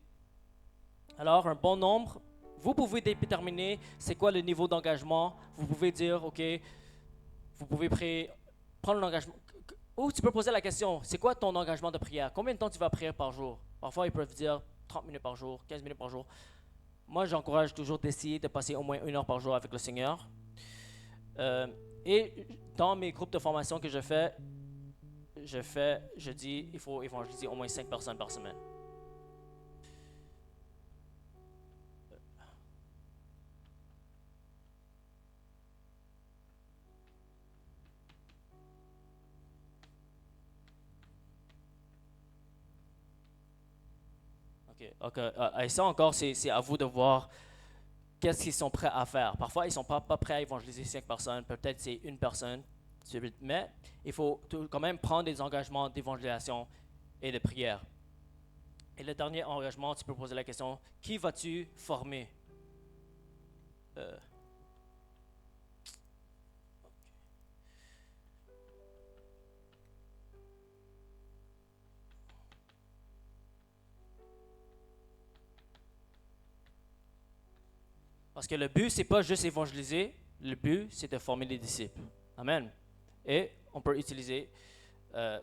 Alors, un bon nombre, vous pouvez déterminer c'est quoi le niveau d'engagement. Vous pouvez dire, OK, vous pouvez prendre l'engagement. Ou tu peux poser la question, c'est quoi ton engagement de prière? Combien de temps tu vas prier par jour? Parfois, ils peuvent dire 30 minutes par jour, 15 minutes par jour. Moi, j'encourage toujours d'essayer de passer au moins 1 heure par jour avec le Seigneur. Et dans mes groupes de formation que je dis, il faut évangéliser au moins 5 personnes par semaine. OK. Et ça encore, c'est à vous de voir qu'est-ce qu'ils sont prêts à faire. Parfois, ils ne sont pas prêts à évangéliser 5 personnes. Peut-être c'est 1 personne. Mais il faut quand même prendre des engagements d'évangélisation et de prière. Et le dernier engagement, tu peux poser la question, qui vas-tu former? Parce que le but, c'est pas juste évangéliser, le but, c'est de former des disciples. Amen. Et on peut utiliser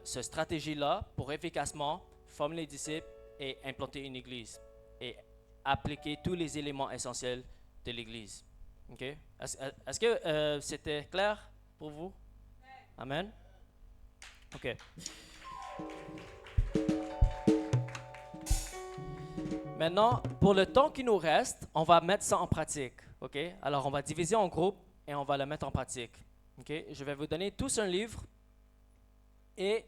cette stratégie-là pour efficacement former les disciples et implanter une église et appliquer tous les éléments essentiels de l'église. OK? Est-ce que c'était clair pour vous? Amen. OK. Maintenant, pour le temps qui nous reste, on va mettre ça en pratique. OK? Alors, on va diviser en groupes et on va le mettre en pratique. OK? Je vais vous donner tous un livre. Et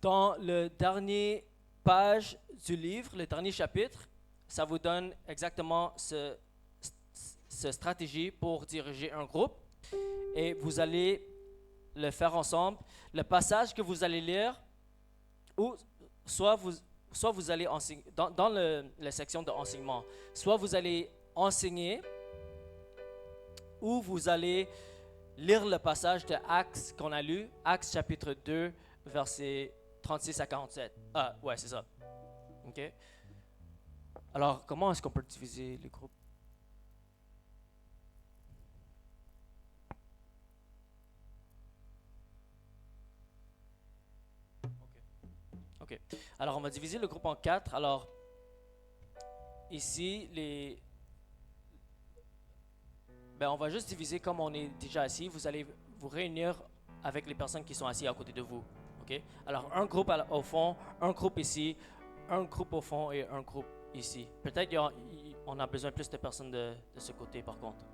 dans le dernier page du livre, le dernier chapitre, ça vous donne exactement cette stratégie pour diriger un groupe. Et vous allez le faire ensemble. Le passage que vous allez lire, ou soit vous allez enseigner, dans la section de enseignement, soit vous allez enseigner, ou vous allez lire le passage de Actes qu'on a lu, Actes chapitre 2, versets 36 à 47. Ah, ouais, c'est ça. OK? Alors, comment est-ce qu'on peut diviser le groupe? OK. Alors, on va diviser le groupe en 4. Alors, ici, on va juste diviser comme on est déjà assis. Vous allez vous réunir avec les personnes qui sont assises à côté de vous. OK? Alors, un groupe au fond, un groupe ici, un groupe au fond et un groupe ici. Peut-être qu'on a besoin plus de personnes de ce côté, par contre.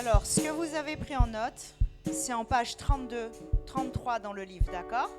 Alors, ce que vous avez pris en note, c'est en page 32, 33 dans le livre, d'accord?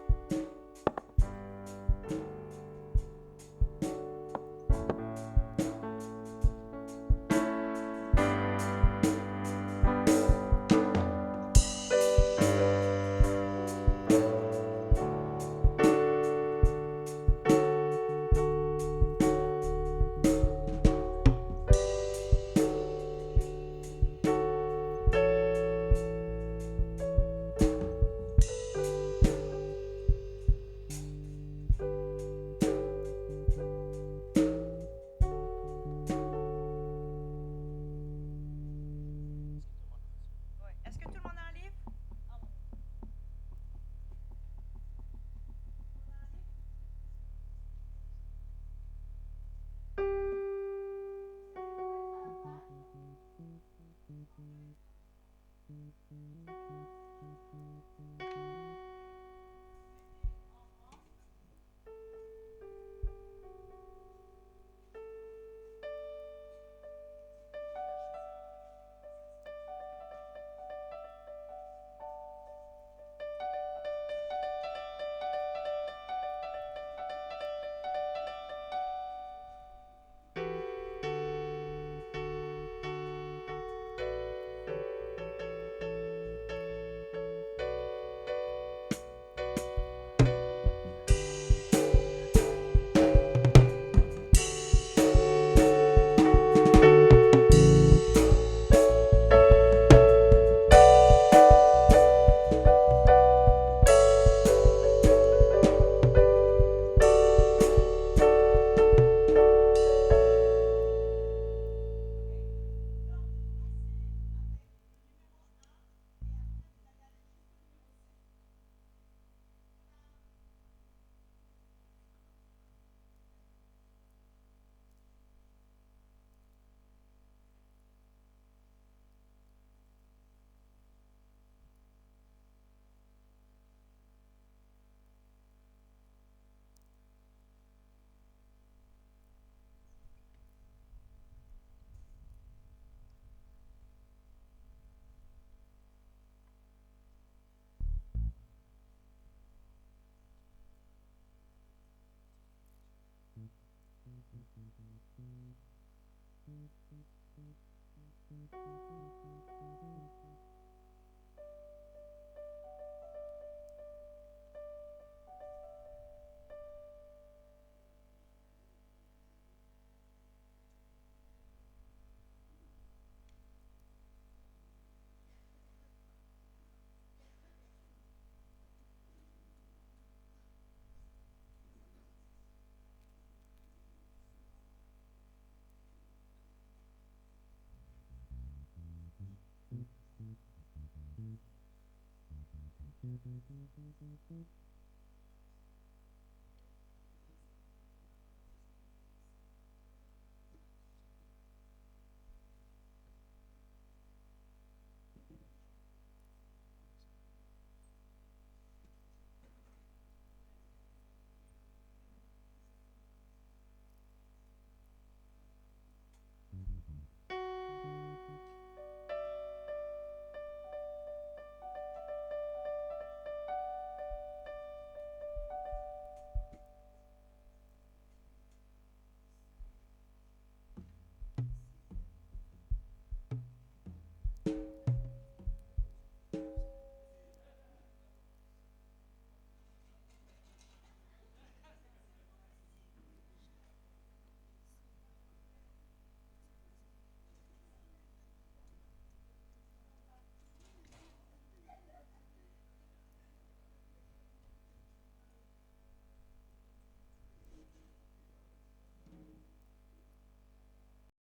Est-ce que tout le monde a un livre?